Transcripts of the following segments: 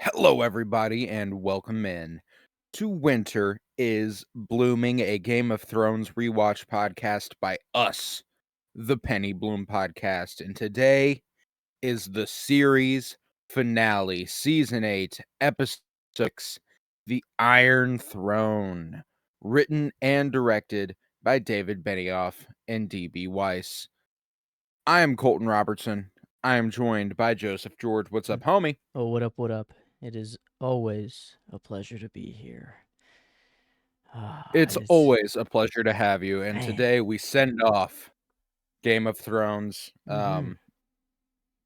Hello, everybody, and welcome in to Winter is Blooming, a Game of Thrones rewatch podcast by us, the Penny Bloom Podcast. And today is the series finale, Season 8, Episode 6, The Iron Throne, written and directed by David Benioff and D.B. Weiss. I am Colton Robertson. I am joined by Joseph George. What's up, homie? Oh, what up, what up? It is always a pleasure to be here. It's It's always a pleasure to have you, and man. today we send off Game of Thrones, Mm-hmm.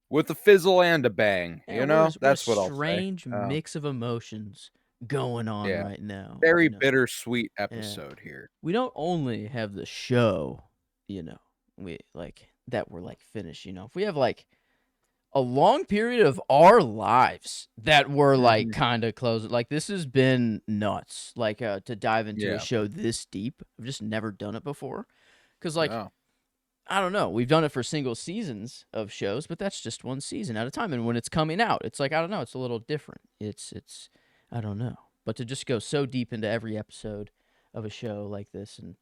with a fizzle and a bang, Yeah, you know? what a That's what I'll say. strange mix of emotions going on Yeah, right now. very bittersweet Yeah. episode here. We don't only have the show, we like that we're like finished, If we have like a long period of our lives that were like Mhm. kind of close, like this has been nuts. Like to dive into a Yeah. show this deep. I've just never done it before. Cause like No. I don't know. We've done it for single seasons of shows, but that's just one season at a time. And when it's coming out, it's like I don't know. It's a little different. It's I don't know. But to just go so deep into every episode of a show like this, and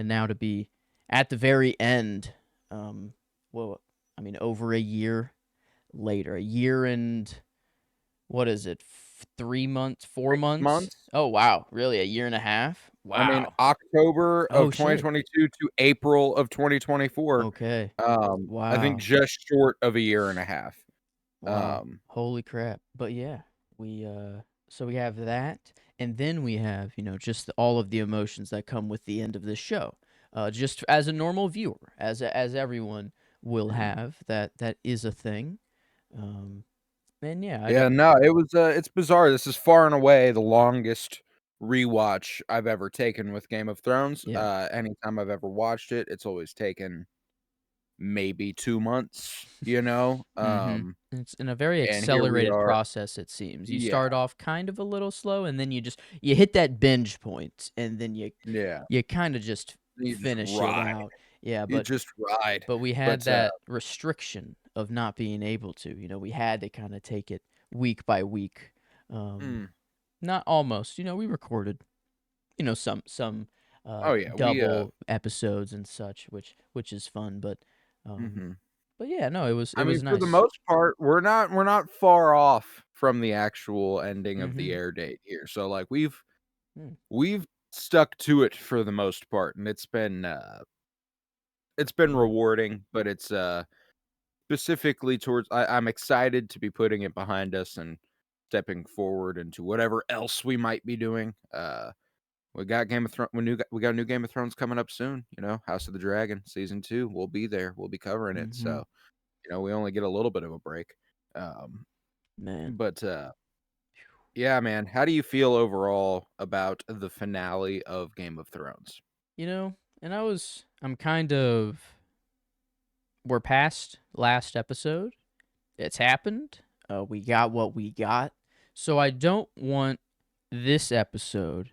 now to be at the very end, well, I mean, over a year later, a year and what is it? 3 months, 6 4 months? months? Oh wow, really? A year and a half? I mean, Wow. October of Oh shit. 2022 to April of 2024, Okay. I think Wow. just short of a year and a half. Wow. Um, Holy crap. But yeah, we so we have that, and then we have, just all of the emotions that come with the end of this show. Just as a normal viewer, as everyone will mhm. have, that is a thing. Um and yeah, I Yeah, don't no, it's bizarre. This is far and away the longest rewatch I've ever taken with Game of Thrones. yeah. Anytime I've ever watched it, it's always taken maybe 2 months, you know? Mhm. It's in a very And here we accelerated are. process, it seems. You Yeah, start off kind of a little slow, and then you hit that binge point, and then yeah. you kind of just You just finish it ride. out. Yeah, You but just ride. But we had But, that restriction of not being able to, we had to kinda take it week by week. Um, mm, Not almost, we recorded, some oh, yeah, double episodes and such, which is fun, um, mhm. but yeah, no, it I mean, was for the nice. most part, we're not far off from the actual ending of the Mhm. air date here. So, like, Mm. we've stuck to it for the most part, and it's been rewarding, but it's, specifically towards I'm excited to be putting it behind us and stepping forward into whatever else we might be doing. We got Game of Thrones we got a new Game of Thrones coming up soon, House of the Dragon season 2. We'll be there. We'll be covering it. Mhm. So, we only get a little bit of a break. Um, Man. but yeah, man, how do you feel overall about the finale of Game of Thrones? And I'm kind of we're past last episode. It's happened. We got what we got. So I don't want this episode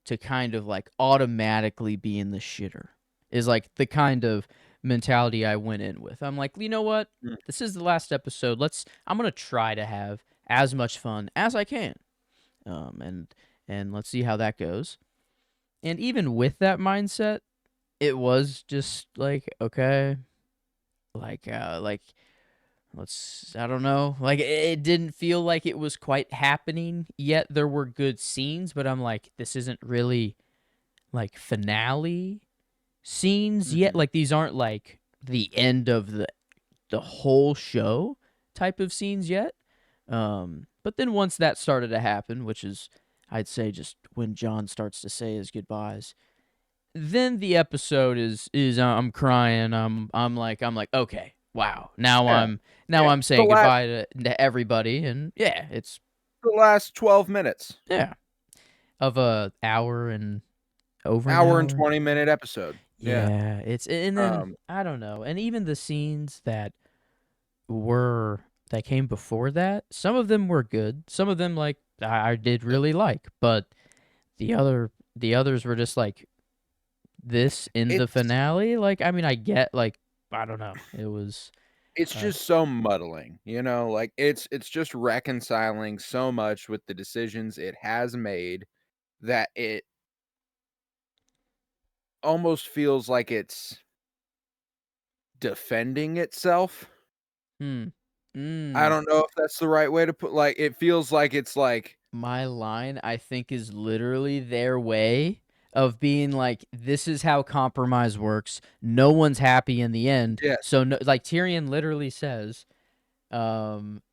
to kind of like automatically be in the shitter. Is like the kind of mentality I went in with. I'm like, you know what? Mm, This is the last episode. I'm gonna try to have as much fun as I can. And let's see how that goes. And even with that mindset, it was just like, okay, like I don't know. Like it didn't feel like it was quite happening yet. There were good scenes, but I'm like, this isn't really like finale scenes yet. mhm. Like these aren't like the end of the whole show type of scenes yet. But then once that started to happen, which is I'd say just when John starts to say his goodbyes, then the episode is I'm crying. I'm like okay, wow. Now Yeah, I'm now yeah. I'm saying goodbye to everybody, and yeah, it's The last 12 minutes. yeah of a hour and over an Hour and hour. 20-minute episode. Yeah. Yeah, it's and then Um, I don't know, and even the scenes that came before that, some of them were good. Some of them like I did yep. really like, but the others were just like this in the It's finale. Like I mean, I get like I don't know. It was. It's Uh, just so muddling, like it's just reconciling so much with the decisions it has made that it almost feels like it's defending itself. hmm. I Mm. don't know if that's the right way to put like it feels like it's like My line, I think, is literally their way of being like, this is how compromise works. No one's happy in the end. yeah, So, no, like Tyrion literally says, um,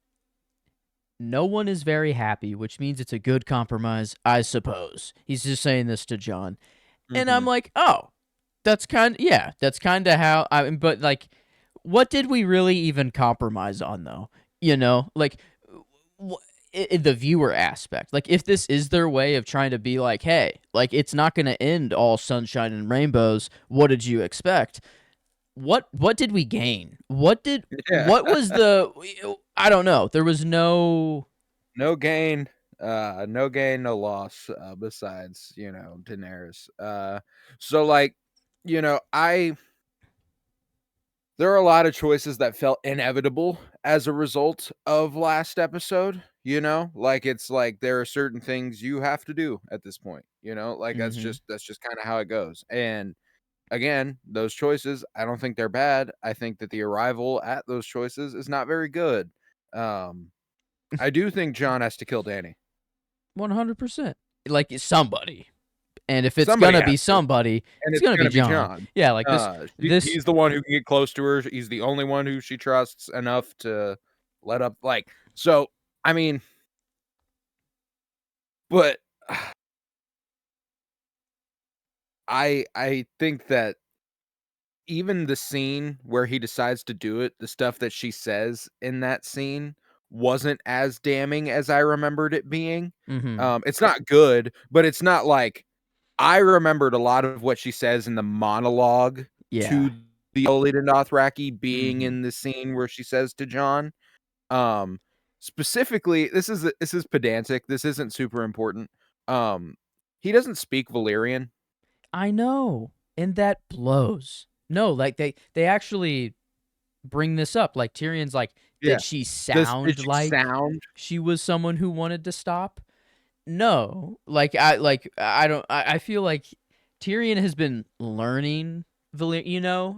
no one is very happy, which means it's a good compromise, I suppose. He's just saying this to John. And I'm mhm, like, oh, that's kind of how but like, what did we really even compromise on though? Like, in the viewer aspect, like if this is their way of trying to be like, hey, like it's not going to end all sunshine and rainbows. What did you expect? What did we gain? yeah. What was the? I don't know. There was no. No gain, no gain, no loss, besides, Daenerys. So like, I there are a lot of choices that felt inevitable as a result of last episode, Like it's like there are certain things you have to do at this point, Like Mm-hmm. that's just kind of how it goes. And again, those choices, I don't think they're bad. I think that the arrival at those choices is not very good. Um I do think John has to kill Danny. 100%. Like somebody. And if it's Somebody gonna has be to, somebody, and it's it's gonna be gonna be John. John. Yeah, like this. He's the one who can get close to her. He's the only one who she trusts enough to let up. Like, so, I mean, but I think that even the scene where he decides to do it, the stuff that she says in that scene wasn't as damning as I remembered it being. Mm-hmm. It's not good, but it's not like I remembered a lot of what she says in the monologue Yeah. to the Olita Dothraki being Mm-hmm. in the scene where she says to John. Um, Specifically, this is pedantic. This isn't super important. Um, he doesn't speak Valyrian. I know, and that blows. No, like they actually bring this up. Like Tyrion's like, Yeah. did she Did sound she like sound? she was someone who wanted to stop? No, I don't. I feel like Tyrion has been learning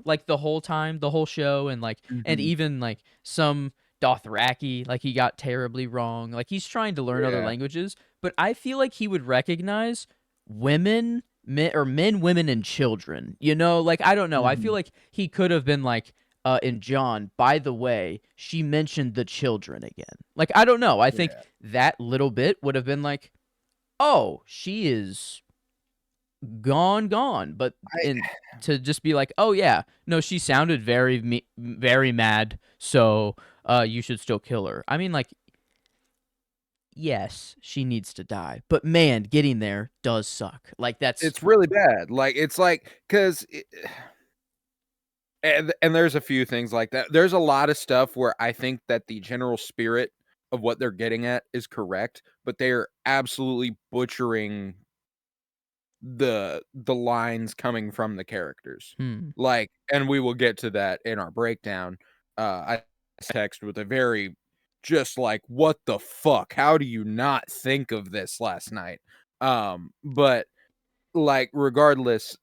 like the whole time, the whole show, and Mhm. even like some Dothraki, like he got terribly wrong. Like he's trying to learn other Yeah. languages, but I feel like he would recognize women, men, women, and children. Like I don't know. I feel Mhm. like he could have been like, in John, by the way, she mentioned the children again. Like I don't know. I think Yeah. that little bit would have been like, oh, she is gone. But I in to just be like, oh yeah, no, she sounded very mad, so you should still kill her. I mean, like, yes, she needs to die, but man, getting there does suck. Like that's it's really bad. Like, it's like, 'cause and there's a few things like that. There's a lot of stuff where I think that the general spirit of what they're getting at is correct, but they're absolutely butchering the lines coming from the characters. hmm. Like, and we will get to that in our breakdown. I text with a very just like, what the fuck? How do you not think of this last night? But like regardless,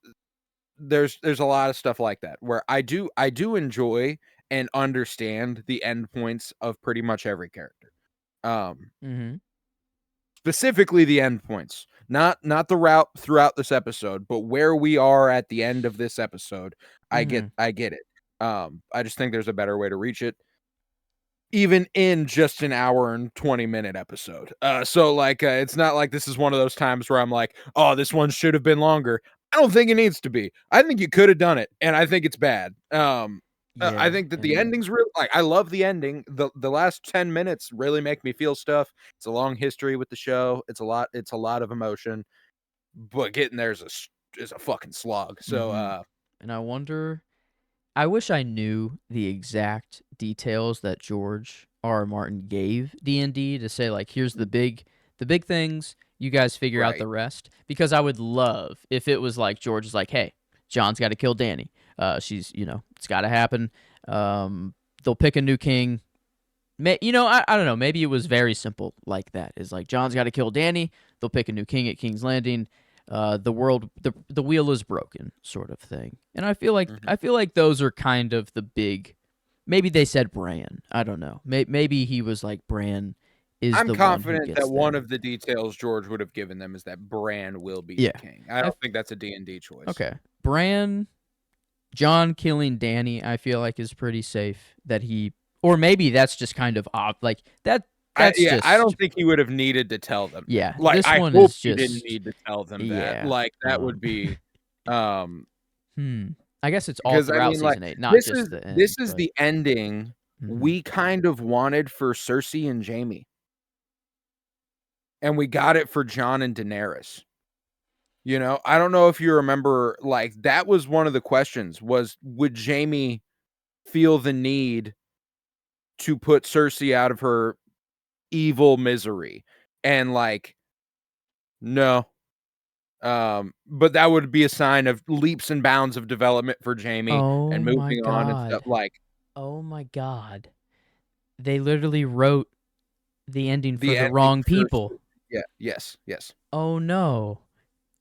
there's a lot of stuff like that where I do enjoy and understand the endpoints of pretty much every character. Um Mm-hmm. Specifically the endpoints. Not the route throughout this episode, but where we are at the end of this episode. I get Mm-hmm. I get it. I just think there's a better way to reach it even in just an hour and 20-minute episode. So like it's not like this is one of those times where I'm like, "Oh, this one should have been longer." I don't think it needs to be. I think you could have done it, and I think it's bad. I Yeah, think that the and ending's real like I love the ending. The last 10 minutes really make me feel stuff. It's a long history with the show. It's a lot of emotion, but getting there is a fucking slog. So mm-hmm. And I wonder. I wish I knew the exact details that George R. R. Martin gave D&D to say like, here's the big things. You guys figure out right. the rest, because I would love if it was like George is like, hey, John's got to kill Danny. She's it's got to happen. they'll pick a new king. I don't know. Maybe it was very simple like that. Is like John's got to kill Danny. They'll pick a new king at King's Landing. The wheel is broken, sort of thing. And Mhm. I feel like those are kind of the big. Maybe they said Bran. I don't know. Maybe he was like Bran is I'm the one who confident that gets one them. of the details George would have given them is that Bran will be the Yeah. king. I I don't think that's a D&D choice. okay. Bran, John killing Danny, I feel like is pretty safe. That he, or maybe that's just kind of odd. Like that. That's I just don't think he would have needed to tell them that. yeah. Like, This I one hope is he didn't just need to tell them that. yeah. Like, that would be, um, Hmm. I guess it's all because I throughout mean, like, season 8, not just the this end. is But the ending mhm. we kind of wanted for Cersei and Jaime, and we got it for Jon and Daenerys. You know, I don't know if you remember, like, that was one of the questions was, would Jaime feel the need to put Cersei out of her evil misery? And, like, no. But that would be a sign of leaps and bounds of development for Jaime Oh and my moving on and stuff, god. like, Oh my god. They literally wrote the ending for the the ending wrong for people. yeah, yes. Oh no.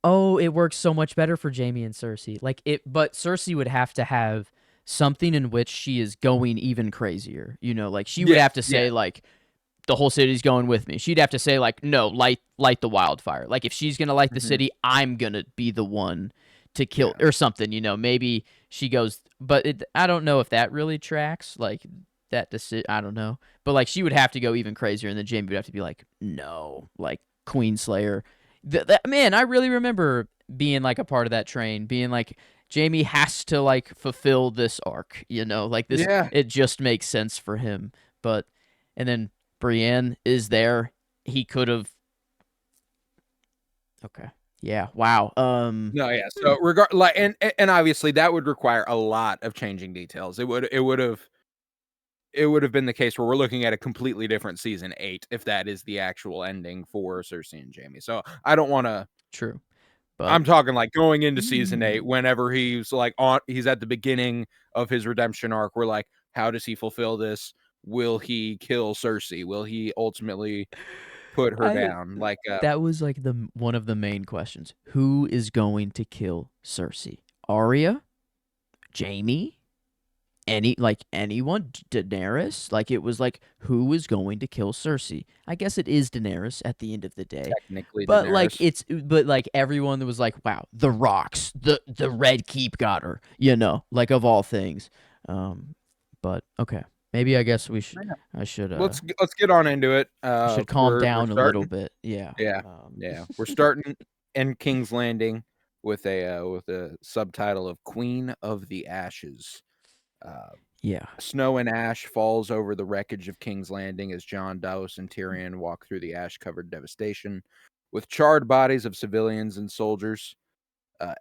Oh, it works so much better for Jamie and Cersei. But Cersei would have to have something in which she is going even crazier. Like she would Yeah, have to yeah, say like the whole city's going with me. She'd have to say like no, light the wildfire. Like if she's going to light the mhm, city, I'm going to be the one to kill yeah. or something, maybe she goes but I don't know if that really tracks like that decision. I don't know. But like she would have to go even crazier and then Jamie would have to be like no, like Queen Slayer. Man, I really remember being like a part of that train, being like Jamie has to like fulfill this arc, like this Yeah. it just makes sense for him. But and then Brienne is there. He could have okay. Yeah. Wow. No, yeah, Hmm. so regard like, and obviously, that would require a lot of changing details. It would have been the case where we're looking at a completely different season 8 if that is the actual ending for Cersei and Jaime. So, I don't wanna True. But I'm talking, like, going into season 8, mm, whenever he's at the beginning of his redemption arc, we're like, "How does he fulfill this? Will he kill Cersei? Will he ultimately put her I down?" Like, that was like the one of the main questions. Who is going to kill Cersei? Arya? Jamie? Anyone? Daenerys? Like it was like who is going to kill Cersei? I guess it is Daenerys at the end of the day. technically But Daenerys. everyone was like, wow, the rocks, the Red Keep got her, like of all things. Um, but okay, maybe I guess Yeah. I should Let's get on into it. calm We're down a little starting bit. Yeah. yeah, yeah. We're starting in King's Landing with a subtitle of Queen of the Ashes. Uh, Yeah. Snow and ash falls over the wreckage of King's Landing as Jon, Davos, and Tyrion walk through the ash-covered devastation, with charred bodies of civilians and soldiers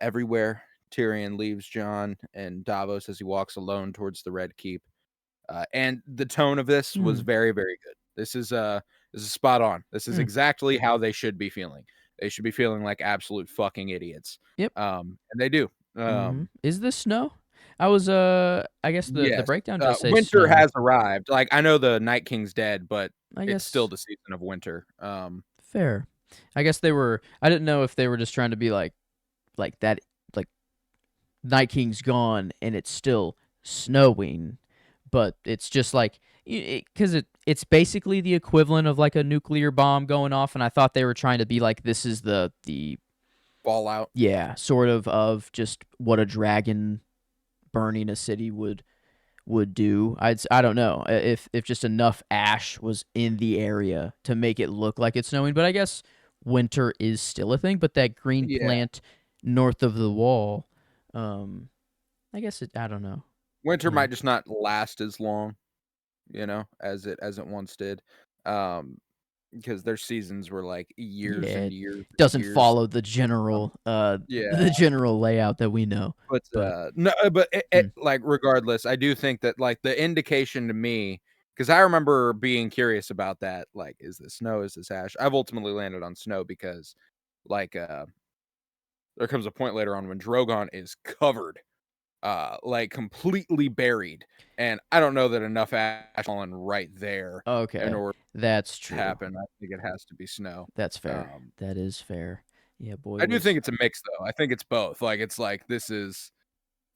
everywhere. Tyrion leaves Jon and Davos as he walks alone towards the Red Keep. And the tone of this was Hmm. very, very good. This is spot on. This is Hmm. exactly how they should be feeling. They should be feeling like absolute fucking idiots. Yep. And they do. Is this snow? I guess the Yes, breakdown does say winter snow. has arrived. Like, I know the Night King's dead, but I it's still guess the season of winter. fair. I guess they were. I didn't know if they were just trying to be like that, like Night King's gone and it's still snowing, but it's just like because it's basically the equivalent of like a nuclear bomb going off, and I thought they were trying to be like this is the Fallout. yeah sort of just what a dragon burning a city would do. I don't know if just enough ash was in the area to make it look like it's snowing, but I guess winter is still a thing. But that green Yeah, plant north of the wall, um, I guess I don't know. winter Yeah, might just not last as long, as it once did. Um, because their seasons were, like, years yeah, and it years and doesn't years. follow the Um, general yeah. the general layout that we know. But, But no, but mm, like, regardless, I do think that, like, the indication to me, because I remember being curious about that, like, is this snow? Is this ash? I've ultimately landed on snow because, like, there comes a point later on when Drogon is covered. like completely buried. And I don't know that enough ash fallen right there in Okay, order that's to true. happen. I think it has to be snow. That's fair. Um, That is fair. Yeah, boy I do think was. it's a mix though. I think it's both. Like it's like this is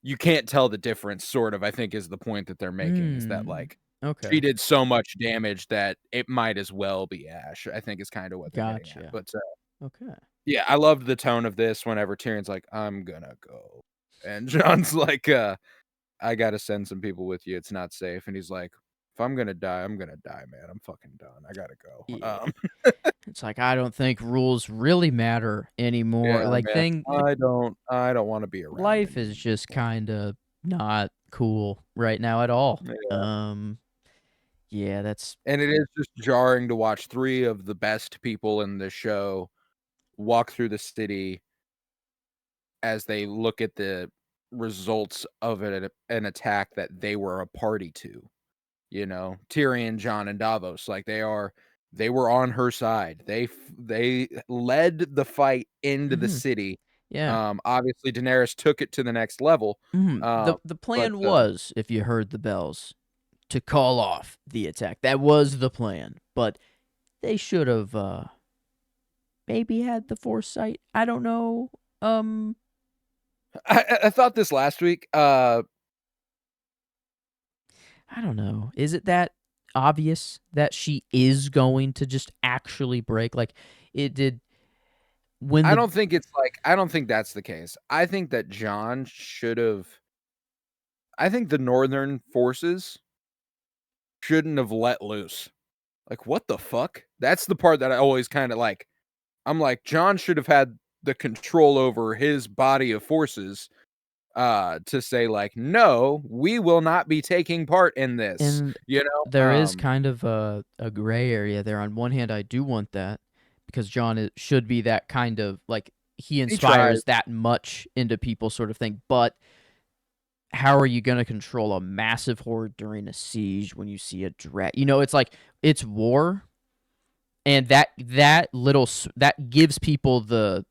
you can't tell the difference, sort of, I think is the point that they're making is that Hmm. like she Okay. did so much damage that it might as well be Ash, I think is kind of what they're getting at. Gotcha. But Okay. yeah, I loved the tone of this whenever Tyrion's like, I'm gonna go. And John's like, I gotta send some people with you. It's not safe. And he's like, if I'm gonna die, I'm gonna die, man. I'm fucking done. I gotta go. Yeah. It's like I don't think rules really matter anymore. Yeah, Like man. thing I don't want to be around life is anymore. just kind of not cool right now at all. Yeah. Yeah, that's And it is just jarring to watch three of the best people in the show walk through the city as they look at the results of an attack that they were a party to. You know, Tyrion, Jon, and Davos, like they were on her side. They led the fight into the mhm, city. yeah. Obviously Daenerys took it to the next level. Mhm. Um, The but plan was, if you heard the bells, to call off the attack. That was the plan, but they should have maybe had the foresight. I don't know. Um, I thought this last week. I don't know. Is it that obvious that she is going to just actually break? Like it did when I the don't think it's like I don't think that's the case. I think that Jon should have. I think the Northern forces shouldn't have let loose. Like, what the fuck? That's the part that I always kind of like. I'm like, Jon should have had the control over his body of forces to say like, no, we will not be taking part in this. and You know? there is kind of a gray area there. On one hand, I do want that because should be that kind of like he He tries. inspires that much into people, sort of thing. But how are you going to control a massive horde during a siege when you see a dragon? You know, it's like it's war, and that gives people the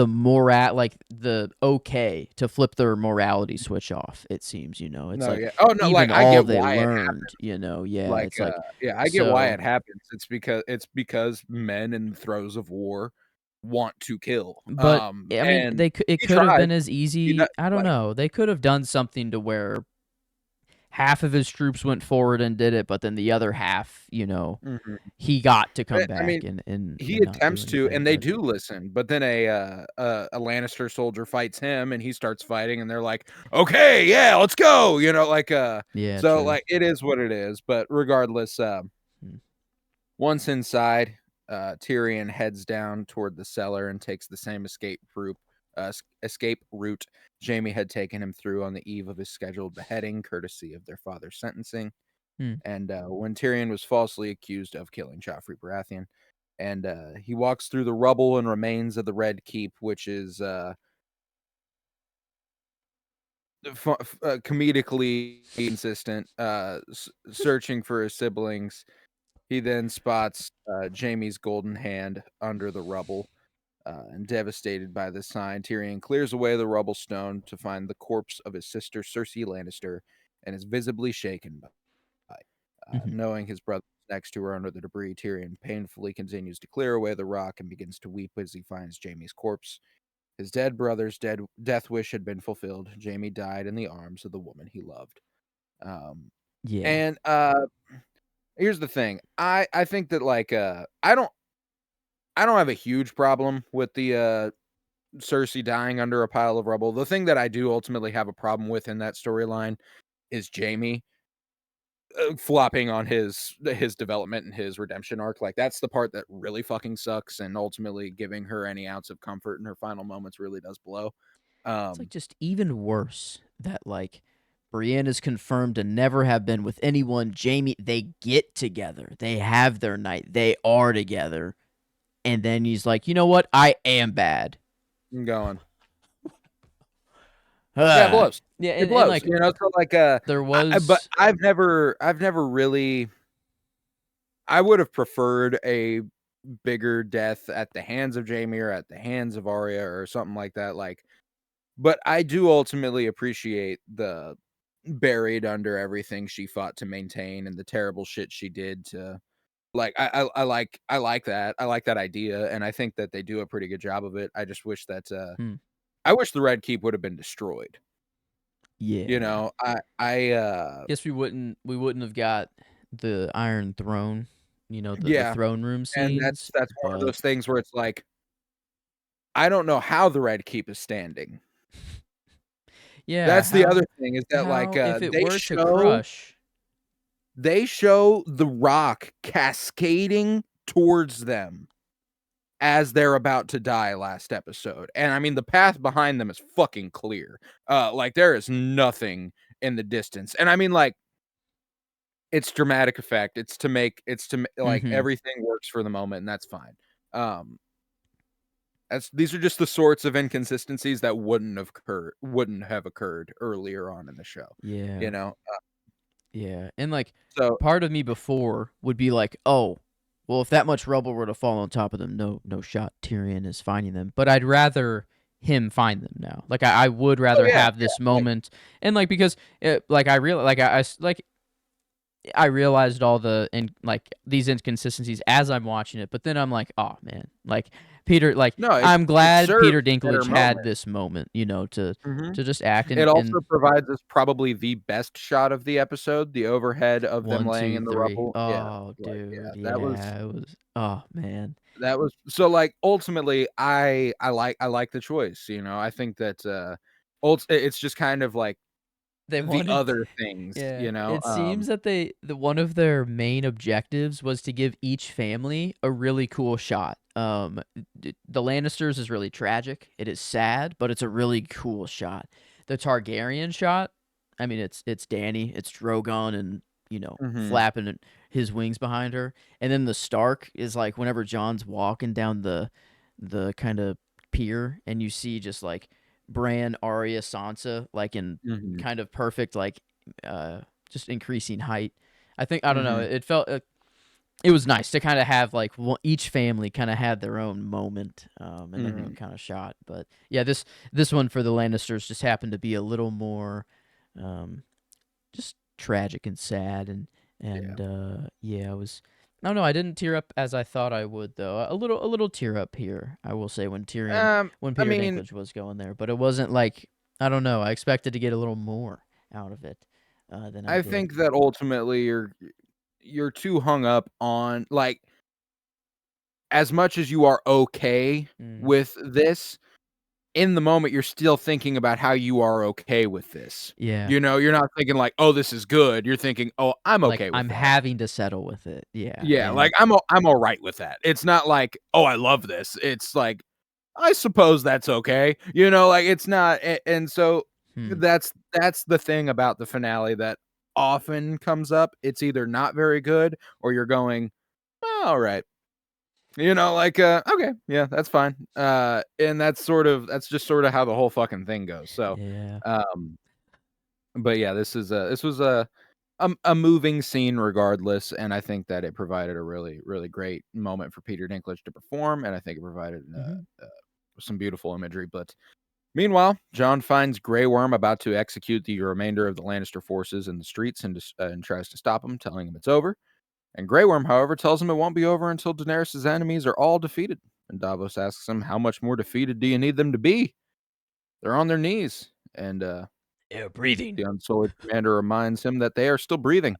moral, like the okay to flip their morality switch off. It seems, it's No, like yeah. Oh no, like even I all get they why it learned, yeah, like, it's like yeah, I get why so. it happens. It's because men in the throes of war want to kill. But I mean, And it he could have tries. been as He does, easy. I don't like, know. They could have done something to where half of his troops went forward and did it, but then the other half, mhm. he got to come I mean, back and he not do attempts to, anything. and they But do listen. But then a Lannister soldier fights him, and he starts fighting, and they're like, "Okay, yeah, let's go." yeah, So true. like it is what it is. But regardless, Hmm. once inside, Tyrion heads down toward the cellar and takes the same escape route Jaime had taken him through on the eve of his scheduled beheading, courtesy of their father's sentencing. Hmm. And when Tyrion was falsely accused of killing Joffrey Baratheon, and he walks through the rubble and remains of the Red Keep, which is comedically consistent, searching for his siblings. He then spots Jaime's golden hand under the rubble. And devastated by this sign, Tyrion clears away the rubble stone to find the corpse of his sister Cersei Lannister and is visibly shaken by. Mhm. Knowing his brother is next to her under the debris, Tyrion painfully continues to clear away the rock and begins to weep as he finds Jaime's corpse. His dead brother's death wish had been fulfilled. Jaime died in the arms of the woman he loved. Um, Yeah. and here's the thing. I think that like I don't have a huge problem with the Cersei dying under a pile of rubble. The thing that I do ultimately have a problem with in that storyline is Jaime flopping on his development and his redemption arc. Like that's the part that really fucking sucks, and ultimately giving her any ounce of comfort in her final moments really does blow. It's like Um, just even worse that like Brienne is confirmed to never have been with anyone. Jamie, they get together. They have their night. They are together. And then he's like, you know what? I am bad. I'm going. Yeah, it Ah. blows. Yeah, It and blows. like So like there but was. I've never really I would have preferred a bigger death at the hands of Jaime or at the hands of Arya or something like that. Like But I do ultimately appreciate the buried under everything she fought to maintain and the terrible shit she did to like I like that. I like that idea, and I think that they do a pretty good job of it. I just wish that Hmm. I wish the Red Keep would have been destroyed. You Yeah. know, I Guess we wouldn't have got the Iron Throne, the yeah, throne room and scenes, that's one of but those things where it's like I don't know how the Red Keep is standing. yeah, That's the how other thing is that like how if it they were to show crush. they show the rock cascading towards them as they're about to die last episode. And I mean the path behind them is fucking clear. Like there is nothing in the distance. And I mean like it's dramatic effect. Like Mhm. everything works for the moment and that's fine. Um these are just the sorts of inconsistencies that wouldn't have occurred earlier on in the show, you Yeah. know? Yeah, and, like, So part of me before would be like, "Oh, well, if that much rubble were to fall on top of them, no shot Tyrion is finding them." But I'd rather him find them now. Like, I would oh rather yeah, have yeah, this like moment and, like, because, like, I realized all these inconsistencies as I'm watching it, but then I'm like, "Oh, man." Like, no, I'm it glad serves Peter a better Dinklage had moment. this moment, to Mhm. to just act It and also provides us probably the best shot of the episode, the overhead of them 1, laying 2, in the 3. rubble. Yeah, Oh, like, yeah, dude, that was yeah, it was oh, man. that was so, like, ultimately, I like the choice, you know? I think that, it's just kind of like They the wanted other things, yeah, you know? it seems that one of their main objectives was to give each family a really cool shot. The Lannisters is really tragic, it is sad, but it's a really cool shot. The Targaryen shot, I mean, it's Dany, it's Drogon and, Mhm, flapping his wings behind her, and then the Stark is, like, whenever Jon's walking down the kinda pier, and you see just, like, Bran, Arya, Sansa, like, in mhm, kind of perfect, like, uh, just increasing height. I don't know, mhm, it felt, it was nice to kinda have, like, each family kinda had their own moment, and their own mhm. kinda shot, but, yeah, this one for the Lannisters just happened to be a little more, um, just tragic and sad, Yeah. yeah, it was I don't know, I didn't tear up as I thought I would, though. A little tear up here, I will say, when I Peter mean, Dinklage was going there, but it wasn't like I don't know, I expected to get a little more out of it, than I I did. think that ultimately you're too hung up on like, as much as you are okay Mm. with this, in the moment, you're still thinking about how you are okay with this. Yeah. You know, you're not thinking like, "Oh, this is good." You're thinking, "Oh, I'm Like, okay with I'm that." having to settle with it, yeah, Yeah, like, and I'm alright with that. It's not like, "Oh, I love this." It's like, "I suppose that's okay." You know, like, it's not and so hmm, that's the thing about the finale that often comes up. It's either not very good or you're going, "Oh, alright." You know, like, okay, yeah, that's fine. And that's just sort of how the whole fucking thing goes. So, yeah, um, but yeah, this was a moving scene regardless, and I think that it provided a really, really great moment for Peter Dinklage to perform, and I think it provided mhm, some beautiful imagery. But meanwhile, John finds Grey Worm about to execute the remainder of the Lannister forces in the streets and tries to stop him, telling him it's over. And Grey Worm, however, tells him it won't be over until Daenerys' enemies are all defeated. And Davos asks him, "How much more defeated do you need them to be? They're on their knees." And air breathing. the Unsullied commander reminds him that they are still breathing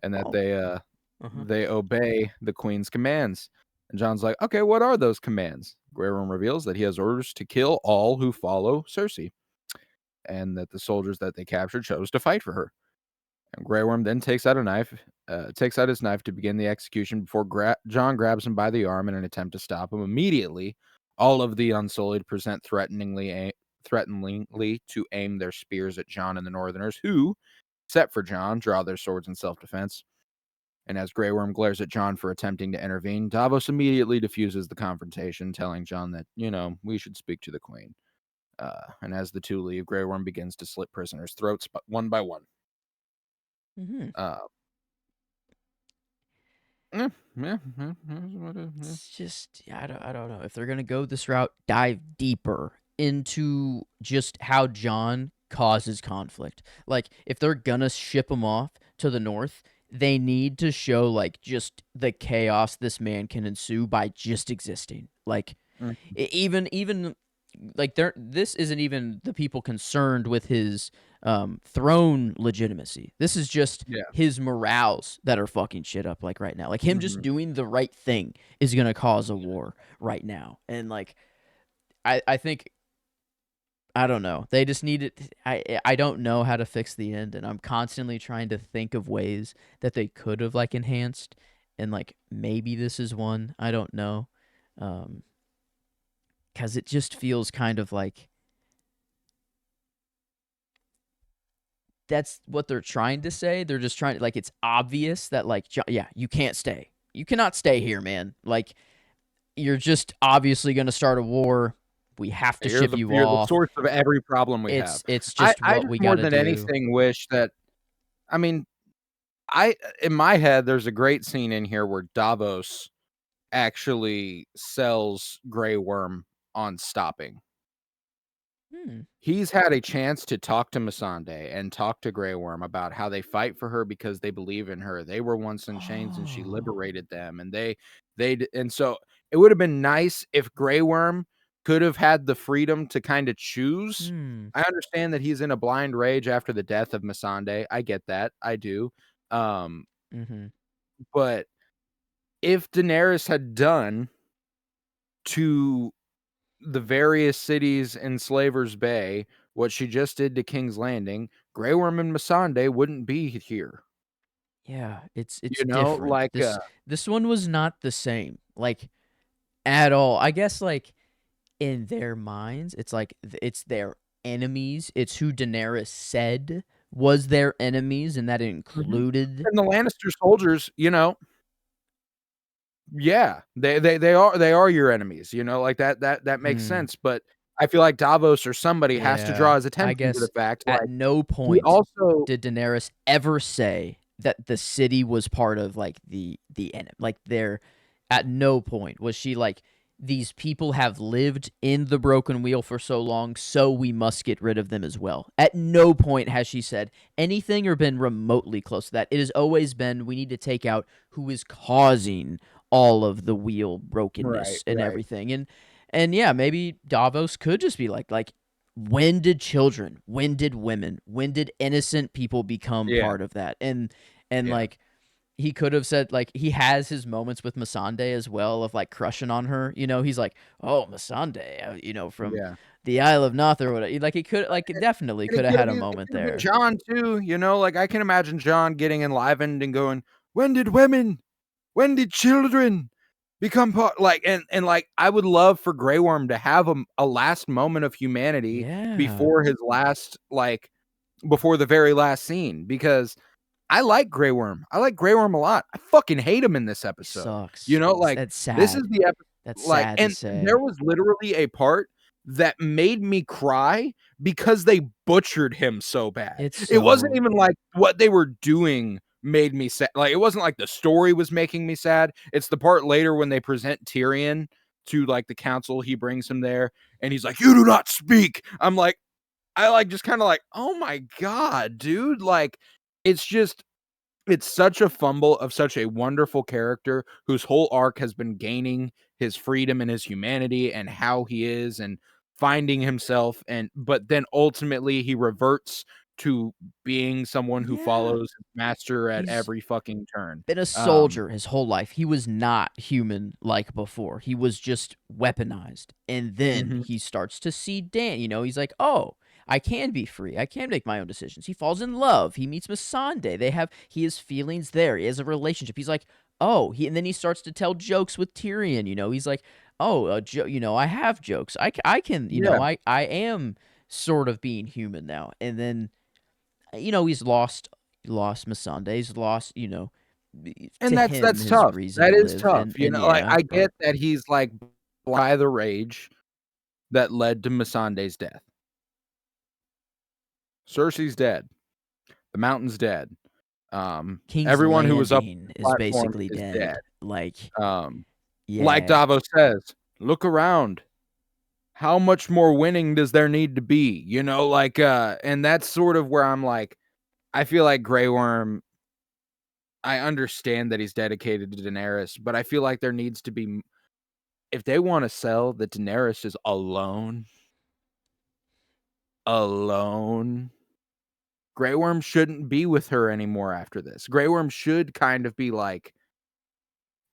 and that Oh, uh-huh. they obey the Queen's commands. And John's like, "Okay, what are those commands?" Grey Worm reveals that he has orders to kill all who follow Cersei, and that the soldiers that they captured chose to fight for her. And Grey Worm then takes out his knife to begin the execution before John grabs him by the arm in an attempt to stop him. Immediately, all of the Unsullied present threateningly to aim their spears at John and the Northerners, who, except for John, draw their swords in self-defense. And as Grey Worm glares at John for attempting to intervene, Davos immediately diffuses the confrontation, telling John that, we should speak to the Queen. And as the two leave, Grey Worm begins to slit prisoners' throats one by one. Mhm. Uh, Yeah, yeah, yeah, It's just yeah, I don't know if they're gonna go this route, dive deeper into just how Jon causes conflict. Like, if they're gonna ship him off to the north, they need to show like just the chaos this man can ensue by just existing. Like, Mm. even like this isn't even the people concerned with his throne legitimacy. This is just Yeah. his morals that are fucking shit up like right now. Like him just Mhm. doing the right thing is gonna cause a war right now. And like I think I don't know. They just need it. I don't know how to fix the end, and I'm constantly trying to think of ways that they could have like enhanced, and like maybe this is one. I don't know, because it just feels kind of like that's what they're trying to say. They're just trying to like it's obvious that like yeah, you can't stay. You cannot stay here, man. Like you're just obviously going to start a war. We have to ship you You're the off. source of every problem we have. It's just I what just we got more to than do. anything wish that I mean, I in my head there's a great scene in here where Davos actually sells Grey Worm on stopping. Hmm. He's had a chance to talk to Missandei and talk to Grey Worm about how they fight for her because they believe in her. They were once in chains and she Oh. liberated them, and and so it would have been nice if Grey Worm could have had the freedom to kind of choose. Hmm. I understand that he's in a blind rage after the death of Missandei. I get that. I do. Um, Mm-hmm. but if Daenerys had done to the various cities in Slaver's Bay what she just did to King's Landing, Grey Worm and Missandei wouldn't be here. Yeah, it's You know, different. like, This one was not the same, like at all. I guess like in their minds, it's like it's their enemies. It's who Daenerys said was their enemies, and that Mhm. included. And the Lannister soldiers, you know, yeah, they are your enemies, you know, like that makes Hmm. sense, but I feel like Davos or somebody has to draw Yeah, his I attention to the guess fact, at like, no he point also did Daenerys ever say that the city was part of like the enemy. Like there, at no point was she like these people have lived in the broken wheel for so long, so we must get rid of them as well. At no point has she said anything or been remotely close to that. It has always been we need to take out who is causing all of the wheel Right, brokenness and right. everything. And yeah, maybe Davos could just be like when did children, when did women, when did innocent people become Yeah, part of that? And yeah, like he could have said like he has his moments with Missandei as well of like crushing on her. You know, he's like, "Oh, Missandei, from yeah. the Isle of Noth or whatever." Like he could like definitely And could it have could have had a been moment there. Jon too, you know, like, I can imagine Jon getting enlivened and going, "When did women? When did children become part?" Like, and, like, I would love for Grey Worm to have a last moment of humanity Yeah. before his last, like before the very last scene, because I like Grey Worm. I like Grey Worm a lot. I fucking hate him in this He episode. You sucks. know, like, That's this is sad. the episode, That's like, sad to and there say. was literally a part that made me cry because they butchered him so bad. It's It wasn't so even like what they were doing made me sad. Like, it wasn't like the story was making me sad. It's the part later when they present Tyrion to, like, the council. He brings him there, and he's like, "You do not speak." I'm like, I, like, just kinda like, "Oh my god, dude." Like, it's just it's such a fumble of such a wonderful character whose whole arc has been gaining his freedom and his humanity and how he is and finding himself, and but then ultimately he reverts to being someone who yeah. follows his master at He's every fucking turn. been a Um, soldier his whole life. He was not human like before. He was just weaponized. And then mhm, he starts to see Dan. He's like, oh, I can be free. I can make my own decisions. He falls in love. He meets Missandei. He has feelings there. He has a relationship. He's like, oh, and then he starts to tell jokes with Tyrion. He's like, oh, I have jokes. I can, yeah, I am sort of being human now. And then, he's lost Missandei. He's lost, and to him, that's his tough. reason That to is live, tough, you and know, like, yeah, I but get that he's, like, by the rage that led to Missandei's death. Cersei's dead. The Mountain's dead. King's Everyone who was up Landing on is the platform basically is dead. dead. Like, Um, like yeah, Davos says, "Look around. how much more winning does there need to be? You know, like, and that's sort of where I'm like, I feel like Grey Worm, I understand that he's dedicated to Daenerys, but I feel like there needs to be, if they want to sell that Daenerys is alone, Grey Worm shouldn't be with her anymore after this. Grey Worm should kind of be like,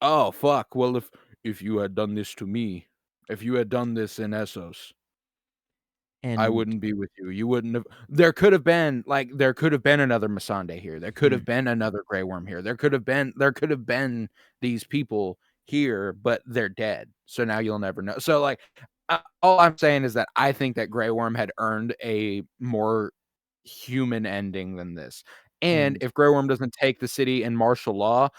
oh fuck, well if you had done this to me, if you had done this in Essos, I And wouldn't be with you. You wouldn't have. There could have been another Missandei here. There could hmm, have been another Grey Worm here. There could have been these people here, but they're dead. So now you'll never know. So like, all I'm saying is that I think that Grey Worm had earned a more human ending than this. And and if Grey Worm doesn't take the city in martial law,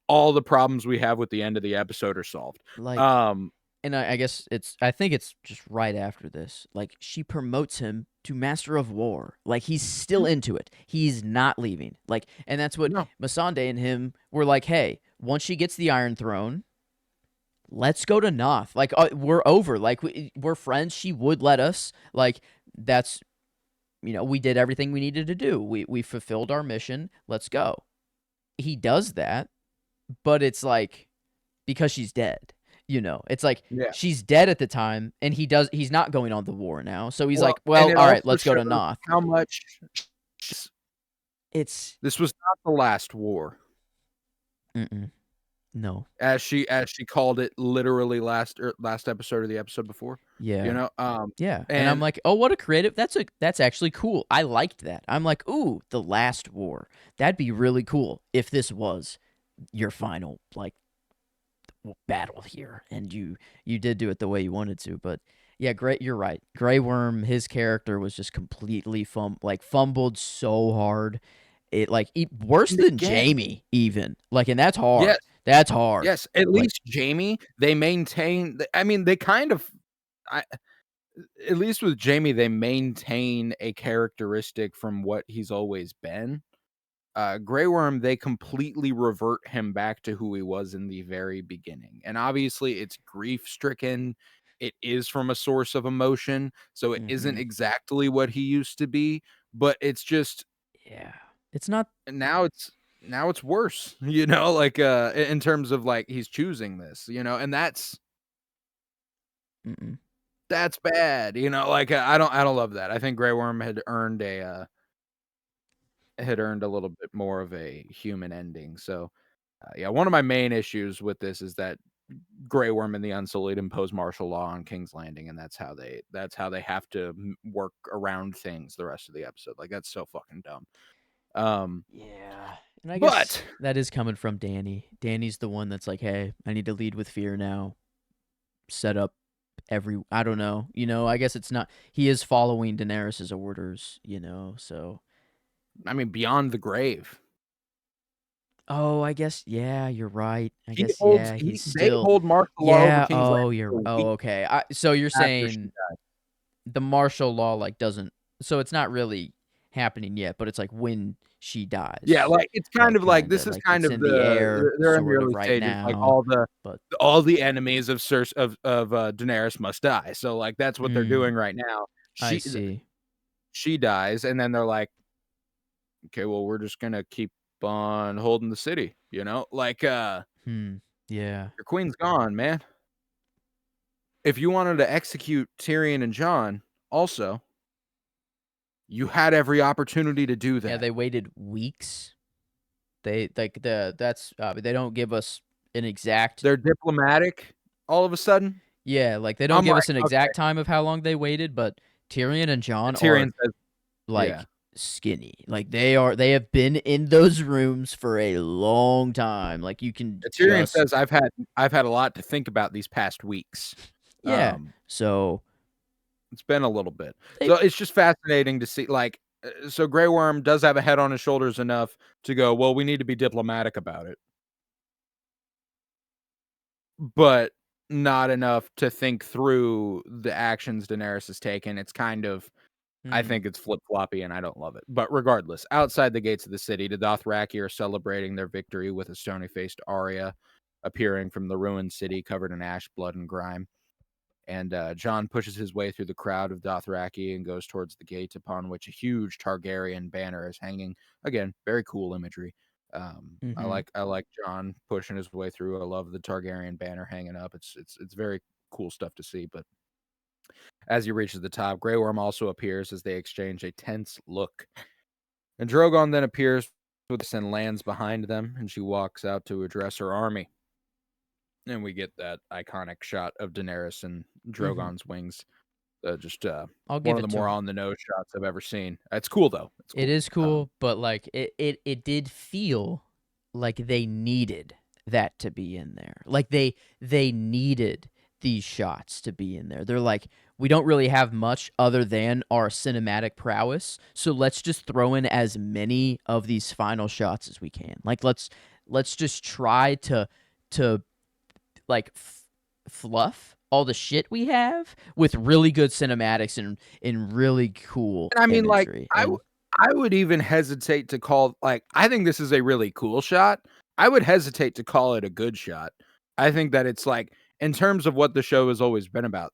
all the problems we have with the end of the episode are solved. like, Um, and I guess I think it's just right after this. Like, she promotes him to Master of War. Like, he's still into it. He's not leaving. Like, and that's what no, Missandei and him were like. Hey, once she gets the Iron Throne, let's go to Noth. Like, we're over. Like, we're friends. She would let us. Like, that's, we did everything we needed to do. We fulfilled our mission. Let's go. He does that, but it's like, because she's dead. It's like yeah. she's dead at the time, and he's not going on the war now. So he's like, And well, it all right, also let's go to shows Noth. how much It's this was not the last war, no. as she called it literally last episode or the episode before, you Yeah. know? Yeah. And I'm And like, oh, what a creative. That's actually cool. I liked that. I'm like, ooh, the last war. That'd be really cool if this was your final like battle here, and you did do it the way you wanted to. But yeah, great. You're right. Grey Worm, his character was just completely fumbled so hard. It like worse and than again, Jamie even. Like, and that's yes, hard. That's hard. yes, at Like, least Jamie, they maintain I mean, they kind of I at least with Jamie, they maintain a characteristic from what he's always been. Grey Worm, they completely revert him back to who he was in the very beginning. And obviously, it's grief stricken. It is from a source of emotion. So it isn't mhm. exactly what he used to be, but it's just Yeah. It's not. now it's worse, like in terms of like he's choosing this, and Mm-mm. that's bad, like I don't love that. I think Grey Worm had earned a little bit more of a human ending. So, yeah, one of my main issues with this is that Grey Worm and the Unsullied impose martial law on King's Landing, and that's how they have to work around things the rest of the episode. Like that's so fucking dumb. Um, Yeah. And I guess but that is coming from Danny. Danny's the one that's like, hey, I need to lead with fear now. Set up I don't know. I guess it's not, he is following Daenerys's orders, so. I mean, beyond the grave, Oh, I guess, yeah, you're right. I he guess, holds yeah, he's he they still, hold martial law over yeah. King's Oh, Landing for a week okay. So you're after she saying died. the martial law like doesn't, so it's not really happening yet, but it's like when she Yeah, dies, like it's kind like of like kind this of is like kind it's of in the air they're in the sort of early right stages, like now, but all the enemies of Daenerys must die. So like that's what they're mm, doing right now. I She see. she dies, and then they're like, okay, well, we're just gonna keep on holding the city, like Hmm. Yeah. your queen's gone, man. If you wanted to execute Tyrion and Jon, also, you had every opportunity to do Yeah, that. they waited weeks. They like that's they don't give us an exact. They're diplomatic all of a sudden. Yeah, like they don't I'm give like, us an okay. exact time of how long they waited, but Tyrion and Jon Tyrion are says, yeah. like skinny. Like they have been in those rooms for a long time. Like you can Tyrion just says, I've had a lot to think about these past weeks. yeah. Um, So it's been a little bit. they So it's just fascinating to see, like, so Grey Worm does have a head on his shoulders enough to go, well, we need to be diplomatic about it, but not enough to think through the actions Daenerys has taken. It's kind of, I mhm. think it's flip-floppy, and I don't love it. But regardless, outside the gates of the city, the Dothraki are celebrating their victory with a stony-faced Arya appearing from the ruined city covered in ash, blood, and grime. And Jon pushes his way through the crowd of Dothraki and goes towards the gate, upon which a huge Targaryen banner is hanging. Again, very cool imagery. I Mm-hmm. like Jon pushing his way through. I love the Targaryen banner hanging up. It's very cool stuff to see. But as he reaches the top, Grey Worm also appears as they exchange a tense look. And Drogon then appears with us and lands behind them, and she walks out to address her army. And we get that iconic shot of Daenerys and Mm-hmm. Drogon's wings. Just I'll one give of the it to more him. on the nose shots I've ever seen. It's cool though. It's It cool. is cool, but like it did feel like they needed that to be in there. Like they needed these shots to be in there. They're like, we don't really have much other than our cinematic prowess, so let's just throw in as many of these final shots as we can. Like let's just try to like fluff all the shit we have with really good cinematics and really cool And I mean, like, imagery. And I would even hesitate to call, like, I think this is a really cool shot. I would hesitate to call it a good shot. I think that it's like, in terms of what the show has always been about,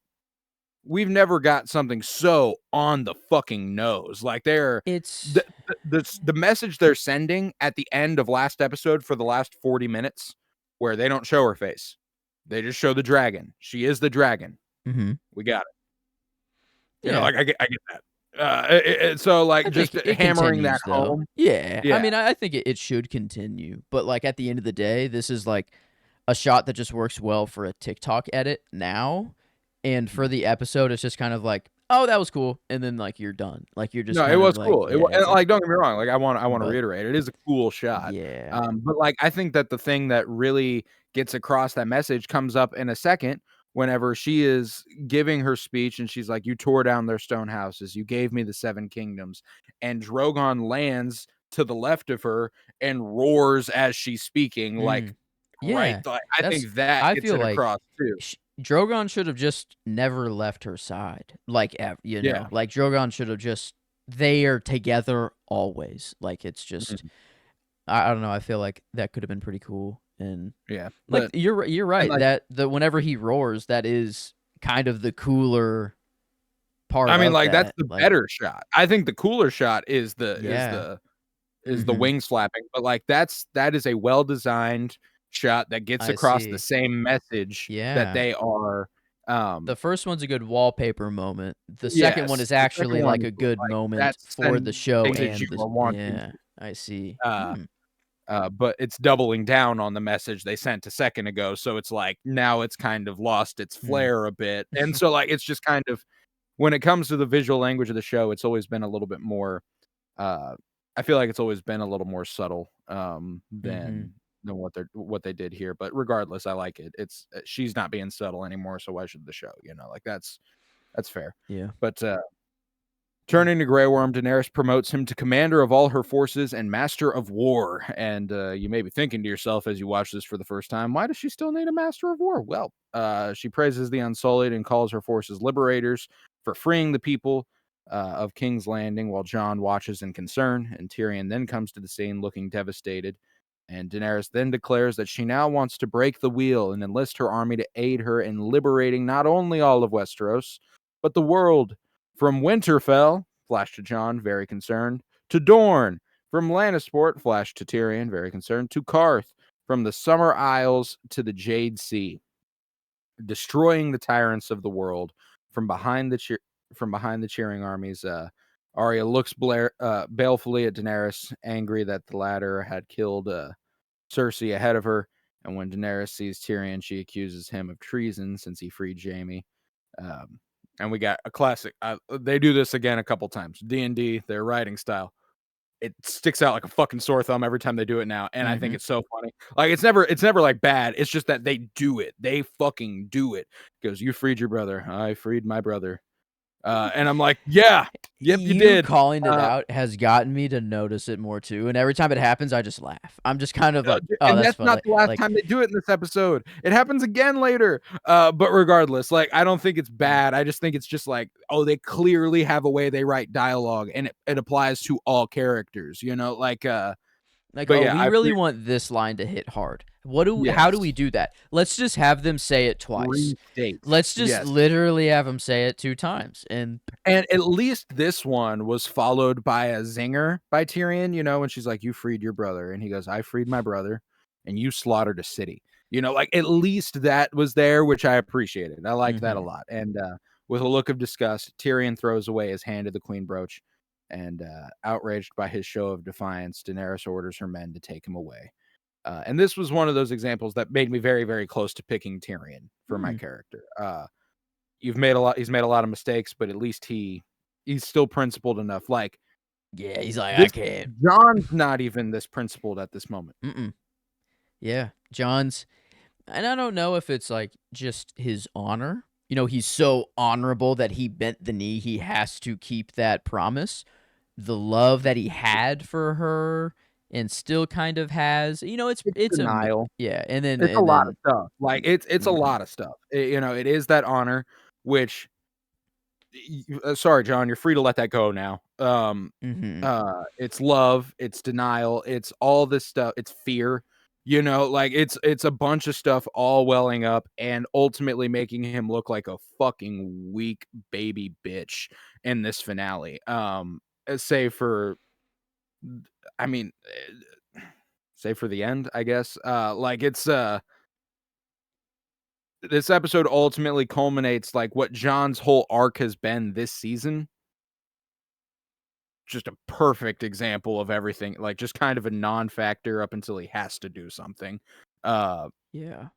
we've never got something so on the fucking nose. Like, they're it's the message they're sending at the end of last episode for the last 40 minutes, where they don't show her face. They just show the dragon. She is the dragon. mm-hmm. We got it. You know, Yeah. like I get that. So like I just think it hammering that continues though. home. Yeah. I Yeah. mean, I think it should continue. But like at the end of the day, this is like a shot that just works well for a TikTok edit now. And for the episode, it's just kind of like, oh, that was cool. And then like you're done. Like you're just No, it kind of was like, cool. yeah, And it's like, like, don't get me wrong, like I want to but reiterate, it is a cool shot. yeah. But like I think that the thing that really gets across that message comes up in a second whenever she is giving her speech and she's like, "You tore down their stone houses. You gave me the seven kingdoms." And Drogon lands to the left of her and roars as she's speaking, like Mm. right. Yeah. Like, I That's think that I gets feel it like across too. Drogon should have just never left her side. Like you Yeah. know, like Drogon should have just they are together always. Like it's just Mhm. I don't know. I feel like that could have been pretty cool. And Yeah. like But you're and right like that the whenever he roars, that is kind of the cooler I part mean, of like, that's that. the Like better shot. I think the cooler shot is yeah, the hmm wings flapping, but, like, that is a well-designed shot that gets I across the see. same message that Yeah, they are, the first one's a good wallpaper moment. The second one yes, is the second actually one like is, a good like, moment that's for the show things that you and the are wanting yeah. to, I see. uh Hmm. but it's doubling down on the message they sent a second ago, so it's like, now it's kind of lost its Hmm. flair a bit, and so, like, it's just kind of when it comes to the visual language of the show, it's always been a little bit more, uh, I feel like it's always been a little more subtle, Mm-hmm. than what they did here, but regardless, I like it. It's she's not being subtle anymore, so why should the show, you know? Like, that's fair. Yeah. But, turning to Grey Worm, Daenerys promotes him to commander of all her forces and master of war. And you may be thinking to yourself as you watch this for the first time, why does she still need a master of war? Well, she praises the Unsullied and calls her forces liberators for freeing the people of King's Landing while Jon watches in concern. And Tyrion then comes to the scene looking devastated. And Daenerys then declares that she now wants to break the wheel and enlist her army to aid her in liberating not only all of Westeros, but the world. From Winterfell, flash to Jon, very concerned, to Dorne. From Lannisport, flash to Tyrion, very concerned, to Karth. From the Summer Isles to the Jade Sea, destroying the tyrants of the world. From behind the cheering armies, Arya looks balefully at Daenerys, angry that the latter had killed Cersei ahead of her. And when Daenerys sees Tyrion, she accuses him of treason since he freed Jaime. Um, and we got a classic. They do this again a couple times. D&D, their writing style. It sticks out like a fucking sore thumb every time they do it now, and I think Mm-hmm. it's so funny. Like it's never like bad. It's just that they do it. They fucking do it. Goes, you freed your brother. I freed my brother. And I'm like, yeah, yep, you You did. calling it Uh, out has gotten me to notice it more too, and every time it happens, I just laugh. I'm just kind of like, "Oh, and that's that's fun." not the last Like time they do it in this episode. It happens again later. But regardless, like I don't think it's mm, bad. I just think it's just like, oh, they clearly have a way they write dialogue and it applies to all characters, you know, like Like, But oh, yeah, we really want this line to hit hard. How do we yes, do that? Let's just have them say it twice. restate. Let's just Yes. literally have them say it 2 times. And And at least this one was followed by a zinger by Tyrion, when she's like, "You freed your brother." And he goes, "I freed my brother, and you slaughtered a city." Like at least that was there, which I appreciated. I liked that a lot. And with a look of disgust, Tyrion throws away his hand of the queen brooch. And outraged by his show of defiance, Daenerys orders her men to take him away. And this was one of those examples that made me very, very close to picking Tyrion for my character. He's made a lot of mistakes, but at least he's still principled enough. Like, yeah, he's like, I can't. John's not even this principled at this moment. Yeah, John's, and I don't know if it's like just his honor. He's so honorable that he bent the knee. He has to keep that promise. The love that he had for her and still kind of has. It's Denial. yeah, and then It's a lot of stuff. Like it's a lot of stuff. It is that honor, which sorry, John, you're free to let that go now. It's love, it's denial, it's all this stuff, it's fear. Like it's a bunch of stuff all welling up and ultimately making him look like a fucking weak baby bitch in this finale. Save for, I mean, save for the end, I guess. Like it's this episode ultimately culminates like what John's whole arc has been this season. Just a perfect example of everything, like just kind of a non-factor up until he has to do something. Yeah.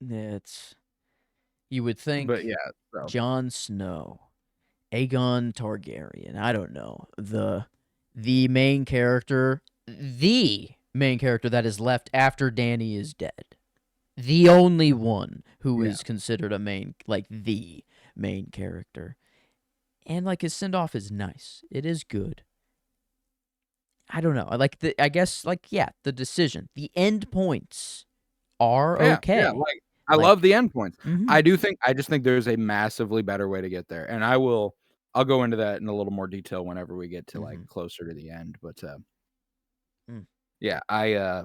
It's you would think But yeah, so Jon Snow, Aegon Targaryen, I don't know, the main character, that is left after Dany is dead. The only one who is considered the main character. And like his send off is nice. It is good. I don't know. I guess the decision. The end points are okay. Yeah, like I love the endpoints. I just think there's a massively better way to get there. And I'll go into that in a little more detail whenever we get to like closer to the end. But yeah, I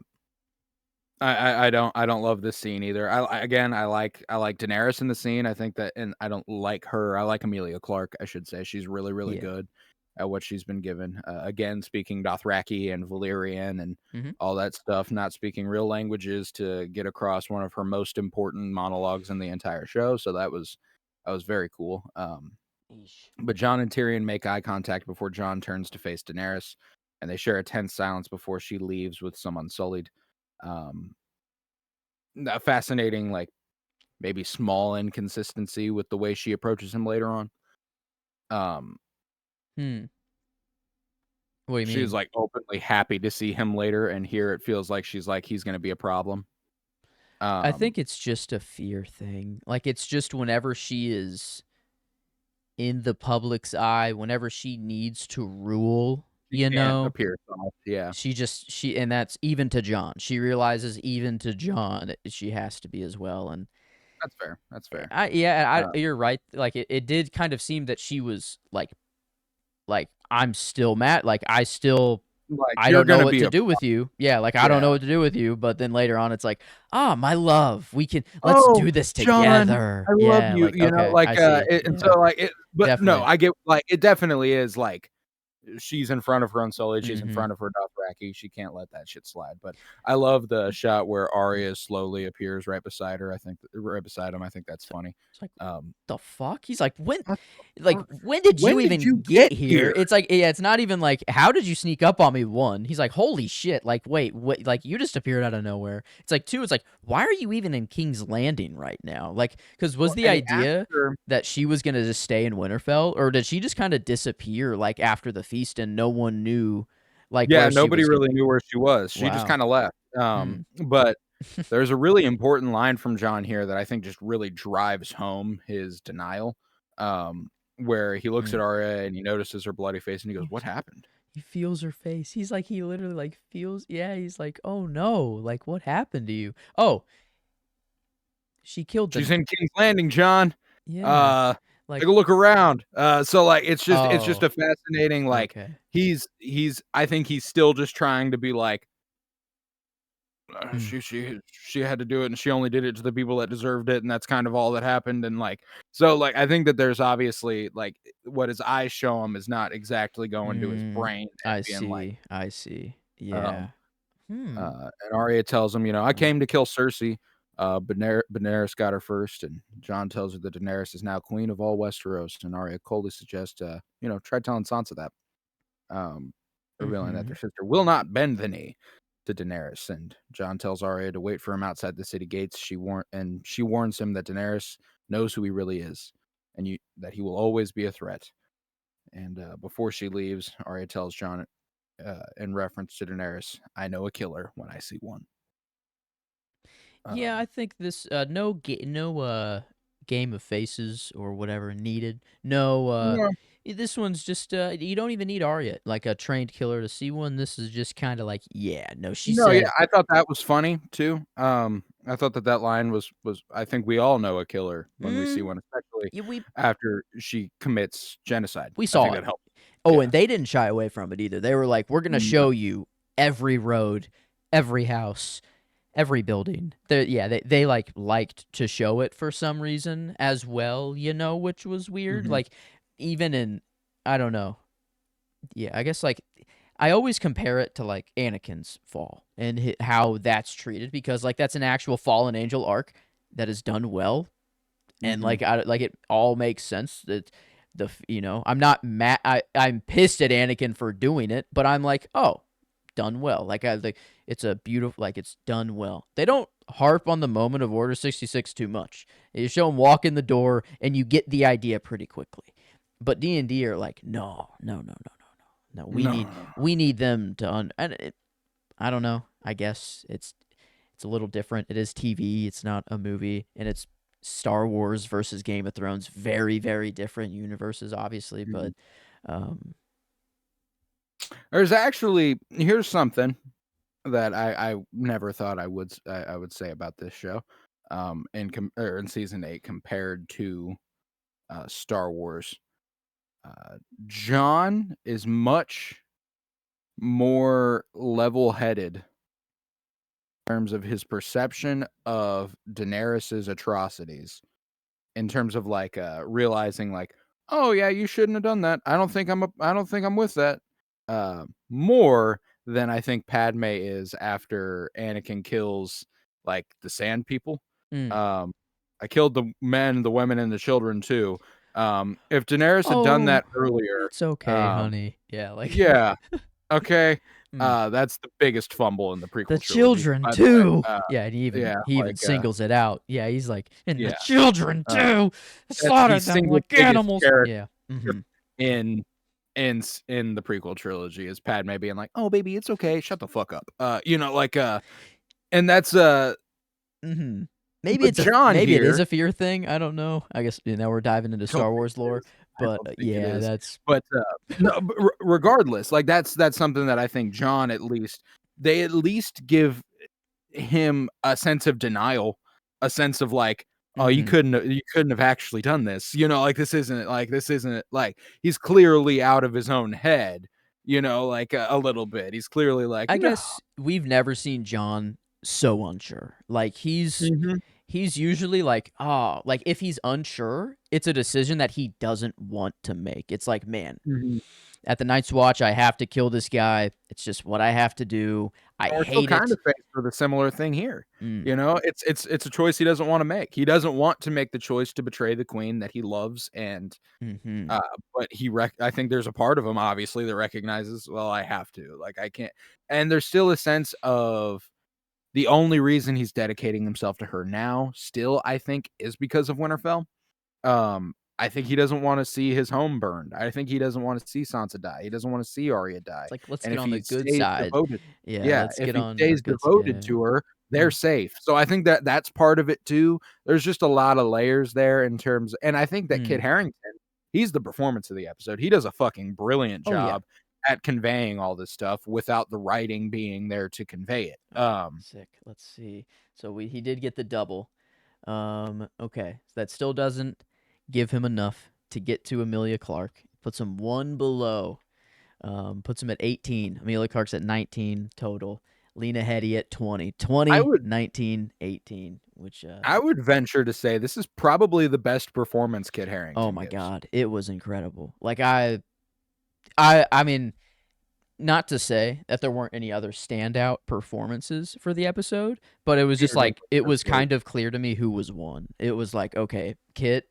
don't love this scene either. I like Daenerys in the scene. I think that, and I don't like her. I like Emilia Clarke, I should say. She's really, really good at what she's been given. Again, speaking Dothraki and Valyrian and all that stuff, not speaking real languages to get across one of her most important monologues in the entire show. So that was very cool. But Jon and Tyrion make eye contact before Jon turns to face Daenerys, and they share a tense silence before she leaves with some Unsullied. A fascinating, like maybe small inconsistency with the way she approaches him later on. What do you mean? She's like openly happy to see him later, and here it feels like she's like he's going to be a problem. I think it's just a fear thing. Like it's just whenever she is in the public's eye, whenever she needs to rule, appear soft, yeah. And that's even to Jon. She realizes even to Jon she has to be as well. And that's fair. You're right. Like it did kind of seem that she was like I'm still mad. Like I still like, I don't know what to do with you. Yeah, like I don't know what to do with you. But then later on, it's like, my love, let's do this together. I love you. But definitely. no, I get like it definitely is like she's in front of her Unsullied, she's in front of her Dothraki. She can't let that shit slide. But I love the shot where Arya slowly appears right beside her. I think right beside him. I think that's funny. It's like, the fuck? He's like, when did you even get here? It's like, it's not even like, how did you sneak up on me? One, he's like, holy shit! Like, wait, what? Like, you just appeared out of nowhere. It's like, two, it's like, why are you even in King's Landing right now? Like, because was the idea that she was gonna just stay in Winterfell, or did she just kind of disappear like after the feast and no one knew? Like, nobody really knew where she was. She just kind of left. But there's a really important line from Jon here that I think just really drives home his denial. Where he looks at Arya and he notices her bloody face and he goes, "What happened?" He feels her face. He's like, he literally like feels. Yeah, he's like, "Oh no! Like, what happened to you?" Oh, she's in King's Landing, Jon. Yeah. Take a look around. So like it's just a fascinating like okay. he's I think he's still just trying to be like, Mm. She had to do it, and she only did it to the people that deserved it, and that's kind of all that happened. And like, so like, I think that there's obviously like what his eyes show him is not exactly going to his brain and I being like, see. I see. um, Yeah. Hmm. and Arya tells him, I Uh, came to kill Cersei. But Daenerys got her first, and Jon tells her that Daenerys is now queen of all Westeros. And Arya coldly suggests, try telling Sansa that, um, revealing that mm-hmm. their sister will not bend the knee to Daenerys. And Jon tells Arya to wait for him outside the city gates. She warns him that Daenerys knows who he really is, and that he will always be a threat. And before she leaves, Arya tells Jon, in reference to Daenerys, "I know a killer when I see one." Yeah, I Um, think this no Game of Faces or whatever needed. No, yeah, this one's just you don't even need Arya, like a trained killer to see one. This is just kind of like, yeah, no, she no, yeah, said, I thought that was funny too. I thought that line was. I think we all know a killer when we see mm, one, especially yeah, after she commits genocide. we I saw think it. that helped. Oh, Yeah. and they didn't shy away from it either. They were like, we're gonna No. show you every road, every house, every building. They liked to show it for some reason as well, which was weird. Mhm. Like even in I don't know. Yeah, I guess like I always compare it to like Anakin's fall and how that's treated because like that's an actual fallen angel arc that is done well and Mhm. like it all makes sense that I'm not mad. I'm pissed at Anakin for doing it, but I'm like, oh, done well. Like I like it's a beautiful like it's done well. They don't harp on the moment of Order 66 too much. You show them walk in the door and you get the idea pretty quickly. But D&D are like, no, no, no, no, no, no. We No, need no, no. we need them to I don't know. I guess it's a little different. It is TV. It's not a movie, and it's Star Wars versus Game of Thrones. Very, very different universes, obviously. Mhm. But um, Here's something that I never thought I would say about this show, in season 8 compared to Star Wars. Uh, John is much more level-headed in terms of his perception of Daenerys's atrocities, in terms of like realizing like, oh yeah, you shouldn't have done that. I don't think I'm with that. More than I think Padme is after Anakin kills like the Sand People. mm. Um, I killed the men, the women, and the children too. If Daenerys had done Oh, that earlier, it's okay, um, honey. Yeah, like yeah, okay. mm. That's the biggest fumble in the The prequel trilogy, children by the way. too. Yeah, and Yeah, he even like, singles it out. Yeah, he's like, and the yeah, children uh, too. that's the Slaughtered them single like biggest animals. character Yeah. Mm-hmm. in in the prequel trilogy is Padme being like, "Oh, baby, it's okay. Shut the fuck up." And that's Mm-hmm. but John Maybe it is here a fear thing. I don't know. I guess now we're diving into I don't Star think Wars it lore, is. I but don't think it yeah, is. that's But no, but regardless, like that's something that I think John they at least give him a sense of denial, a sense of like, "Oh, mm-hmm. you couldn't have actually done this." Like this isn't like he's clearly out of his own head, like a little bit. He's clearly like, I "No." guess we've never seen John so unsure. Like Mhm. he's usually like, oh, like if he's unsure, it's a decision that he doesn't want to make. It's like, man, Mhm. at the Night's Watch, I have to kill this guy. It's just what I have to do. I We're still hate kind it. of faced with a similar thing here. Mm, It's a choice he doesn't wanna make. He doesn't want to make the choice to betray the queen that he loves, and, mm-hmm. uh, but I think there's a part of him, obviously, that recognizes, "Well, I have to, like, I can't." And there's still a sense of the only reason he's dedicating himself to her now, still, I think, is because of Winterfell. I think he doesn't wanna see his home burned. I think he doesn't wanna see Sansa die. He doesn't wanna see Arya die. It's like let's And get if on the he good stays side. devoted Yeah, Yeah, let's if get he on our stays good. devoted Yeah. to her, they're Mm, safe. So I think that that's part of it too. There's just a lot of layers there in terms, and I think that Kit mm. Harington, he's the performance of the episode. He does a fucking brilliant Oh yeah. job at conveying all this stuff without the writing being there to convey it. Sick. Let's see. So he did get the double. Okay. So that still doesn't give him enough to get to Amelia Clark. Puts him one below. Puts him at 18. Amelia Clark's at 19 total. Lena Headey at 20, I 20, would 19, 18, which I would venture to say this is probably the best performance Kit oh Harington my gives. god, it was incredible. Like I mean, not to say that there weren't any other standout performances for the episode, but it was just Peter like Dinklage it was was great. kind of clear to me who was one. It was like, okay, Kit,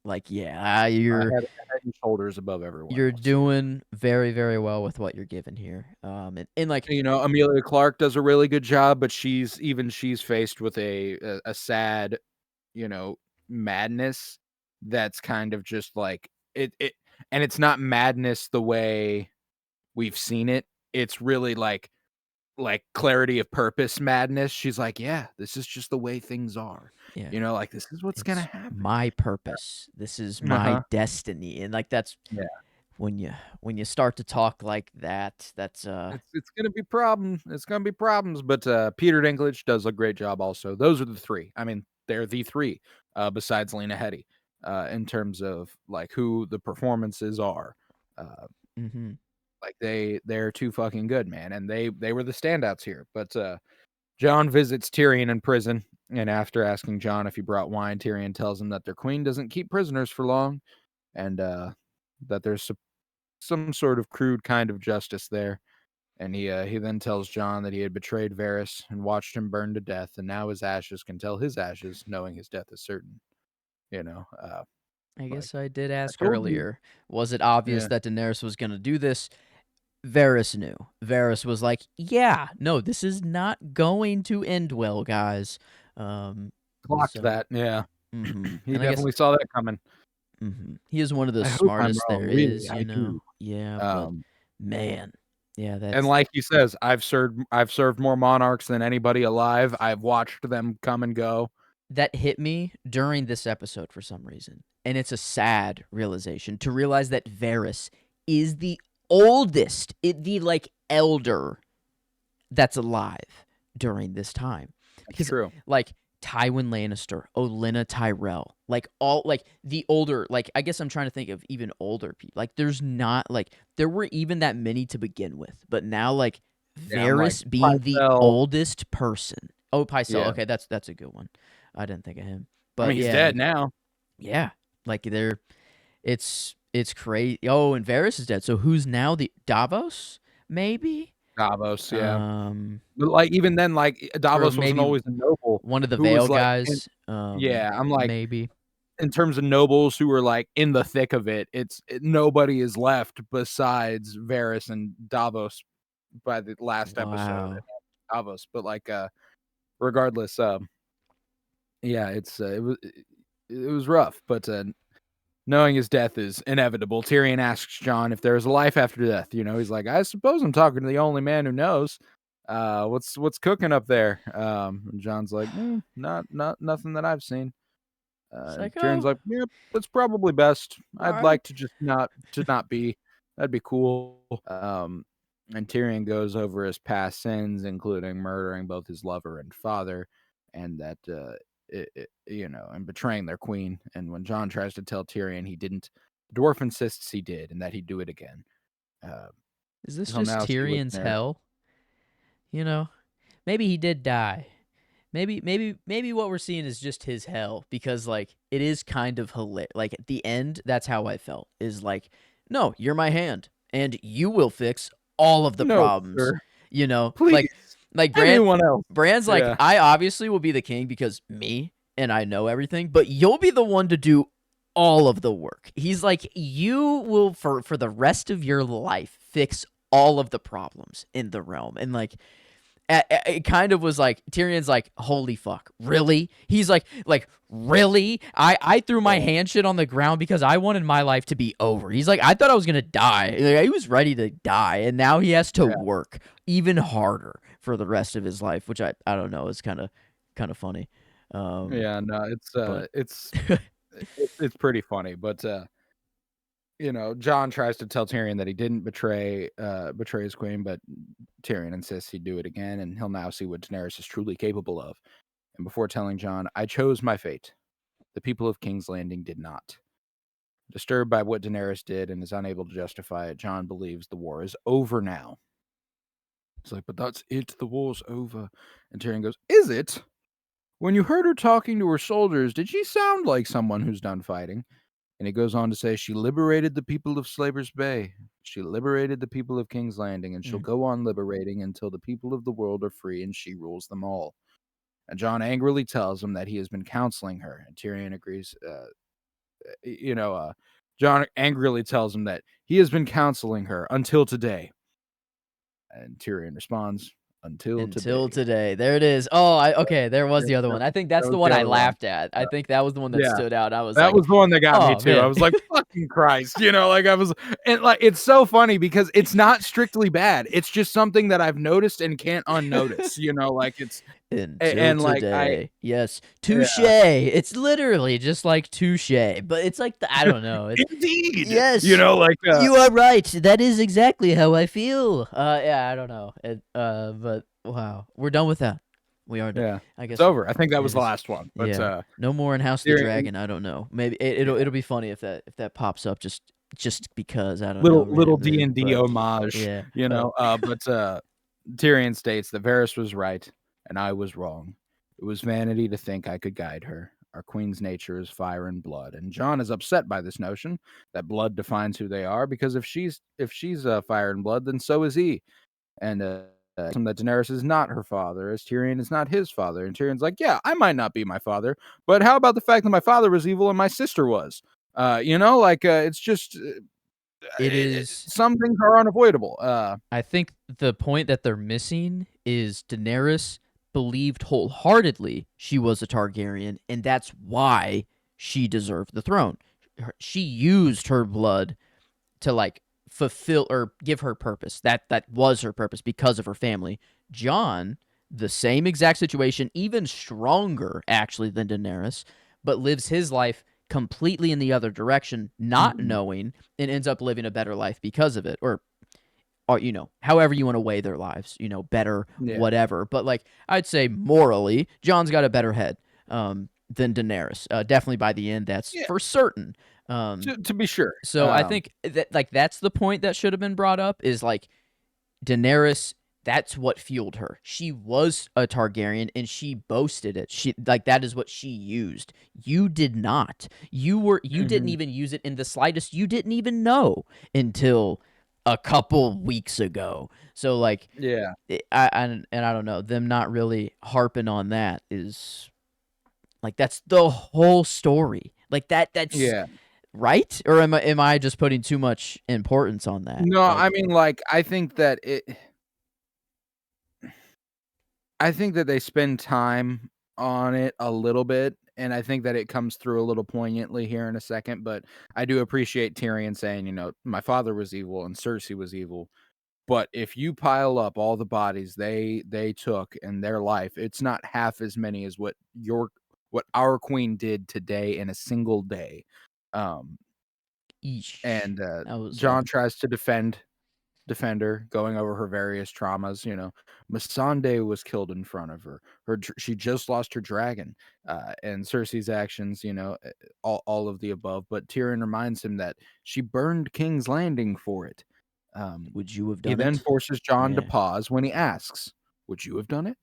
like yeah, Head and shoulders above everyone you're else. Yeah. doing very, very well with what you're given here. And like You know, Amelia Clark does a really good job, but she's faced with a sad, you know, madness that's kind of just like it and it's not madness the way we've seen it. It's really like clarity of purpose madness. She's like, "Yeah, this is just the way things are." yeah, You know, like this is what's gonna it's happen. my purpose. This is my Uh-huh. destiny. And like that's Yeah. when you start to talk like that, that's It's gonna be problems. It's gonna be problems, but Peter Dinklage does a great job also. Those are the 3. I mean, they're the 3, besides Lena Headey, in terms of, like, who the performances are. Uh, mhm. like, they're too fucking good, man, and they were the standouts here, but, Jon visits Tyrion in prison, and after asking Jon if he brought wine, Tyrion tells him that their queen doesn't keep prisoners for long, and, that there's some sort of crude kind of justice there. And he then tells Jon that he had betrayed Varys and watched him burn to death, and now his ashes can tell his ashes, knowing his death is certain. You know, I like guess I did I ask told you. earlier, was it obvious Yeah, that Daenerys was going to do this? Varys knew. Varys was like, "Yeah, no, this is not going to end well, guys." Um, clocked so, that. Yeah, he and I guess definitely saw that coming. he is one of the I hope I'm smartest wrong. there Really, is, I do. Yeah, but Um, man, yeah, and that's like he says, I've served more monarchs than anybody alive. I've watched them come and go. that hit me during this episode for some reason, and it's a sad realization to realize that Varys is the oldest, the like elder that's alive during this time. That's Because true. like Tywin Lannister, Olenna Tyrell, like all like the older, like I guess I'm trying to think of even older people. Like there's not like there were even that many to begin with, but now like Yeah, I'm like Varys being the Pycelle. oldest person. Oh, Pycelle. Yeah, Okay, that's a good one. I didn't think of him. I But mean he's yeah, dead like now. yeah, like they're it's crazy. Oh, and Varys is dead. So who's now the Davos? Maybe. Davos. Yeah. Um, But, like, even then, like, or Davos wasn't maybe always a noble one of the who was, Vale like and guys, yeah, I'm like, maybe. in terms of nobles who were, like, in the thick of it, nobody is left besides Varys and Davos by the last episode, Wow. Davos, but, like, regardless, yeah, it was rough, but, knowing his death is inevitable, Tyrion asks Jon if there is a life after death, you know, he's like, "I suppose I'm talking to the only man who knows. What's cooking up there?" And Jon's like, not nothing that I've seen." It's And like, Tyrion's "Oh, like, "Yep, that's probably best. I'd alright." like to just not be. That'd be cool." And Tyrion goes over his past sins, including murdering both his lover and father, and that and betraying their queen. And when Jon tries to tell Tyrion he didn't, the dwarf insists he did, and that he'd do it again. Uh, Is this he'll just now see what Tyrion's Daenerys. hell? You know? Maybe he did die. Maybe what we're seeing is just his hell because like it is kind of hilarious. Like at the end, that's how I felt. Is like, no, you're my hand, and you will fix all of the No, problems. sir. You know, Please, like anyone else? Brand's like, Yeah. I obviously will be the king because me and I know everything, but you'll be the one to do all of the work. He's like, you will for the rest of your life fix all of the problems in the realm, and like it kind of was like Tyrion's like, holy fuck, really? He's like really? I threw my Yeah. hand shit on the ground because I wanted my life to be over. He's like, I thought I was gonna die. Like, he was ready to die, and now he has to Yeah. work even harder for the rest of his life, which I don't know is kind of funny. Um, Yeah, no, but it's pretty funny, but Jon tries to tell Tyrion that he didn't betray his queen, but Tyrion insists he'd do it again, and he'll now see what Daenerys is truly capable of. And before telling Jon, "I chose my fate. The people of King's Landing did not." Disturbed by what Daenerys did and is unable to justify it, Jon believes the war is over now. It's like, but that's it. The war's over. And Tyrion goes, is it? When you heard her talking to her soldiers, did she sound like someone who's done fighting? And he goes on to say, she liberated the people of Slaver's Bay. She liberated the people of King's Landing, and she'll Mm. go on liberating until the people of the world are free and she rules them all. And Jon angrily tells him that he has been counseling her, and Tyrion agrees. Jon angrily tells him that he has been counseling her until today. And Tyrion responds, until Until today. today. There it is. Oh, okay, there was the other That one. I think that's the was one the I other one. laughed at. I think that was the one that Yeah. stood out. I was That like, was the one that got me "Oh, too. I man." was like, fucking Christ. And like, it's so funny because it's not strictly bad. It's just something that I've noticed and can't unnotice, like it's, Until and like, today. Yes. yeah, Touche. It's literally just like touche, but it's like I don't know. It's indeed, yes. like, You are right. That is exactly how I feel. Yeah, I don't know. But wow, we're done with that. We are done. yeah, I it's guess over. I think that it was the is. last one, but, Yeah. No more in House of the Tyrion, Dragon. I don't know. Maybe it'll be funny if that pops up just because I don't know little randomly. D&D But homage, yeah. but Tyrion states that Varys was right and I was wrong. It was vanity to think I could guide her. Our queen's nature is fire and blood, and Jon is upset by this notion that blood defines who they are. Because if she's fire and blood, then so is he. And that Daenerys is not her father, as Tyrion is not his father. And Tyrion's like, yeah, I might not be my father, but how about the fact that my father was evil and my sister was? It's just it is. some things are unavoidable. I think the point that they're missing is Daenerys believed wholeheartedly she was a Targaryen, and that's why she deserved the throne. She used her blood to like fulfill or give her purpose. That was her purpose because of her family. Jon, the same exact situation, even stronger actually than Daenerys, but lives his life completely in the other direction, not knowing, and ends up living a better life because of it. Or however you want to weigh their lives, better, Yeah. whatever. But like I'd say morally, Jon's got a better head than Daenerys. Definitely by the end, that's Yeah. for certain. To be sure. So I think that like that's the point that should have been brought up is like Daenerys. That's what fueled her. She was a Targaryen and she boasted it. She like that is what she used. You did not. You didn't even use it in the slightest. You didn't even know until a couple weeks ago. So like yeah. I don't know, them not really harping on that is like that's the whole story. Like that's Yeah. right? Or am I just putting too much importance on that? No, Like, I mean, like, I think that they spend time on it a little bit, and I think that it comes through a little poignantly here in a second, but I do appreciate Tyrion saying, my father was evil and Cersei was evil. But if you pile up all the bodies they took in their life, it's not half as many as what our queen did today in a single day. eesh. And That was Jon tries to defend her, going over her various traumas. Missandei was killed in front of her. She just lost her dragon, and Cersei's actions. All of the above. But Tyrion reminds him that she burned King's Landing for it. would you have He done then it? forces Jon to Yeah. pause when he asks, "Would you have done it?"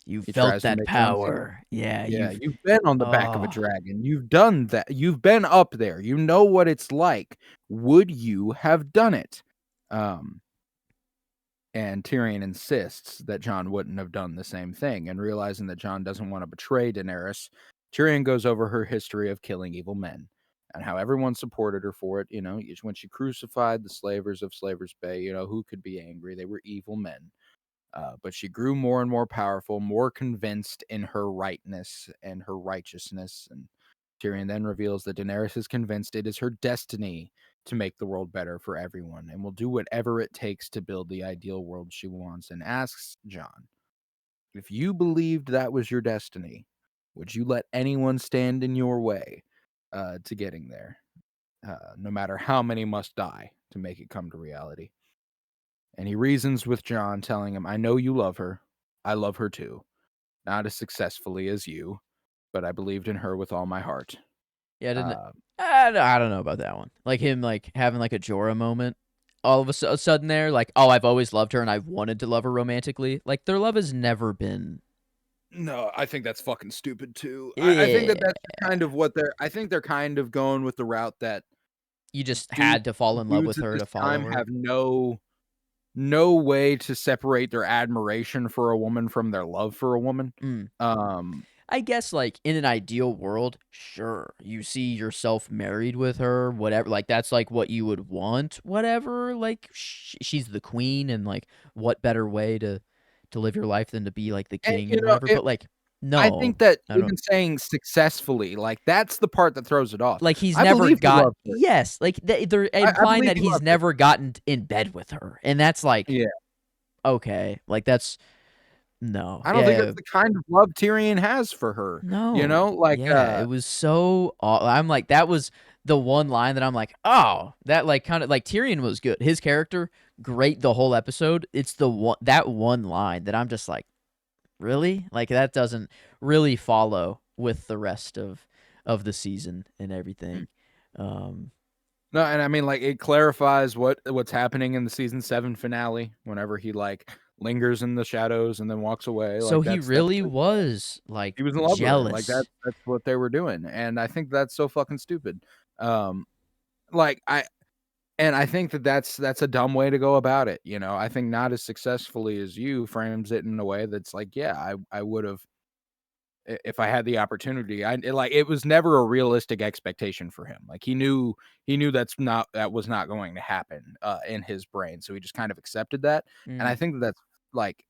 You He felt tries to that make Jon feel, power. Yeah, yeah, you've been on the back of a oh, dragon. You've done that. You've been up there. You know what it's like. Would you have done it? Um, and Tyrion insists that Jon wouldn't have done the same thing. And realizing that Jon doesn't want to betray Daenerys, Tyrion goes over her history of killing evil men and how everyone supported her for it. When she crucified the slavers of Slaver's Bay, who could be angry? They were evil men. But she grew more and more powerful, more convinced in her rightness and her righteousness. And Tyrion then reveals that Daenerys is convinced it is her destiny to make the world better for everyone and will do whatever it takes to build the ideal world she wants, and asks Jon, if you believed that was your destiny, would you let anyone stand in your way to getting there, no matter how many must die to make it come to reality? And he reasons with Jon, telling him, I know you love her. I love her too. Not as successfully as you, but I believed in her with all my heart. yeah. I don't know about that one. Like him, like having like a Jorah moment. all of a sudden they're like, oh, I've always loved her and I've wanted to love her romantically. Like their love has never been. No, I think that's fucking stupid too. I think that Yeah, that's kind of what I think they're kind of going with the route that you just dude had to fall in love with dudes at her this to follow time her. have no way to separate their admiration for a woman from their love for a woman. Mm. Um, I guess like in an ideal world, sure, you see yourself married with her, whatever. Like that's like what you would want, whatever. Like she's the queen, and like what better way to live your life than to be like the and king and whatever. But like, I no, think that I don't. even saying successfully, like that's the part that throws it off. Like he's I never believe he got loved her. yes, like they're I implying believe that he he's loved her. never gotten in bed with her, and that's like Yeah. okay, like that's no, I don't think yeah, that's the kind of love Tyrion has for her, you no, know? Like, yeah, it was so. I'm like that was the one line that I'm like, oh, that like kind of like Tyrion was good. His character great the whole episode. It's the one that one line that I'm just like, really, like that doesn't really follow with the rest of the season and everything. Um, no, and I mean, like, it clarifies what's happening in the season 7 finale whenever he, like, lingers in the shadows and then walks away, so like, he that's really what was like he was in love with her, like, jealous. that's what they were doing, and I think that's so fucking stupid. Um, like, I think that that's a dumb way to go about it, you know? I think not as successfully as you frames it in a way that's like, yeah, I would've if I had the opportunity. It was never a realistic expectation for him. Like he knew that was not going to happen in his brain. So he just kind of accepted that. And I Mm, think that's like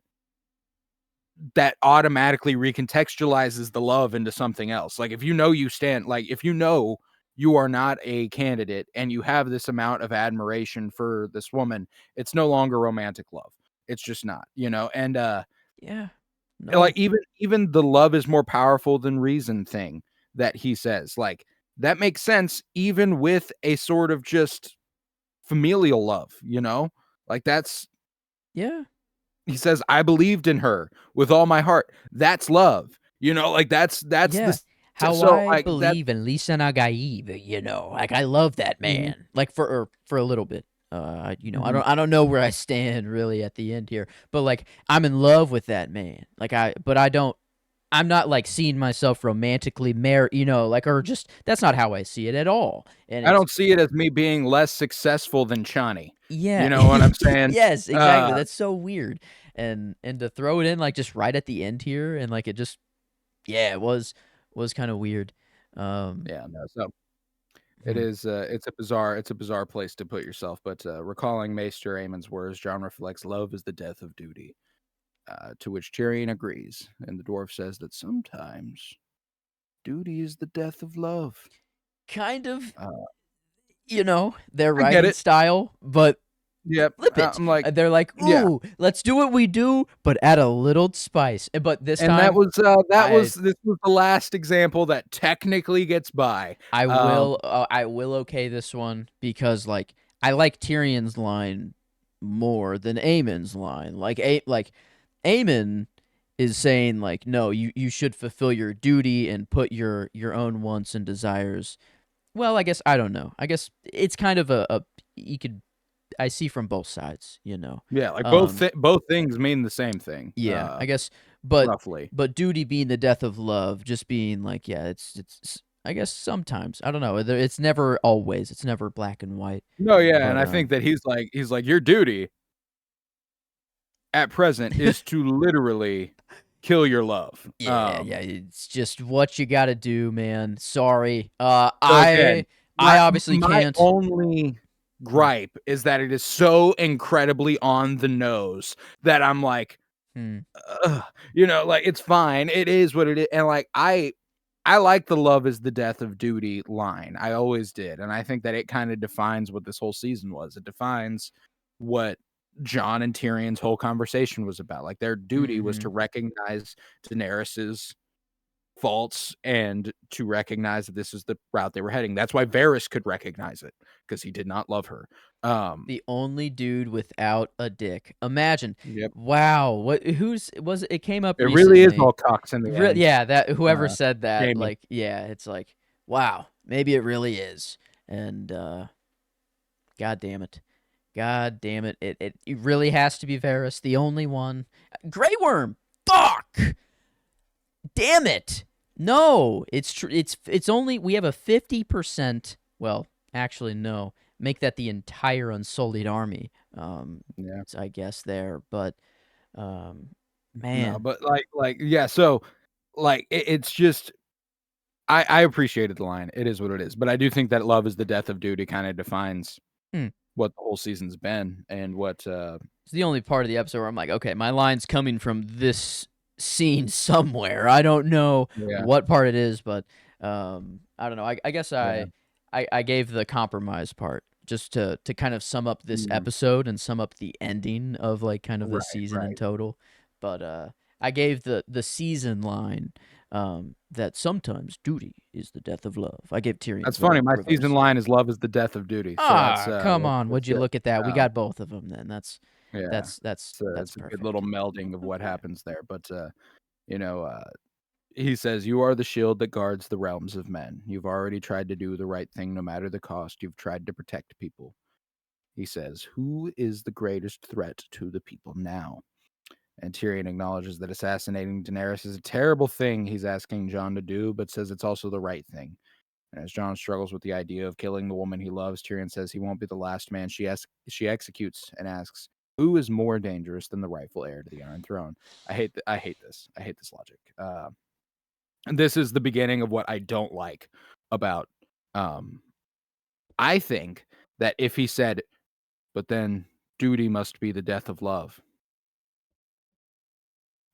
that automatically recontextualizes the love into something else. Like if you know if you know you are not a candidate and you have this amount of admiration for this woman, it's no longer romantic love. It's just not, you know. And yeah, like, no, even the love is more powerful than reason thing that he says, like, that makes sense even with a sort of just familial love, you know? Like, that's yeah. he says, "I believed in her with all my heart." That's love, you know? Like, that's Yeah. the How so, I like, that believe in Lisa Nagaib, like I love that mhm. man. Like for a little bit. Mhm. I don't know where I stand really at the end here, but like I'm in love with that man. Like I'm not like seeing myself romantically married, like or just that's not how I see it at all. And I it's don't see it as me being less successful than Chani. yeah. You know what I'm saying? Yes, exactly. Uh, That's so weird. And to throw it in like just right at the end here and like it just yeah, it was kind of weird. Um yeah, no, so hmm. it's a bizarre place to put yourself, but, recalling Maester Aemon's words, Jon reflects, "Love is the death of duty," to which Tyrion agrees, and the dwarf says that sometimes duty is the death of love. Kind of, Uh, their I get writing it. style, but Yep. flip it. I'm like, They're like, yeah, "Ooh, let's do what we do, but add a little spice." But this and time, I this was the last example that technically gets by. I will okay this one because like I like Tyrion's line more than Aemon's line. Like Aemon is saying like, "No, you should fulfill your duty and put your own wants and desires." Well, I guess I don't know. I guess it's kind of a you could I see from both sides, you know. Yeah, like Um, both things mean the same thing, yeah, I guess, but roughly. duty being the death of love, just being like, yeah, it's I guess sometimes I don't know. It's never always. It's never black and white. No, yeah, and But I think that he's like, "Your duty at present is to literally kill your love." yeah, yeah, it's just what you got to do, man. Sorry. So again, I my obviously my can't. only Hmm, gripe is that it is so incredibly on the nose that I'm like, hmm, "Ugh," like, it's fine, it is what it is, and, like, I like the love is the death of duty line, I always did, and I think that it kinda defines what this whole season was, it defines what Jon and Tyrion's whole conversation was about, like, their duty was to mhm. recognize Daenerys's faults and to recognize that this is the route they were heading. That's why Varys could recognize it because he did not love her. The only dude without a dick. Imagine. Yep. Wow. What? Who's was it? It came up It really is recently. all cocks in the end. Yeah, that whoever said that, Jamie. like, yeah, it's like, wow, maybe it really is. And God damn it. God damn it. It really has to be Varys, the only one. Grey Worm. Fuck. Damn it. No, it's only we have a 50%. Well, actually no. Make that the entire Unsullied army. Yeah. I guess there, but No, man. but yeah, so it's just I appreciated the line. It is what it is. But I do think that love is the death of duty kind of defines Hmm. what the whole season's been and what It's the only part of the episode where I'm like, okay, my line's coming from this scene somewhere. I don't know yeah. what part it is, but I don't know. I guess Yeah. I gave the compromise part just to kind of sum up this Mhm. episode and sum up the ending of like kind of the Right, season in right. total. But I gave the season line that sometimes duty is the death of love. I gave Tyrion That's the funny. My reverse. season line is love is the death of duty. So Come on, that's would you good. look at that? We Um, got both of them then. That's yeah. that's that's that's It's a good perfect. little melding of what happens there. But you know, he says, "You are the shield that guards the realms of men. You've already tried to do the right thing no matter the cost. You've tried to protect people." He says, "Who is the greatest threat to the people now?" And Tyrion acknowledges that assassinating Daenerys is a terrible thing he's asking Jon to do, but says it's also the right thing. And as Jon struggles with the idea of killing the woman he loves, Tyrion says he won't be the last man she executes and asks, "Who is more dangerous than the rightful heir to the Iron Throne?" I hate this. I hate this logic. And this is the beginning of what I don't like about. I think that if he said, "But then duty must be the death of love,"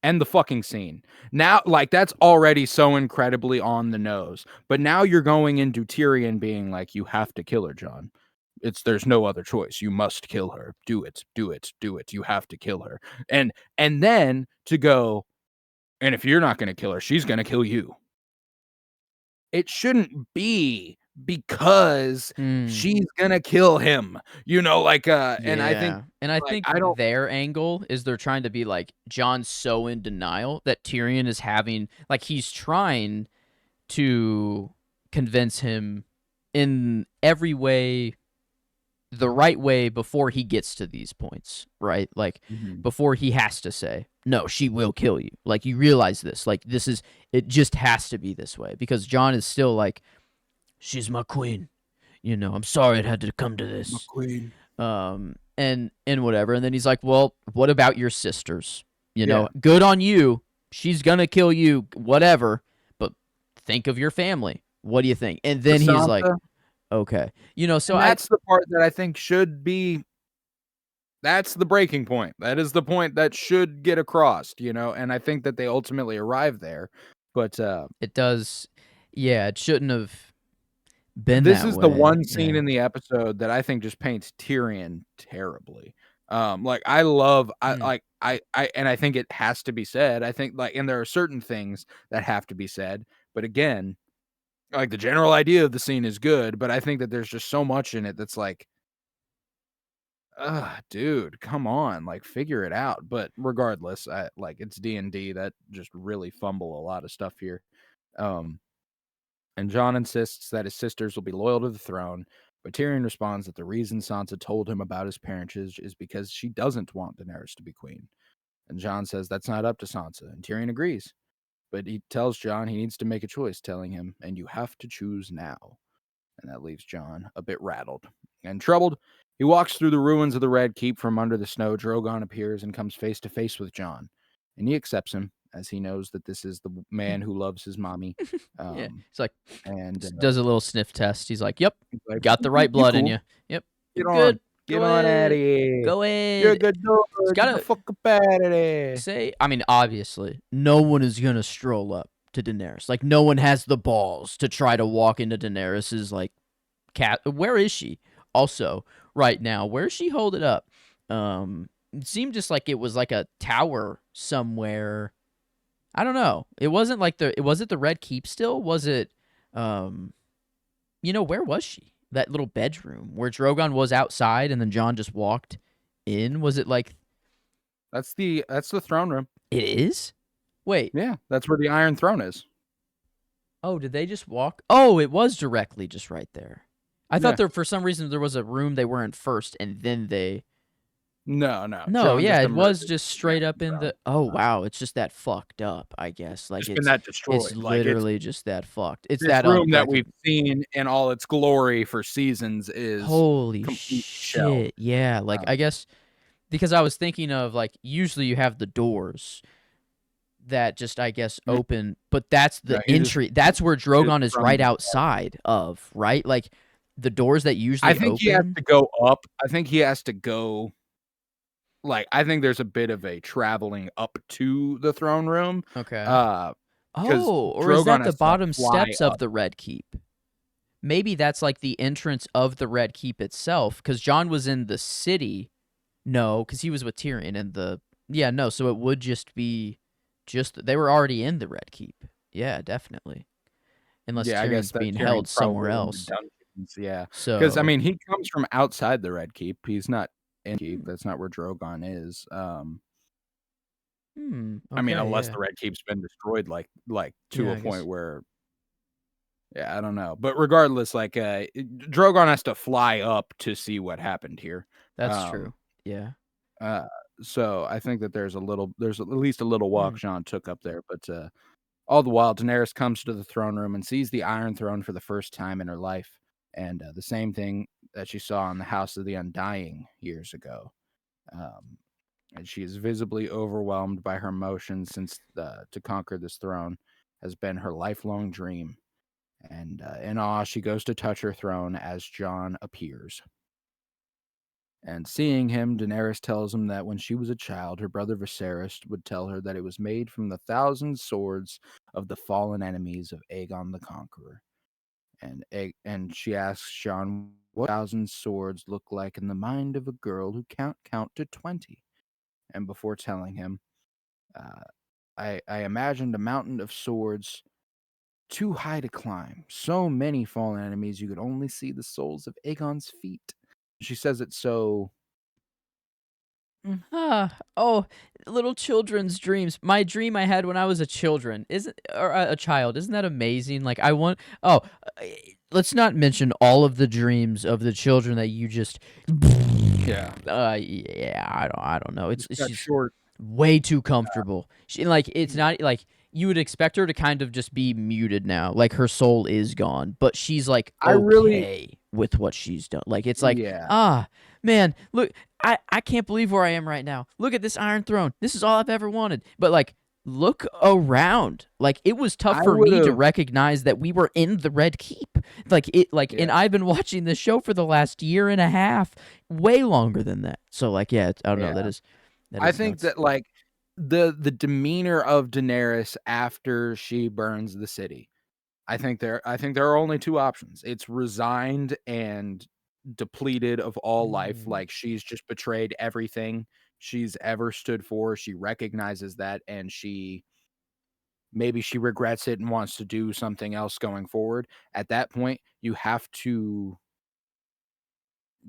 end the fucking scene. Now, like, that's already so incredibly on the nose. But now you're going into Tyrion being like, "You have to kill her, Jon. There's no other choice. You must kill her. Do it. Do it. Do it. You have to kill her." And then to go, "And if you're not going to kill her, she's going to kill you." It shouldn't be because Mm, she's going to kill him. And I think yeah, and I think I don't their angle is they're trying to be like John's so in denial that Tyrion is having like he's trying to convince him in every way the right way before he gets to these points, right? Like Mhm. before he has to say, "No, she will kill you." Like you realize this. Like this is it just has to be this way because John is still like, "She's my queen." I'm sorry it had to come to this. McQueen. And whatever. And then he's like, "Well, what about your sisters? Yeah. Good on you. She's gonna kill you, whatever. But think of your family. What do you think?" And To then he's like, Sansa. "Okay." So And that's the part that I think should be that's the breaking point. That is the point that should get across, and I think that they ultimately arrive there. But it does. Yeah, it shouldn't have been this that is the way. one scene Yeah. in the episode that I think just paints Tyrion terribly. Like I love I Mm. like I and I think it has to be said. I think and there are certain things that have to be said, but again, like the general idea of the scene is good, but I think that there's just so much in it that's like, ugh, dude, come on, like figure it out. But regardless, it's D&D that just really fumble a lot of stuff here. Um, and Jon insists that his sisters will be loyal to the throne, but Tyrion responds that the reason Sansa told him about his parentage is because she doesn't want Daenerys to be queen. And Jon says that's not up to Sansa, and Tyrion agrees. But he tells Jon he needs to make a choice, telling him, "And you have to choose now." And that leaves Jon a bit rattled and troubled. He walks through the ruins of the Red Keep. From under the snow, Drogon appears and comes face to face with Jon. And he accepts him, as he knows that this is the man who loves his mommy. Yeah. Um, He's like and does a little sniff test. He's like, "Yep, he's like, got the right You blood in cool. you. Yep, you're Get good. on. Get Go on out of ahead. here. Go You're a ahead." good dog. It's Get the gotta fuck up out of there." say. I mean, obviously, no one is gonna stroll up to Daenerys. Like, no one has the balls to try to walk into Daenerys's like cat. Where is she? Also, right now, where is she holding up? It seemed just like it was like a tower somewhere. I don't know. It wasn't like was it the Red Keep still? Was it um where was she? That little bedroom where Drogon was outside and then Jon just walked in. Was it like That's the throne room. it is? Wait. Yeah, that's where the Iron Throne is. Oh, did they just walk? Oh, it was directly just right there. I Yeah. thought there for some reason there was a room they were in first, and then they. No, No, John yeah, just it was emerges just from the straight up Iron in Throne. the. Oh wow, it's just that fucked up. I guess like Just been that it's destroyed. Like literally just that fucked. It's this that room that we've unrecogn. seen in all its glory for seasons is Holy completely shelled. shit! Yeah, like I guess because I was thinking of like usually you have the doors that just I guess Mm, open, but that's no, the entry. That's where he just Drogon is from right the outside of, right? Like the doors that I usually think he has open. to go up. I think he has to go like, I think there's a bit of a traveling up to the throne room, Okay. uh, because Oh, or is Drogon that the has to, like, bottom fly steps of up. the Red Keep? Maybe that's like the entrance of the Red Keep itself, because Jon was in the city. No, because he was with Tyrion in the. Yeah, no, so it would just be just they were already in the Red Keep. Yeah, definitely. Unless Yeah, I guess Tyrion's that being held Tyrion's somewhere probably in the else. dungeons, yeah. Because I So, mean, he comes from outside the Red Keep, he's not in Keep, hmm, that's not where Drogon is, I mean, okay, unless yeah. the Red Keep's been destroyed, like, to Yeah, a I point guess where yeah, I don't know, but regardless, like, Drogon has to fly up to see what happened here, that's um true. Yeah. Uh, so I think that there's at least a little walk Hmm. Jean took up there, but, all the while, Daenerys comes to the throne room and sees the Iron Throne for the first time in her life, and, the same thing that she saw in the House of the Undying years ago. Um, and she is visibly overwhelmed by her emotions since to conquer this throne has been her lifelong dream. And in awe, she goes to touch her throne as Jon appears. And seeing him, Daenerys tells him that when she was a child, her brother Viserys would tell her that it was made from the thousand swords of the fallen enemies of Aegon the Conqueror. And she asks Jon what thousand swords look like in the mind of a girl who can't count to 20. And before telling him, uh, I imagined a mountain of swords too high to climb. So many fallen enemies you could only see the soles of Aegon's feet. She says it so. Oh, little children's dreams. My dream I had when I was a children isn't or a child. Isn't that amazing? Like I want. Oh, uh, let's not mention all of the dreams of the children that you just. Yeah. Yeah, I don't know. Just got She's short. way too comfortable. She like it's not like you would expect her to kind of just be muted now. Like her soul is gone, but she's like I really okay with what she's done. Like it's like yeah. man, look, I can't believe where I am right now. Look at this Iron Throne. This is all I've ever wanted. But like look around. Like it was tough I for me to would've recognize that we were in the Red Keep. Like it like and yeah. I've been watching this show for the last year and a half, way longer than that. So like yeah, I don't know, Yeah. that I is think nuts. that, like, the demeanor of Daenerys after she burns the city, I think there are only 2 options. It's resigned and depleted of all life, Mm. like, she's just betrayed everything she's ever stood for, she recognizes that, and maybe she regrets it and wants to do something else going forward. At that point, you have to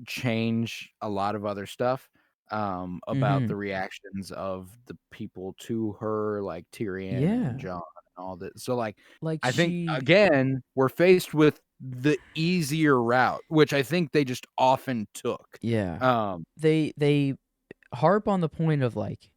change a lot of other stuff, about Mhm. the reactions of the people to her, like Tyrion and Yeah. Jon and all that. So, like, Like I think, she again, we're faced with the easier route, which I think they just often took. yeah. Um, They harp on the point of like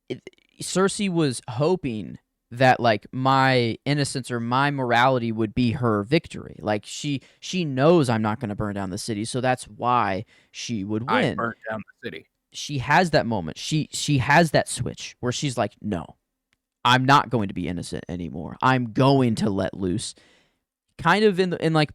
it, Cersei was hoping that like my innocence or my morality would be her victory. Like she knows I'm not going to burn down the city, so that's why she would I win. burnt down the city. She has that moment. She has that switch where she's like, "No. I'm not going to be innocent anymore. I'm going to let loose." Kind of in like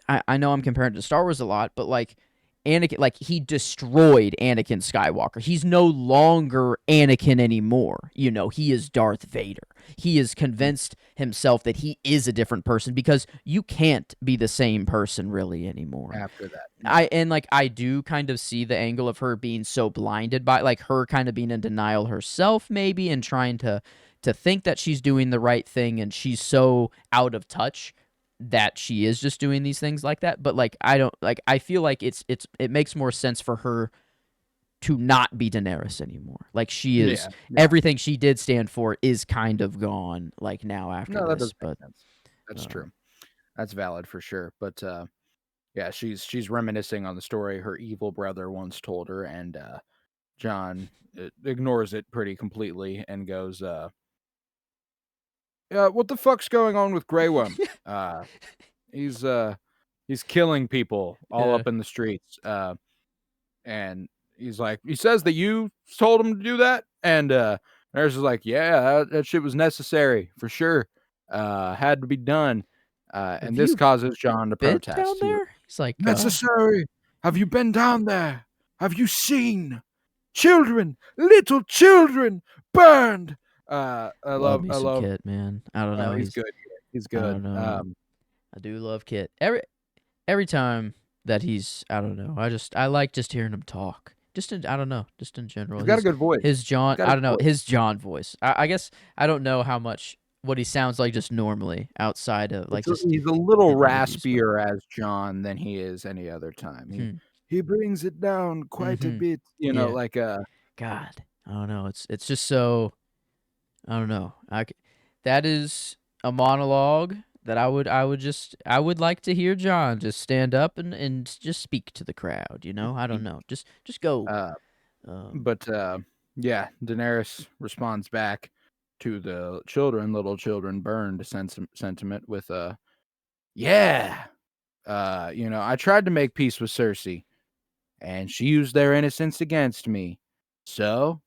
I know I'm comparing it to Star Wars a lot, but like Anakin, like he destroyed Anakin Skywalker. He's no longer Anakin anymore. You know, he is Darth Vader. He has convinced himself that he is a different person because you can't be the same person really anymore. After that, no. I do kind of see the angle of her being so blinded by like her kind of being in denial herself maybe and trying to think that she's doing the right thing and she's so out of touch that she is just doing these things like that. But like I don't like I feel like it makes more sense for her to not be Daenerys anymore. Like she is Yeah, yeah. everything she did stand for is kind of gone like now after No, that this. does make But sense. That's um, true. That's valid for sure, but, Yeah, she's reminiscing on the story her evil brother once told her, and John ignores it pretty completely and goes, "Yeah, what the fuck's going on with Grey Worm? Uh, he's he's killing people all Yeah. up in the streets." And he's like, he says that you told him to do that, and Nurse is like, "Yeah, that shit was necessary for sure. Had to be done." Have And this you causes John to been down protest. there? He's like, Necessary. Have you been down there? Have you seen children, little children burned? love me I some love. Kit, man. I don't know. He's good. He's I good. don't know. I do love Kit. Every time that he's, I don't know. I like just hearing him talk. I don't know, just in general. He's got a good voice. His He's John, got I a don't good know, voice. his John voice. I guess I don't know how much what he sounds like just normally outside of like just He's a little in interviews, but raspier as John than he is any other time. hmm, He brings it down quite a mm-hmm, bit, yeah. like God, I don't know. It's just so I don't know. That is a monologue that I would like to hear John just stand up and just speak to the crowd. I don't know. Just go. uh Um, but yeah, Daenerys responds back to the little children burned sentiment with yeah. I tried to make peace with Cersei and she used their innocence against me. So,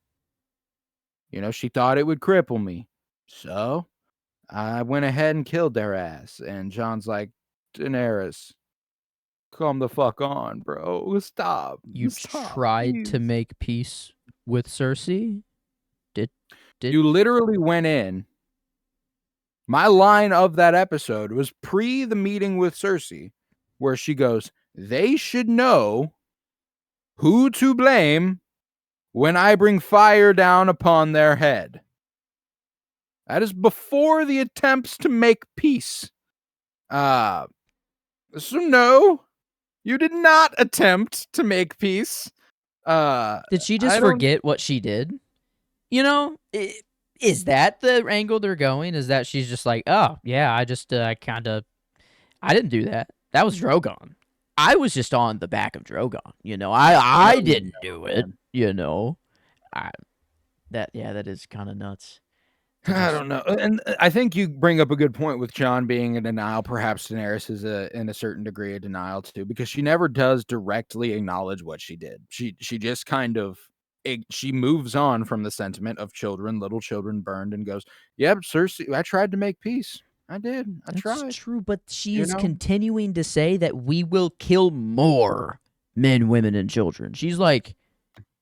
she thought it would cripple me. So, I went ahead and killed their ass. And John's like, Daenerys, come the fuck on, bro. Stop. you Stop, tried to please. make peace with Cersei. Did did You literally went in. My line of that episode was pre the meeting with Cersei, where she goes, they should know who to blame when I bring fire down upon their head. That is before the attempts to make peace. So no, you did not attempt to make peace. did she just I don't. forget what she did? Is that the angle they're going? Is that she's just like, oh yeah, I just I didn't do that. That was Drogon. I was just on the back of Drogon. I didn't do it. Man. I that is kind of nuts. I don't know, and I think you bring up a good point with John being in denial. Perhaps Daenerys is in a certain degree of denial too, because she never does directly acknowledge what she did. She just kind of she moves on from the sentiment of little children burned, and goes, "Yep, Cersei, I tried to make peace. I did. I That's tried." true, but she You is know, continuing to say that we will kill more men, women, and children. She's like,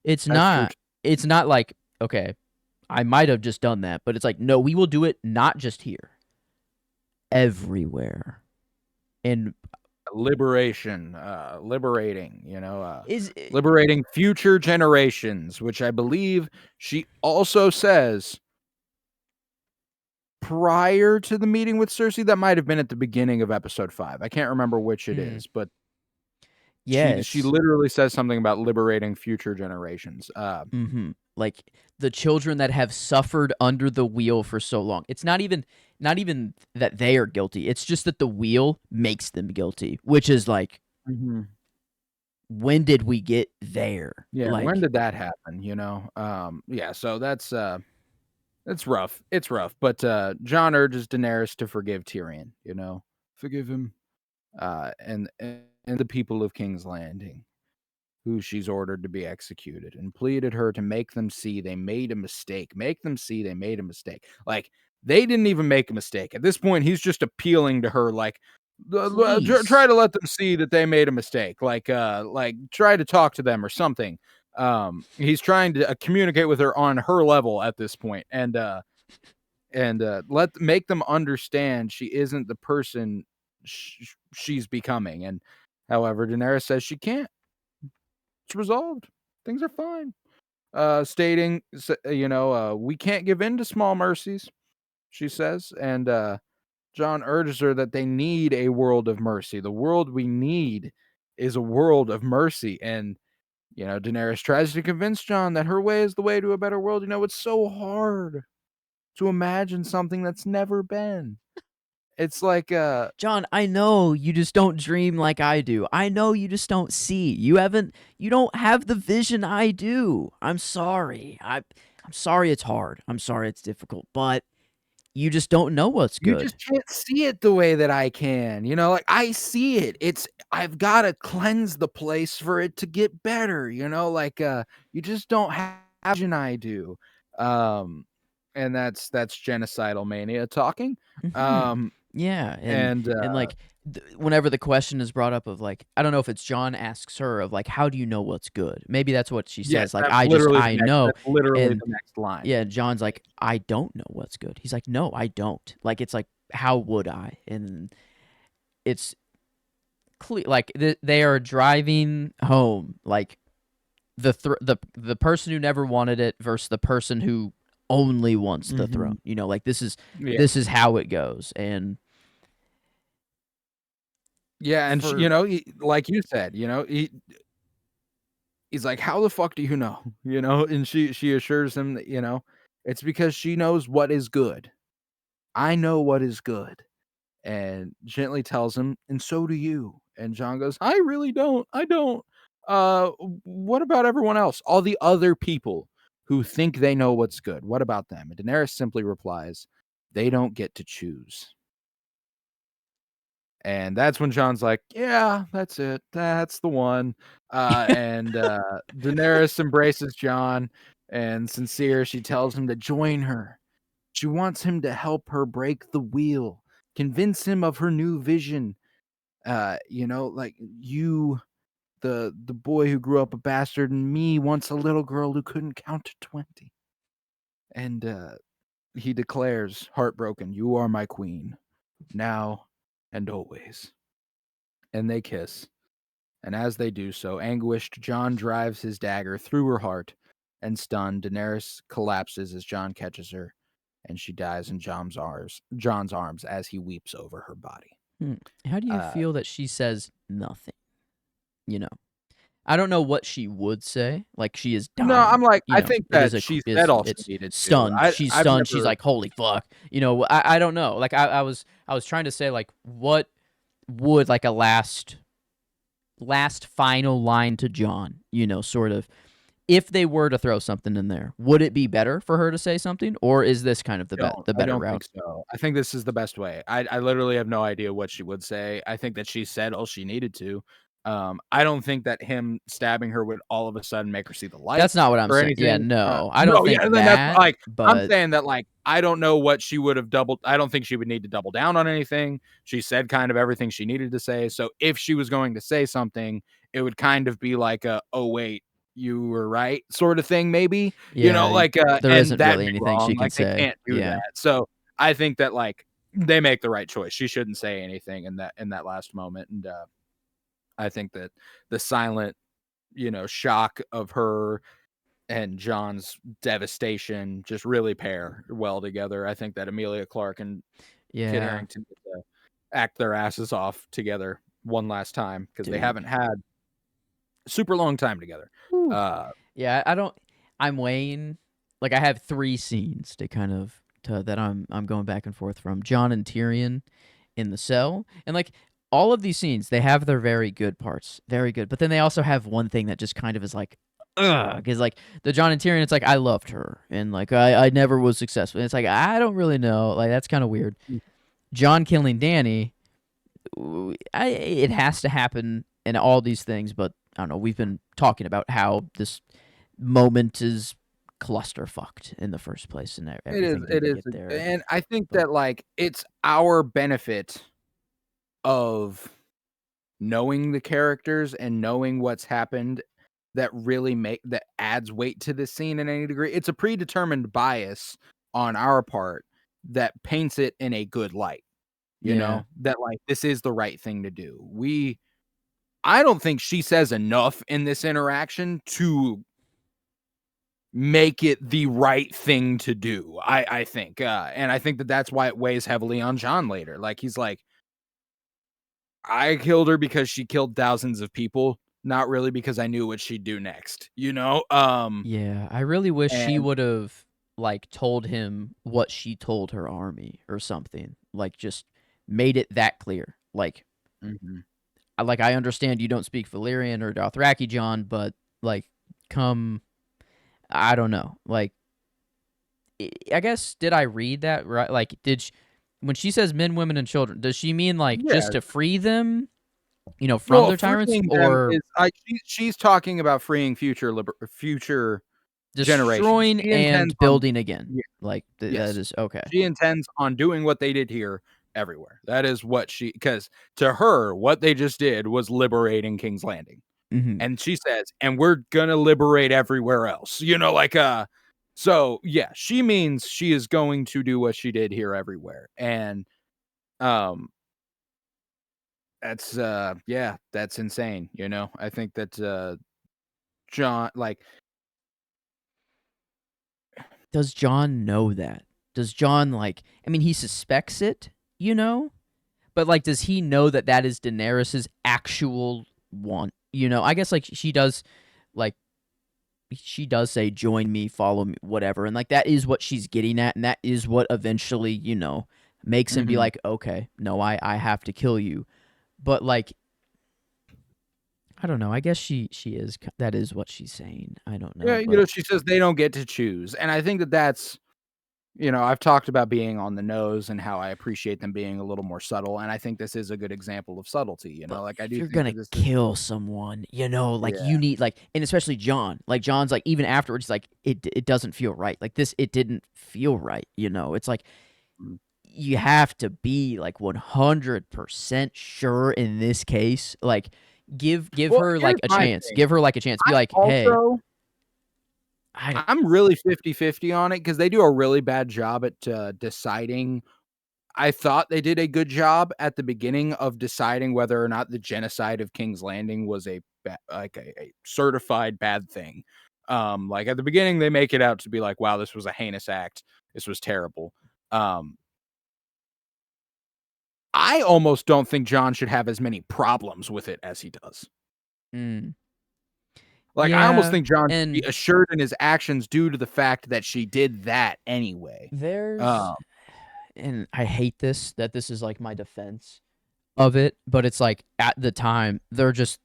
it's that's true. not. It's not like okay, I might have just done that, but it's like no, we will do it not just here, everywhere. And Liberation, liberating. is Liberating future generations, which I believe she also says prior to the meeting with Cersei. That might have been at the beginning of episode 5. I can't remember which it is, but she yes, literally says something about liberating future generations. like the children that have suffered under the wheel for so long. It's not even that they are guilty. It's just that the wheel makes them guilty, which is like Mhm. when did we get there? Yeah, when Like did that happen? Yeah, so that's it's rough. It's rough, but Jon urges Daenerys to forgive Tyrion. Forgive him, and the people of King's Landing, who she's ordered to be executed, and pleaded her to make them see they made a mistake. Make them see they made a mistake. Like, they didn't even make a mistake. At this point, he's just appealing to her, like, try please. to let them see that they made a mistake. Like try to talk to them or something. He's trying to communicate with her on her level at this point, and make them understand she isn't the person she's becoming. And however, Daenerys says she can't. It's resolved. Things are fine. Stating, we can't give in to small mercies, she says. And Jon urges her that they need a world of mercy. The world we need is a world of mercy. And, Daenerys tries to convince Jon that her way is the way to a better world. It's so hard to imagine something that's never been. It's like John, I know you just don't dream like I do. I know you just don't see. You don't have the vision I do. I'm sorry. I'm sorry it's hard. I'm sorry it's difficult, but you just don't know what's you good. just can't see it the way that I can, you know, like, I see it. I've gotta cleanse the place for it to get better, you know, like, you just don't have the vision I do. Um, and that's genocidal mania talking. Mhm. Um, Yeah, and, and, like, whenever the question is brought up of, like I don't know if it's John asks her of, like, "How do you know what's good?" Maybe that's what she yes, says, like, I know," that's literally and the next line. yeah, John's like, "I don't know what's good." He's like, "No, I don't." Like, it's like, "How would I?" And it's like, they are driving home, like, the person who never wanted it versus the person who only wants the throne, Mhm. you know, like, Yeah. this is how it goes, and Yeah, and sh for you know, like you said, you know, he's like, "How the fuck do you know?" You know, and she assures him that, you know, it's because she knows what is good. I know what is good. And gently tells him, "And so do you." And John goes, "I really don't. I don't. What about everyone else? All the other people who think they know what's good. What about them?" And Daenerys simply replies, "They don't get to choose." And that's when John's like, "Yeah, that's it. That's the one." Daenerys embraces John, and sincere, she tells him to join her. She wants him to help her break the wheel, convince him of her new vision. You know, like you, the boy who grew up a bastard, and me once a little girl who couldn't count to 20. And he declares, heartbroken, "You are my queen, now and always." And they kiss. And as they do so, anguished, John drives his dagger through her heart, and stunned, Daenerys collapses as John catches her, and she dies in John's arms as he weeps over her body. Hmm. How do you Uh, feel that she says nothing? You know, I don't know what she would say. Like she is no, I'm dying. like, You I know, think that she said all she it's needed to. stunned. She's I've stunned. She's never. like, "Holy fuck!" You know, I don't know. Like I was trying to say like, what would like a last final line to John? You know, sort of. If they were to throw something in there, would it be better for her to say something, or is this kind of the I better don't think route? so. I think this is the best way. I literally have no idea what she would say. I think that she said all she needed to. I don't think that him stabbing her would all of a sudden make her see the light That's not what I'm or saying. Yeah, anything. no, I don't No, think yeah, and then that's that, like I'm but saying that like I don't know what she would have doubled. I don't think she would need to double down on anything. She said kind of everything she needed to say. So if she was going to say something, it would kind of be like a, "Oh wait, you were right," sort of thing, maybe. You know, yeah, like, there and isn't that'd really be anything wrong, she can like, they say. can't do Yeah. that. So, I think that, like, they make the right choice. She shouldn't say anything in that last moment, and, I think that the silent, you know, shock of her and John's devastation just really pair well together. I think that Emilia Clarke and Kit Yeah. Harington get to act their asses off together one last time because they Dude. haven't had super long time together. Whew. Uh, Yeah, I don't I'm weighing like I have 3 scenes to kind of to that I'm going back and forth from John and Tyrion in the cell. And like all of these scenes, they have their very good parts. Very good. But then they also have one thing that just kind of is like ugh, because like the John and Tyrion, it's like I loved her and like I never was successful. And it's like I don't really know. Like that's kind of weird. John killing Danny, it has to happen in all these things, but I don't know. We've been talking about how this moment is cluster fucked in the first place, and everything it didn't is, get there. and I think But that, like, it's our benefit of knowing the characters and knowing what's happened that really that adds weight to this scene in any degree. It's a predetermined bias on our part that paints it in a good light, you yeah, know? That, like, this is the right thing to do. I don't think she says enough in this interaction to make it the right thing to do. I think, and I think that that's why it weighs heavily on John later. Like he's like, I killed her because she killed thousands of people, not really because I knew what she'd do next. You know, yeah. I really wish she and would have like told him what she told her army or something. Like just made it that clear. Like, Mhm. I understand you don't speak Valyrian or Dothraki, John, but like, come, I don't know. Like, I guess, did I read that right? Like, when she says men, women, and children, does she mean like Yeah. just to free them, from Well, their tyrants, freeing them or is she's talking about freeing future generations. destroying She and intends on building again? Yeah, Like, that yes. is okay. She intends on doing what they did here everywhere. That is what because to her, what they just did was liberating King's Landing. Hmm. And she says, "And we're gonna liberate everywhere else." So yeah, she means she is going to do what she did here everywhere. And um that's insane, I think that John, like, Does John know that? Does John, like, I mean, he suspects it, but like, does he know that that is Daenerys's actual want? I guess like like she does say, "Join me, follow me," whatever, and like that is what she's getting at, and that is what eventually, makes him be mhm. like, "Okay, no, I have to kill you." But like, I don't know. I guess she is. That is what she's saying. I don't Yeah, know, but she says they don't get to choose. And I think that that's, I've talked about being on the nose and how I appreciate them being a little more subtle. And I think this is a good example of subtlety, But like I if do you're think gonna that this is, kill someone, like yeah. you need like, and especially John, like John's like even afterwards, like it doesn't feel right. Like this, it didn't feel right. It's like Mm. you have to be like 100% sure in this case. Like give Well, her like here's a my chance. thing. Give her like a chance. Be I like, hey, also I don't. I'm really 50-50 on it because they do a really bad job at deciding. I thought they did a good job at the beginning of deciding whether or not the genocide of King's Landing was a certified bad thing. Like at the beginning, they make it out to be like, wow, this was a heinous act. This was terrible. Um, I almost don't think John should have as many problems with it as he does. Mm, Like, I almost yeah, think John should be and assured in his actions due to the fact that she did that anyway. there's, Um, and I hate this that this is like my defense of it, but it's like at the time they're just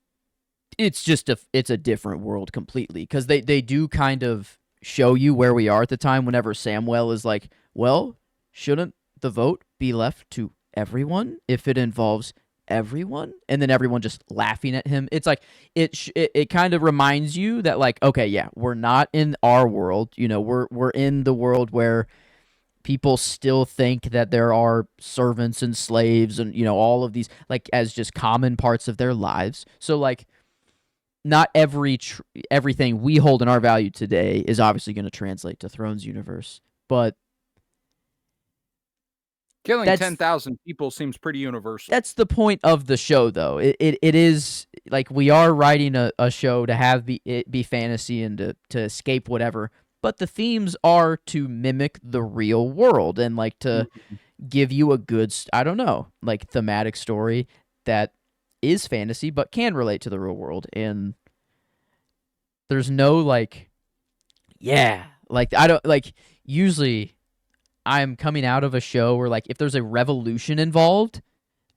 it's a different world completely because they do kind of show you where we are at the time whenever Samwell is like, well, shouldn't the vote be left to everyone if it involves everyone? And then everyone just laughing at him. It's like it kind of reminds you that like, okay, yeah, we're not in our world, we're in the world where people still think that there are servants and slaves and all of these like as just common parts of their lives. So like not everything we hold in our value today is obviously going to translate to Thrones universe, but killing that's 10,000 people seems pretty universal. that's the point of the show though. It is like we are writing a show to have it be fantasy and to escape whatever, but the themes are to mimic the real world and like to Mhm. give you a good I don't know, like thematic story that is fantasy but can relate to the real world. And there's no like, yeah, like I don't like, usually I'm coming out of a show where like if there's a revolution involved,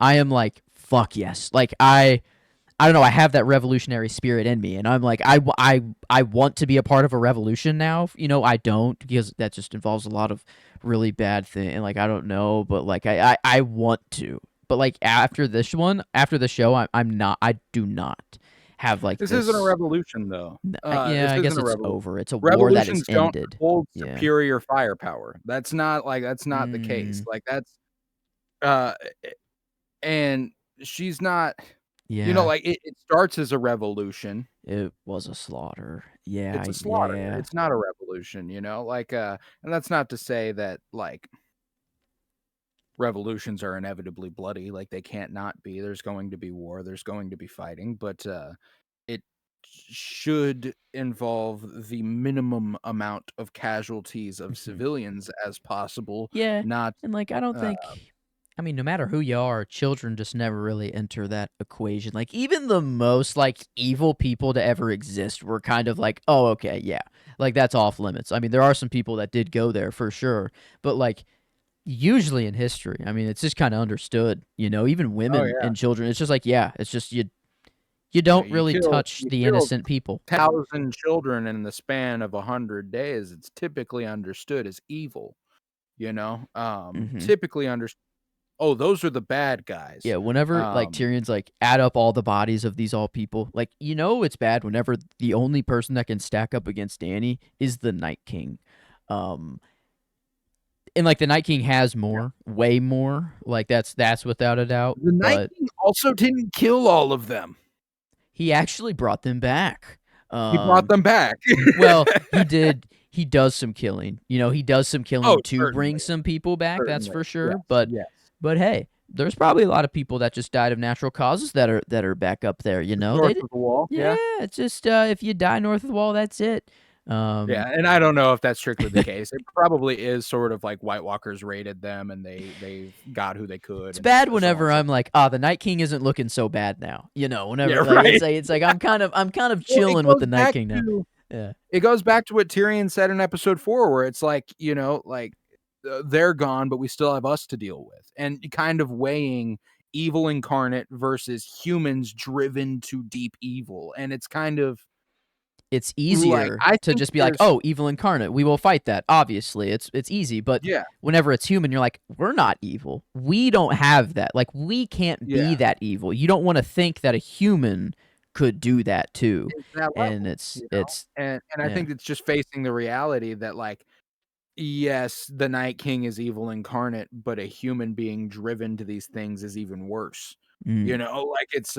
I am like, fuck yes. Like I don't know, I have that revolutionary spirit in me and I'm like I want to be a part of a revolution now. I don't, because that just involves a lot of really bad thing and like I don't know, but like I want to. But like after the show, I'm not, I do not have like This isn't a this. revolution, though. Yeah, This I isn't guess a it's revolution. over. It's a war that has Revolutions don't ended. hold Yeah. superior firepower. That's not the case. Mm, Like that's uh and she's not, yeah. like it starts as a revolution. It was a slaughter. Yeah, It's a slaughter. yeah. It's not a revolution, like and that's not to say that like revolutions are inevitably bloody, like they can't not be. There's going to be war, there's going to be fighting, but it should involve the minimum amount of casualties of Mhm. civilians as possible, Yeah, not and like I don't uh think, I mean, no matter who you are, children just never really enter that equation. Like even the most like evil people to ever exist were kind of like, "Oh, okay, yeah." Like that's off limits. I mean, there are some people that did go there for sure, but like usually in history. I mean, it's just kind of understood, even Oh women yeah. and children. It's just like, yeah, it's just you Yeah, don't really touch you the kill innocent people. 1,000 children in the span of 100 days. It's typically understood as evil, Hmm. typically oh, those are the bad guys. Yeah, whenever like Um, Tyrion's like add up all the bodies of these all people, like it's bad whenever the only person that can stack up against Dany is the Night King. Um and like the Night King has yeah. more, way more. Like that's without a doubt, The Night but King also didn't kill all of them. he actually brought them back. He brought Um them back. well, he does some killing. He does some Oh, killing to bring certainly, some people back, that's certainly. for sure. Yes, But yes. hey, there's probably a lot of people that just died of natural causes that are back up there, Just They north did. of the wall, Yeah, yeah. it's just if you die north of the wall, that's it. Yeah, and I don't know if that's strictly the case. It probably is sort of like White Walkers raided them and they've got who they could It's and bad so on whenever and so. I'm like, the Night King isn't looking so bad now. Yeah, Whenever like right. it's like I'm kind of Well, it chilling with goes the Night back King now. to Yeah. it goes back to what Tyrion said in episode 4 where it's like, they're gone, but we still have us to deal with. And kind of weighing evil incarnate versus humans driven to deep evil. And it's kind of It's like easier I to think just be like, there's "Oh, evil incarnate. We will fight that." Obviously, it's easy, but yeah, whenever it's human, you're like, "We're not evil. We don't have that. Like we can't be yeah, that evil." You don't want to think that a human could do that too. it's that And level, it's And I yeah. think it's just facing the reality that like yes, the Night King is evil incarnate, but a human being driven to these things is even worse. Mm, Like it's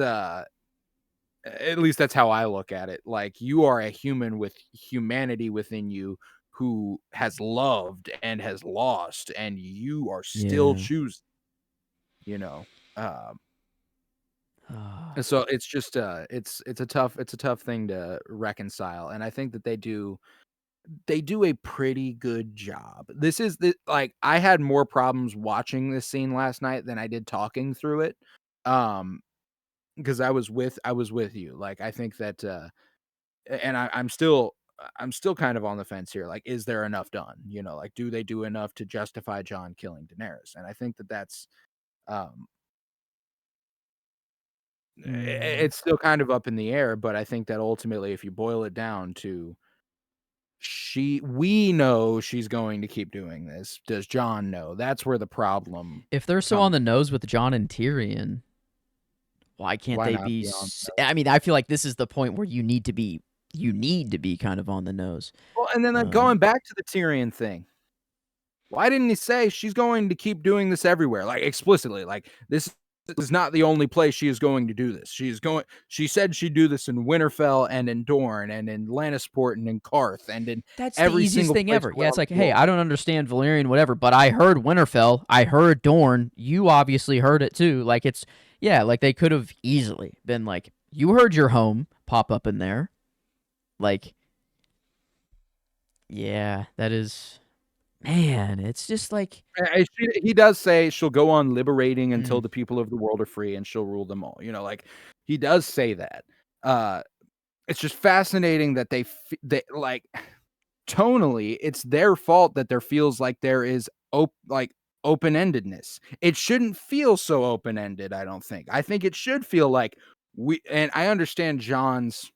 at least that's how I look at it. Like you are a human with humanity within you who has loved and has lost, and you are still yeah. choosing, you know. Um, Ah, and so it's just it's a tough thing to reconcile, and I think that they do a pretty good job. This is like I had more problems watching this scene last night than I did talking through it. Um, because I was with you. Like I think that and I'm still kind of on the fence here. Like, is there enough done? Like, do they do enough to justify John killing Daenerys? And I think that that's um, mm. it's still kind of up in the air. But I think that ultimately, if you boil it down to we know she's going to keep doing this. Does John know? That's where the problem If they're so on comes. the nose with Jon and Tyrion, why can't Why they not be? be on? I mean, I feel like this is the point where you need to be kind of on the nose. Well, and then like, Um, going back to the Tyrion thing. Why didn't he say she's going to keep doing this everywhere? Like explicitly, like this is not the only place she is going to do this. She said she'd do this in Winterfell and in Dorne and in Lannisport and in Karth and in That's the every easiest single thing place ever. Yeah, around it's like, the hey, world. I don't understand Valerian, whatever, but I heard Winterfell. I heard Dorne. You obviously heard it too. Like it's yeah, like they could have easily been like, you heard your home pop up in there. Like, yeah, that is man. It's just like, He does say she'll go on liberating until mm, the people of the world are free and she'll rule them all. Like he does say that. Uh, it's just fascinating that they like tonally, it's their fault that there feels like there is open-endedness. It shouldn't feel so open-ended, I don't think. I think it should feel like and I understand John's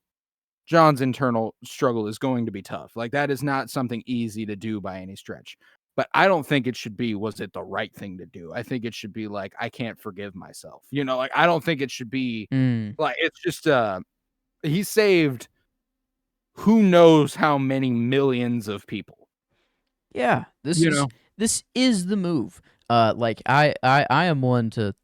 internal struggle is going to be tough. Like that is not something easy to do by any stretch. But I don't think it should be was it the right thing to do? I think it should be like I can't forgive myself. Like I don't think it should be mm, like it's just he saved who knows how many millions of people. yeah, this You is know? this is the move. Like I am one to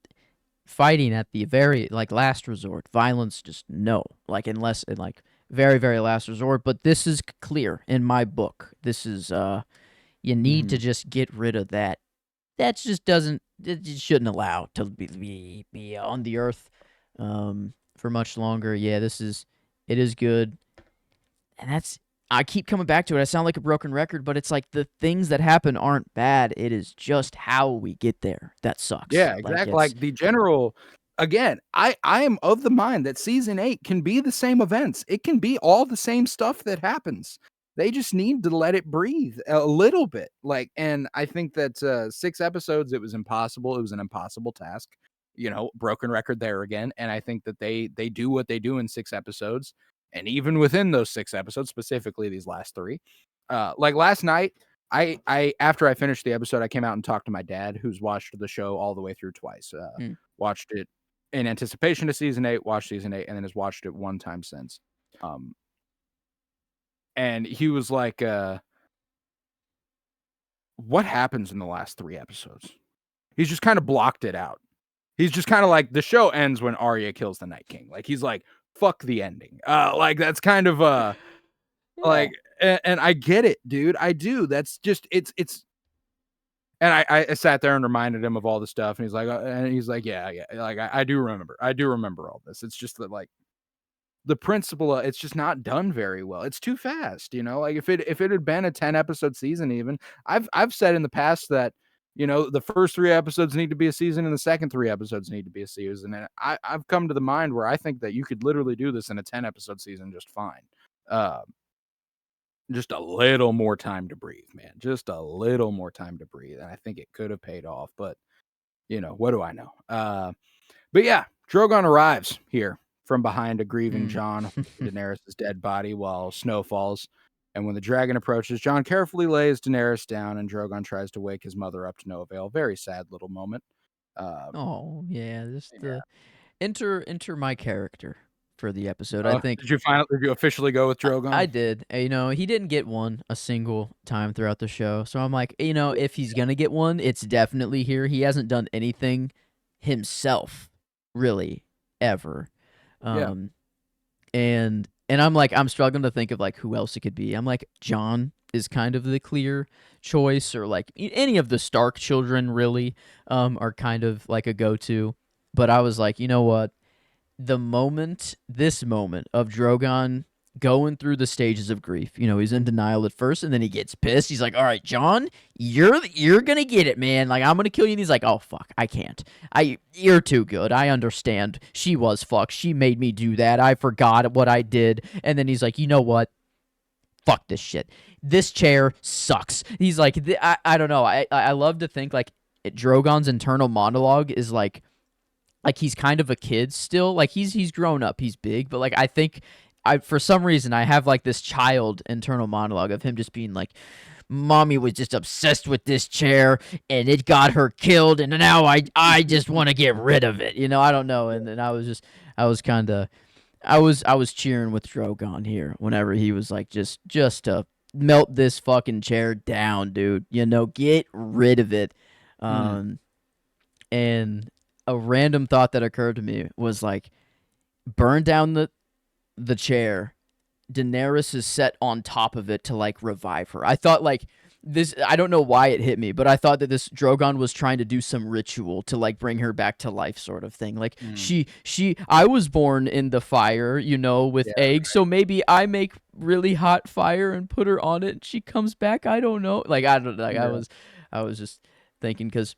fighting at the very like last resort. Violence, just no. Like unless in like very very last resort. But this is clear in my book. This is you need to Mhm. just get rid of that. That just doesn't. It just shouldn't allow to be on the earth for much longer. Yeah, this is it is good, and that's. I keep coming back to it. I sound like a broken record, but it's like the things that happen aren't bad. It is just how we get there that sucks. Yeah, Like exactly. it's Like the general again, I am of the mind that season 8 can be the same events. It can be all the same stuff that happens. They just need to let it breathe a little bit. Like, and I think that 6 episodes, it was impossible. It was an impossible task. Broken record there again. And I think that they do what they do in 6 episodes. And even within those 6 episodes, specifically these last 3, like last night, I after I finished the episode, I came out and talked to my dad, who's watched the show all the way through twice. Watched it in anticipation of season 8, watched season 8, and then has watched it one time since. And he was like, what happens in the last 3 episodes? He's just kind of blocked it out. He's just kind of like, the show ends when Arya kills the Night King. Like, he's like, fuck the ending. Like, that's kind of like, and I get it, dude. I do. That's just, it's and I sat there and reminded him of all the stuff, and he's like, yeah, like I do remember all this. It's just that, like, the principle, it's just not done very well. It's too fast, like if it had been a 10 episode season, even I've said in the past that, the first 3 episodes need to be a season and the second 3 episodes need to be a season. And I've come to the mind where I think that you could literally do this in a 10 episode season just fine. Just a little more time to breathe, man. Just a little more time to breathe. And I think it could have paid off, but what do I know? But yeah, Drogon arrives here from behind a grieving Jon, Daenerys' dead body, while snow falls. And when the dragon approaches, Jon carefully lays Daenerys down, and Drogon tries to wake his mother up to no avail. Very sad little moment. Oh yeah, the enter my character for the episode. I think did you officially go with Drogon? I did. He didn't get one a single time throughout the show, so I'm like, if he's gonna get one, it's definitely here. He hasn't done anything himself, really, ever. And I'm like, I'm struggling to think of like who else it could be. I'm like, Jon is kind of the clear choice, or like any of the Stark children really are kind of like a go-to. But I was like, you know what? This moment of Drogon going through the stages of grief. He's in denial at first, and then he gets pissed. He's like, all right, Jon, you're gonna get it, man. Like, I'm gonna kill you. And he's like, oh, fuck, I can't. You're too good. I understand. She was fucked. She made me do that. I forgot what I did. And then he's like, you know what? Fuck this shit. This chair sucks. He's like, I don't know. I love to think, like, Drogon's internal monologue is like he's kind of a kid still. Like, he's grown up. He's big. But, like, I think for some reason, I have like this child internal monologue of him just being like, mommy was just obsessed with this chair and it got her killed, and now I just want to get rid of it. I don't know. And then I was cheering with Drogon here whenever he was like, just to melt this fucking chair down, dude. Get rid of it. And a random thought that occurred to me was like, burn down the chair. Daenerys is set on top of it to like revive her. I thought like this, I don't know why it hit me, but I thought that this Drogon was trying to do some ritual to like bring her back to life, sort of thing. Like I was born in the fire, with eggs, so maybe I make really hot fire and put her on it and she comes back. I don't know. Like, I don't like, yeah. I was just thinking, because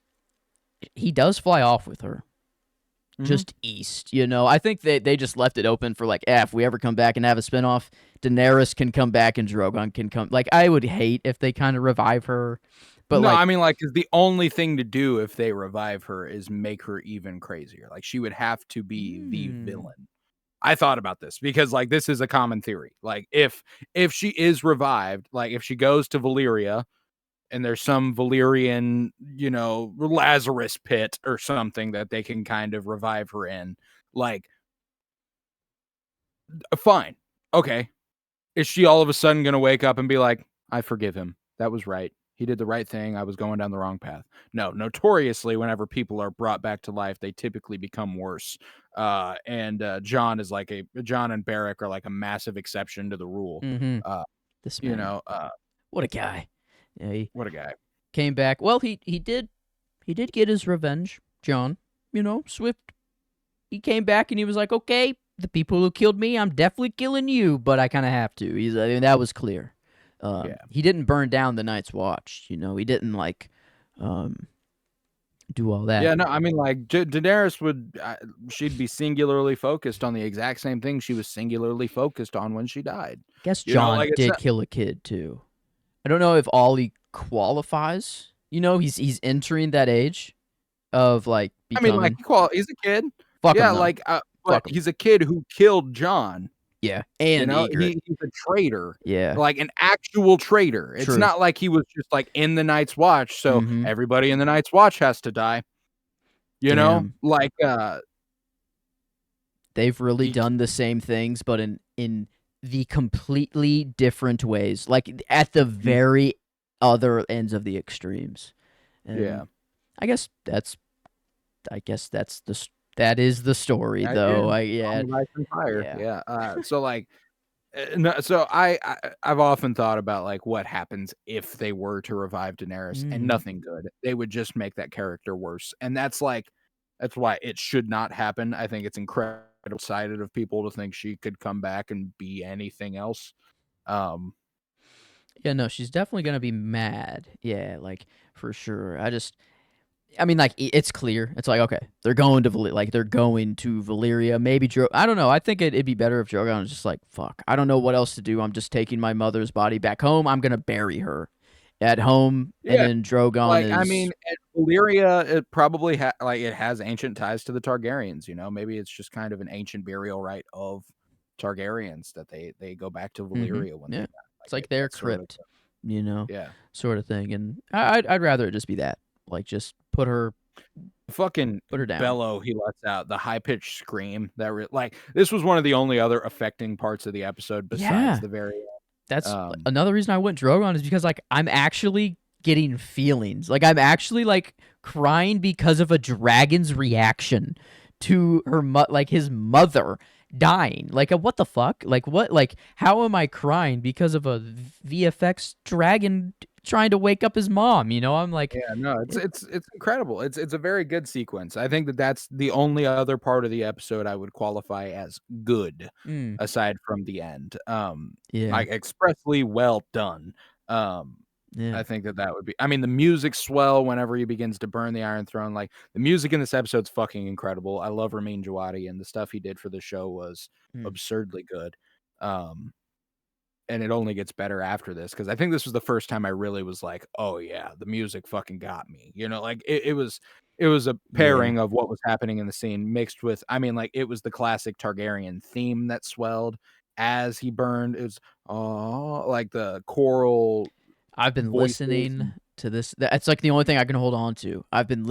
he does fly off with her. Just east, I think they just left it open for like, if we ever come back and have a spinoff, Daenerys can come back and Drogon can come. Like, I would hate if they kind of revive her, but no, I mean, like, the only thing to do if they revive her is make her even crazier. Like, she would have to be the villain. I thought about this because, like, this is a common theory. Like, if she is revived, like if she goes to Valyria, and there's some Valyrian, Lazarus pit or something that they can kind of revive her in. Like, fine. Okay. Is she all of a sudden going to wake up and be like, I forgive him. That was right. He did the right thing. I was going down the wrong path. No, notoriously, whenever people are brought back to life, they typically become worse. And Jon and Beric are like a massive exception to the rule. This man. What a guy. Yeah, what a guy. Came back. Well, he did get his revenge, Jon. Swift. He came back and he was like, okay, the people who killed me, I'm definitely killing you, but I kind of have to. That was clear. He didn't burn down the Night's Watch. He didn't like do all that. Yeah, no, I mean, like, Daenerys would, she'd be singularly focused on the exact same thing she was singularly focused on when she died. I guess You know, Jon like, it's did not kill a kid too. I don't know if Ollie qualifies. He's entering that age of like I mean, like, becoming. he's a kid. Fuck Yeah, him though. like, but Fuck him. he's a kid who killed Jon, Yeah, you and know? Egret. He's a traitor, Yeah, like, an actual traitor. It's true. not like he was just, like, in the Night's Watch, so Mm-hmm. everybody in the Night's Watch has to die, you know? Damn, Like, they've really he done the same things, but in the completely different ways. Like at the very other ends of the extremes. yeah. And I guess that's that is the story The idea. though. On the Ice and Fire, Yeah. yeah, so, like, no, so I've often thought about, like, what happens if they were to revive Daenerys, and Mm. nothing good. They would just make that character worse, and that's why it should not happen. I think it's incredible sided of people to think she could come back and be anything else. Um, Yeah, no, she's definitely gonna be mad. Yeah, like for sure. I mean, like it's clear. It's like okay, they're going to they're going to Valyria. Maybe I don't know. I think it'd be better if Drogon was just like, fuck. I don't know what else to do. I'm just taking my mother's body back home. I'm gonna bury her at home, and yeah, then Drogon like, I mean, is. at Valyria, it probably it has ancient ties to the Targaryens, you know? Maybe it's just kind of an ancient burial rite of Targaryens that they go back to Mm-hmm. Valyria when they Yeah, die, it's like, like their that sort of crypt, you know, yeah. sort of thing. And I'd rather it just be that. Like, just Fucking put her down. bellow he lets out, the high-pitched scream that like, this was one of the only other affecting parts of the episode besides Yeah. the very That's um another reason I went Drogon is because like I'm actually getting feelings. Like I'm actually like crying because of a dragon's reaction to like his mother dying. Like what the fuck? Like what like how am I crying because of a VFX dragon trying to wake up his mom, I'm like yeah, no, it, it's incredible. It's a very good sequence. I think that that's the only other part of the episode I would qualify as good, mm, aside from the end. yeah. Like, expressly well done. Um, Yeah. I think that that would be I mean, the music's swell whenever he begins to burn the Iron Throne, like, the music in this episode's fucking incredible. I love Ramin Djawadi, and the stuff he did for the show was Mm. absurdly good. Um, and it only gets better after this because I think this was the first time I really was like, "Oh, yeah, the music fucking got me." You know, like, it was a Yeah. pairing of what was happening in the scene mixed with I mean, like, it was the classic Targaryen theme that swelled as he burned. It was, oh, like, the choral I've been voices listening and to this. That's like the only thing I can hold on to. I've been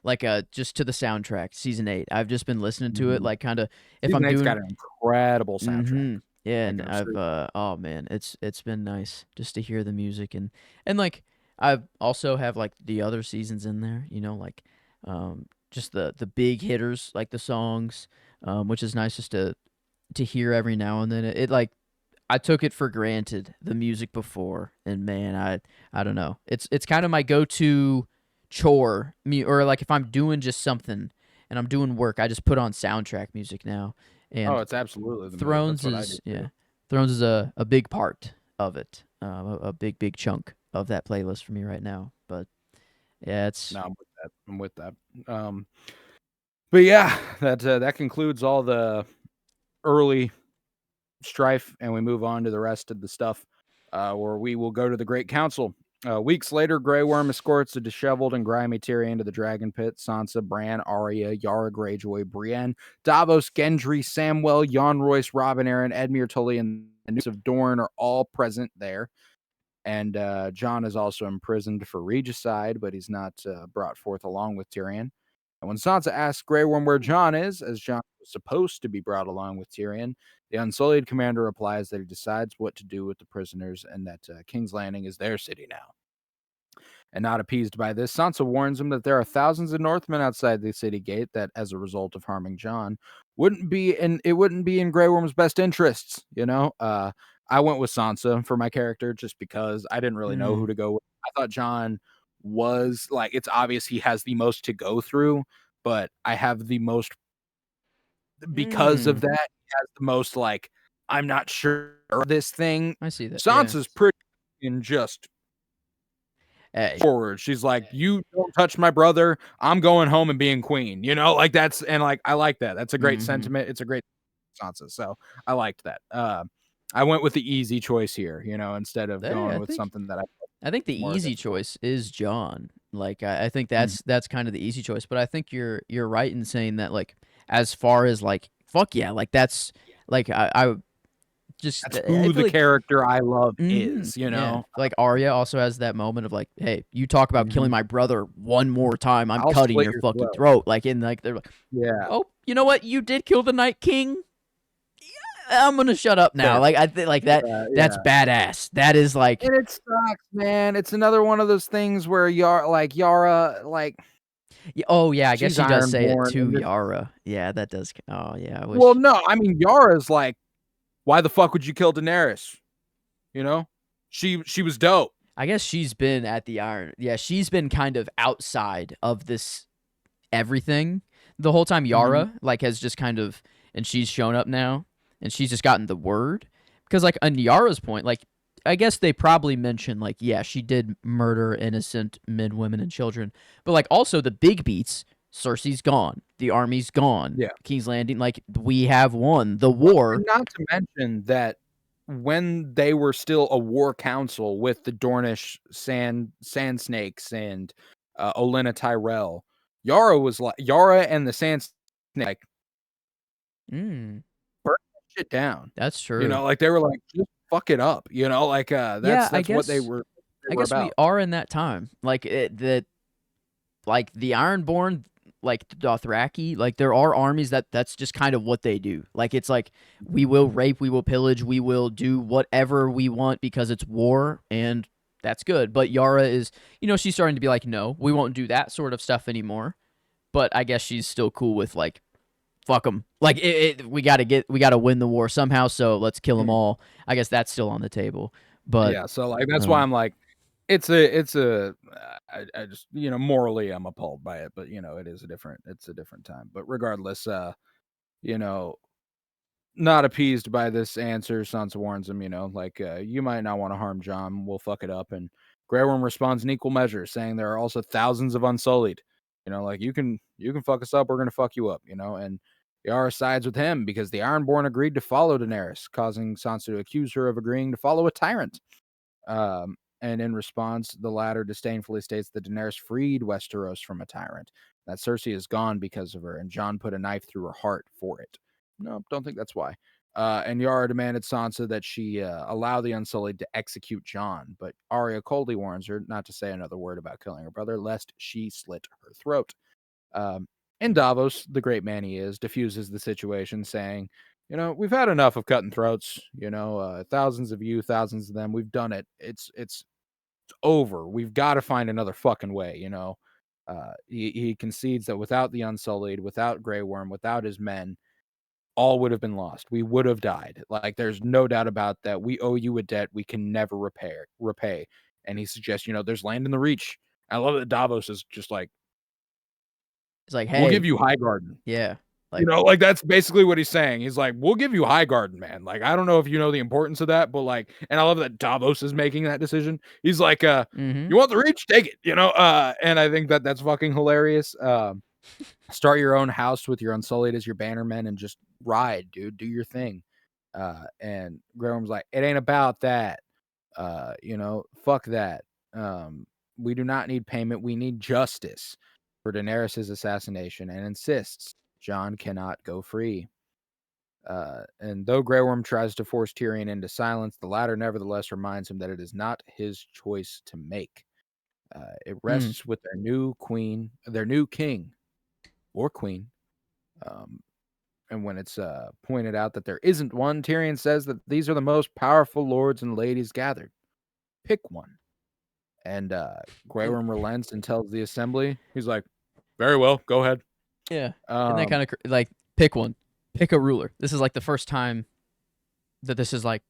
like just to the soundtrack, season 8. I've just been listening to it mhm. like kind of if Season I'm 8's got doing. an incredible soundtrack, Mhm. Yeah, like and an I've absurd oh man, it's been nice just to hear the music and like I also have like the other seasons in there, like just the big hitters, like the songs, which is nice just to hear every now and then. It like I took it for granted the music before, and man, I don't know. It's kind of my go-to chore, or like if I'm doing just something and I'm doing work, I just put on soundtrack music now. Oh, And it's absolutely the move. That's Thrones what I do is too. yeah, Thrones is a big part of it, a big chunk of that playlist for me right now. But yeah, it's No, I'm with that. I'm with that. But yeah, that concludes all the early strife, and we move on to the rest of the stuff, where we will go to the Great Council. Weeks later, Grey Worm escorts a disheveled and grimy Tyrion to the Dragon Pit. Sansa, Bran, Arya, Yara Greyjoy, Brienne, Davos, Gendry, Samwell, Jon Royce, Robin Aaron, Edmure Tully, and the Nukes of Dorne are all present there. And Jon is also imprisoned for regicide, but he's not brought forth along with Tyrion. And when Sansa asks Grey Worm where Jon is, as Jon was supposed to be brought along with Tyrion, the Unsullied commander replies that he decides what to do with the prisoners and that King's Landing is their city now. And not appeased by this, Sansa warns him that there are thousands of Northmen outside the city gate that, as a result of harming Jon, it wouldn't be in Grey Worm's best interests. I went with Sansa for my character just because I didn't really know who mm, to go with. I thought Jon was like it's obvious he has the most to go through, but I have the most because of mm, that, he has the most like I'm not sure of this thing. I see that. Yeah. Sansa's pretty and just Hey. forward. She's like, you don't touch my brother. I'm going home and being queen. You know, like that's and like I like that. That's a great sentiment. It's a great Sansa. So I liked that. I went with the easy choice here, you know, instead of Hey, going with something that I think the more easy difficult. choice is John. Like I think Mhm. that's kind of the easy choice. But I think you're right in saying that like as far as like fuck yeah, like that's like I just That's I who feel the like character I love hmm is, you yeah, know. like Arya also has that moment of like, hey, you talk about killing Mhm. my brother one more time, I'm I'll cutting slit your your fucking throat. throat. Like in like they're like, Yeah. oh, you know what? You did kill the Night King. I'm gonna shut up now. Fair. Like I think like that. That's Yeah. badass. That is like, And it sucks, man. It's another one of those things where Yara, like oh yeah, I guess she's she does say it Ironborn, to and this. Yara. Yeah, that does. Oh yeah, I Well, wish. no, I mean Yara's like, why the fuck would you kill Daenerys? You know, she was dope. I guess she's been at the Iron. Yeah, she's been kind of outside of this everything the whole time. Mhm. Yara like has just kind of, and she's shown up now, and she's just gotten the word because like on Yara's point, like I guess they probably mentioned like yeah she did murder innocent men, women, and children, but like also the big beats. Cersei's gone. The army's gone. Yeah. King's Landing, like we have won the Well, war. and not to mention that when they were still a war council with the Dornish sand snakes and Olenna Tyrell, Yara and the sand snake like Mm, burn that shit down. that's You true. know, like they were like, just fuck it up. You know, like Yeah, that's what they I were guess we about. are in that time. Like like the Ironborn, like the Dothraki, like there are armies that's just kind of what they do. Like it's like we will rape, we will pillage, we will do whatever we want because it's war and that's good. But Yara is, she's starting to be like, no, we won't do that sort of stuff anymore. But I guess she's still cool with like fuck them. Like we got to win the war somehow, so let's kill them Mhm. all. I guess that's still on the table. But Yeah, so like that's why um I'm like, it's a I just morally I'm appalled by it, but it's a different time. But regardless, you know, not appeased by this answer, Sansa warns him, like you might not want to harm John, we'll fuck it up. And Grey Worm responds in equal measure, saying there are also thousands of Unsullied. Like you can fuck us up, we're gonna fuck you up, and Yara sides with him because the Ironborn agreed to follow Daenerys, causing Sansa to accuse her of agreeing to follow a tyrant. And in response, the latter disdainfully states that Daenerys freed Westeros from a tyrant, that Cersei is gone because of her, and Jon put a knife through her heart for it. No, don't think that's why. And Yara demanded Sansa that she allow the Unsullied to execute Jon, but Arya coldly warns her not to say another word about killing her brother, lest she slit her throat. Um, and Davos, the great man he is, diffuses the situation, saying, we've had enough of cutting throats. Thousands of you, thousands of them. We've done it. It's over. We've got to find another fucking way. He concedes that without the Unsullied, without Grey Worm, without his men, all would have been lost. We would have died. Like there's no doubt about that. We owe you a debt we can never repay. And he suggests, there's land in the Reach. I love that Davos is just like, it's like, we'll give hey, you Highgarden. yeah, like Like that's basically what he's saying. He's like, we'll give you Highgarden, man. Like, I don't know if you know the importance of that, but like, and I love that Davos is making that decision. He's like, mm-hmm. you want the Reach? Take it, and I think that that's fucking hilarious. Start your own house with your Unsullied as your bannermen and just ride, dude. Do your thing. And Grey Worm's like, it ain't about that. Fuck that. We do not need payment. We need justice for Daenerys' assassination, and insists Jon cannot go free. And though Grey Worm tries to force Tyrion into silence, the latter nevertheless reminds him that it is not his choice to make. It Mm. rests with their new king or queen. Um, and when it's pointed out that there isn't one, Tyrion says that these are the most powerful lords and ladies gathered. Pick one. And Grey And Worm relents and tells the assembly, he's like, very well, go ahead. yeah, and that Um, kind of like pick one, pick a ruler. This is like the first time that this is like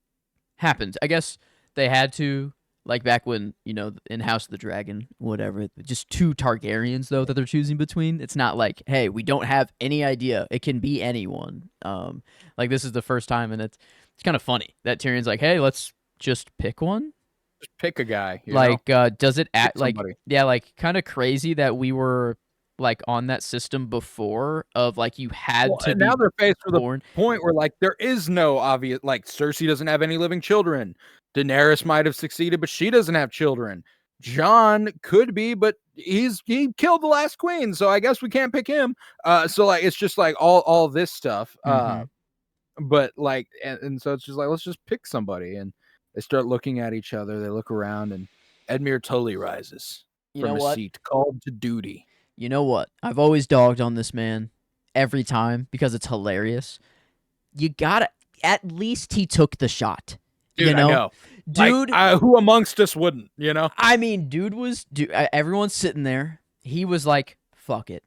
happened. I guess they had to like back when in House of the Dragon, whatever. Just two Targaryens though that they're choosing between. It's not like hey, we don't have any idea. It can be anyone. Like this is the first time, and it's kind of funny that Tyrion's like, hey, let's just pick one. Just pick a guy, you know? Like, does it Pick act like, somebody. yeah, like kind of crazy that we were like on that system before of like you had Well, to and now be they're faced with a born. point where, like, there is no obvious like, Cersei doesn't have any living children. Daenerys might have succeeded, but she doesn't have children. Jon could be, but he killed the last queen, so I guess we can't pick him. So, like, it's just, like, all this stuff, Mm-hmm. but, like and so it's just like, let's just pick somebody, and they start looking at each other, they look around, and Edmure Tully rises You from know his what? seat, called to duty. You know what? I've always dogged on this man every time because it's hilarious. You gotta, at least he took the shot. Dude, You I know? know. Like, Dude, who amongst us wouldn't, you know? I mean, everyone's sitting there. He was like, fuck it.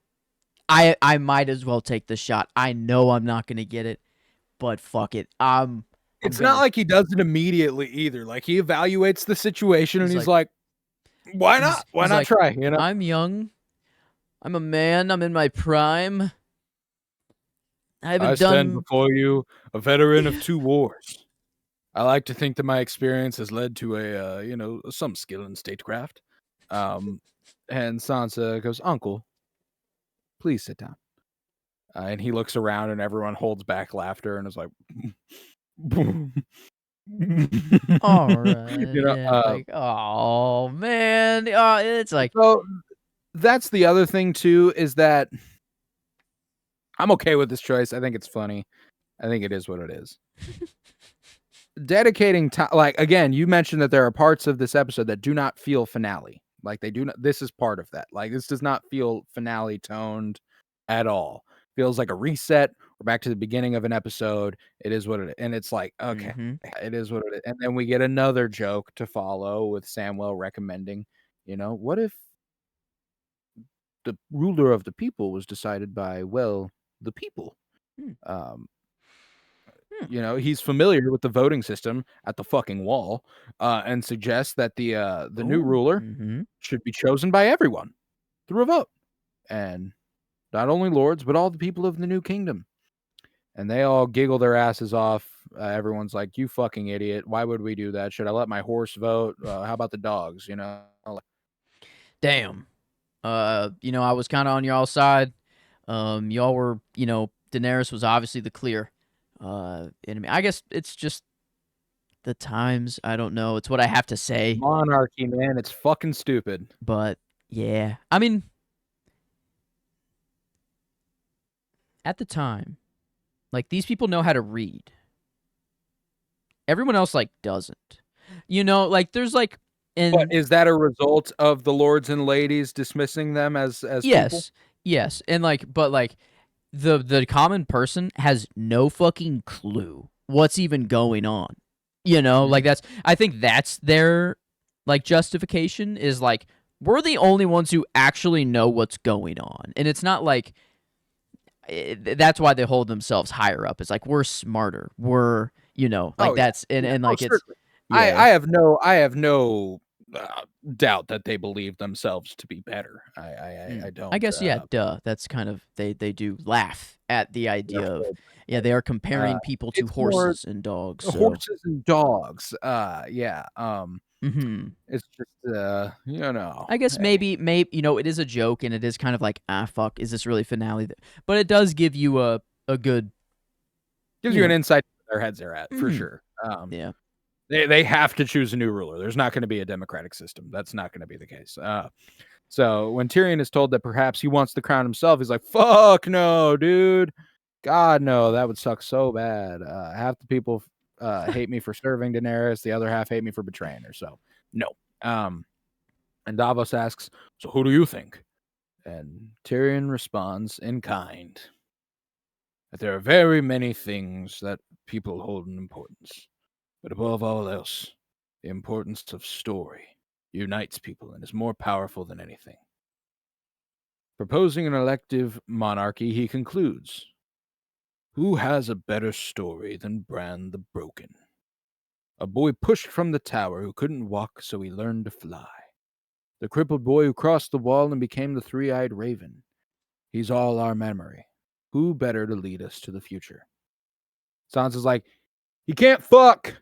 I might as well take the shot. I know I'm not gonna get it, but fuck it. I'm It's not gonna. like he does it immediately either. Like, he evaluates the situation and He's he's like, like, "Why not? Why he's not like, try?" You know? I'm young. I'm a man. I'm in my prime. I I haven't stand done. before you, a veteran of 2 wars. I like to think that my experience has led to some skill in statecraft. Um, and Sansa goes, "Uncle, please sit down." And he looks around and everyone holds back laughter and is like, All you know, right. Like, oh man. It's like, so that's the other thing too, is that I'm okay with this choice. I think it's funny. I think it is what it is. Dedicating time, like, again, you mentioned that there are parts of this episode that do not feel finale. Like, they do not. This is part of that. Like, this does not feel finale toned at all. Feels like a reset. We're back to the beginning of an episode. It is what it is, and it's like, okay, mm-hmm. it is what it is. And then we get another joke to follow with Samwell recommending, what if the ruler of the people was decided by, well, the people? Hmm. Um, he's familiar with the voting system at the fucking wall, and suggests that the new Oh. ruler Mm-hmm. should be chosen by everyone through a vote, and not only lords, but all the people of the new kingdom. And they all giggle their asses off. Everyone's like, "You fucking idiot! Why would we do that? Should I let my horse vote? How about the dogs?" Damn. I was kind of on y'all side. Y'all were, Daenerys was obviously the clear enemy. I guess it's just the times. I don't know. It's what I have to say. Monarchy, man, it's fucking stupid. But yeah, I mean, at the time, like these people know how to read. Everyone else like doesn't. Like there's like But and is that a result of the lords and ladies dismissing them as people? yes, yes, and like but like the common person has no fucking clue what's even going on. Like Mhm. I think that's their like justification is like we're the only ones who actually know what's going on. And it's not like that's why they hold themselves higher up. It's like we're smarter. We're, like Oh yeah, that's yeah. and Oh, like it's certainly. I yeah. I have no I have no doubt that they believe themselves to be better. I I don't. guess yeah, duh. That's kind of they do laugh at the idea of Therefore, yeah, they are comparing people to it's more horses and dogs. So, horses and dogs. Yeah. mhm. It's just I guess hey, maybe it is a joke and it is kind of like fuck, is this really finale? But it does give you a good, gives you you an know, insight to where their heads are at for mhm. sure. Yeah. They have to choose a new ruler. There's not going to be a democratic system. That's not going to be the case. So when Tyrion is told that perhaps he wants the crown himself, he's like, "Fuck no, dude! God no, that would suck so bad. Half the people hate me for serving Daenerys, the other half hate me for betraying her. So no." Um, and Davos asks, "So who do you think?" And Tyrion responds in kind that there are very many things that people hold in importance, but above all else, the importance of story unites people and is more powerful than anything. Proposing an elective monarchy, he concludes, "Who has a better story than Bran the Broken? A boy pushed from the tower who couldn't walk, so he learned to fly. The crippled boy who crossed the wall and became the three-eyed raven. He's all our memory. Who better to lead us to the future?" Sansa's like, "He can't fuck."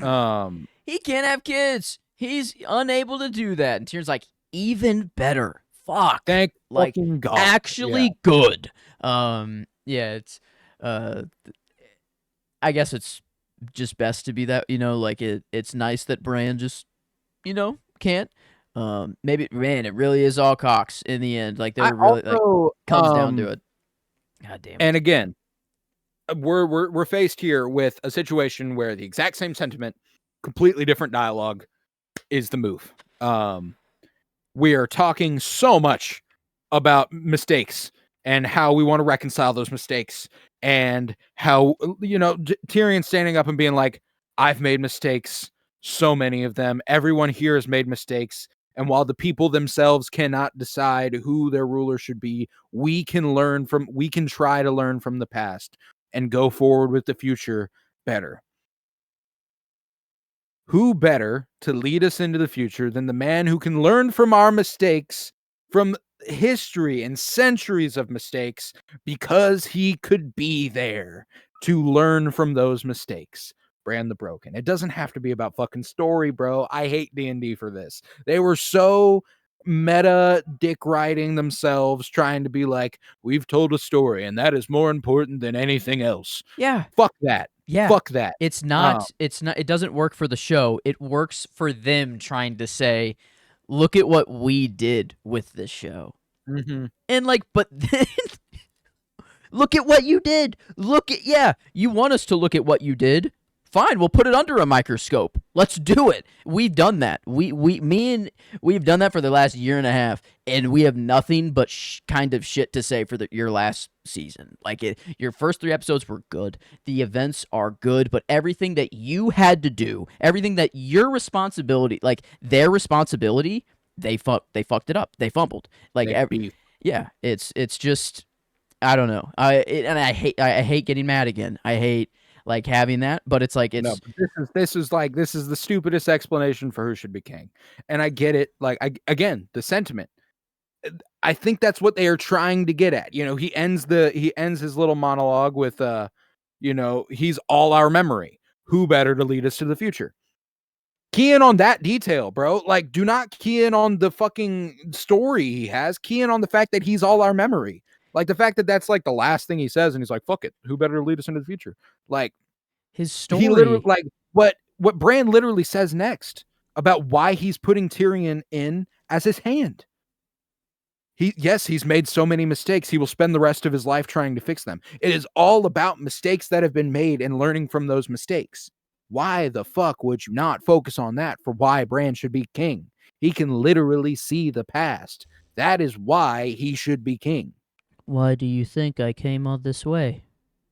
Um, He can't have kids. He's unable to do that. And Tyrion's like, even better. Fuck. Thank Like, fucking God. actually good. Yeah, it's I guess it's just best to be that, like it's nice that Bran just, can't. Maybe man, it really is all Cox in the end. Like I they're really like also, comes down to it. God damn it. and again, we're faced here with a situation where the exact same sentiment, completely different dialogue is the move. We are talking so much about mistakes and how we want to reconcile those mistakes, and how Tyrion standing up and being like, I've made mistakes, so many of them, everyone here has made mistakes, and while the people themselves cannot decide who their ruler should be, we can try to learn from the past and go forward with the future better. Who better to lead us into the future than the man who can learn from our mistakes, from history and centuries of mistakes, because he could be there to learn from those mistakes? Bran the Broken. It doesn't have to be about fucking story, bro. I hate D&D for this. They were so meta dick riding themselves, trying to be like, we've told a story and that is more important than anything else. Yeah. Fuck that. Yeah. Fuck that. It's not it doesn't work for the show. It works for them trying to say, look at what we did with this show. Mm-hmm. And like, but then look at what you did. You want us to look at what you did. Fine, we'll put it under a microscope. Let's do it. We've done that. We've done that for the last year and a half, and we have nothing but kind of shit to say for your last season. Like your first 3 episodes were good. The events are good, but everything that you had to do, everything that your responsibility, like their responsibility, they fucked it up. They fumbled. Like it's just I don't know. I hate getting mad again. I hate like having that, but it's like it's this is the stupidest explanation for who should be king. And I get it. Like the sentiment. I think that's what they are trying to get at. He ends his little monologue with he's all our memory. Who better to lead us to the future? Key in on that detail, bro. Like, do not key in on the fucking story he has. Key in on the fact that he's all our memory. Like the fact that that's like the last thing he says, and he's like, "Fuck it, who better to lead us into the future?" Like his story. He literally, like what Bran literally says next about why he's putting Tyrion in as his hand. He's made so many mistakes. He will spend the rest of his life trying to fix them. It is all about mistakes that have been made and learning from those mistakes. Why the fuck would you not focus on that for why Bran should be king? He can literally see the past. That is why he should be king. Why do you think I came all this way?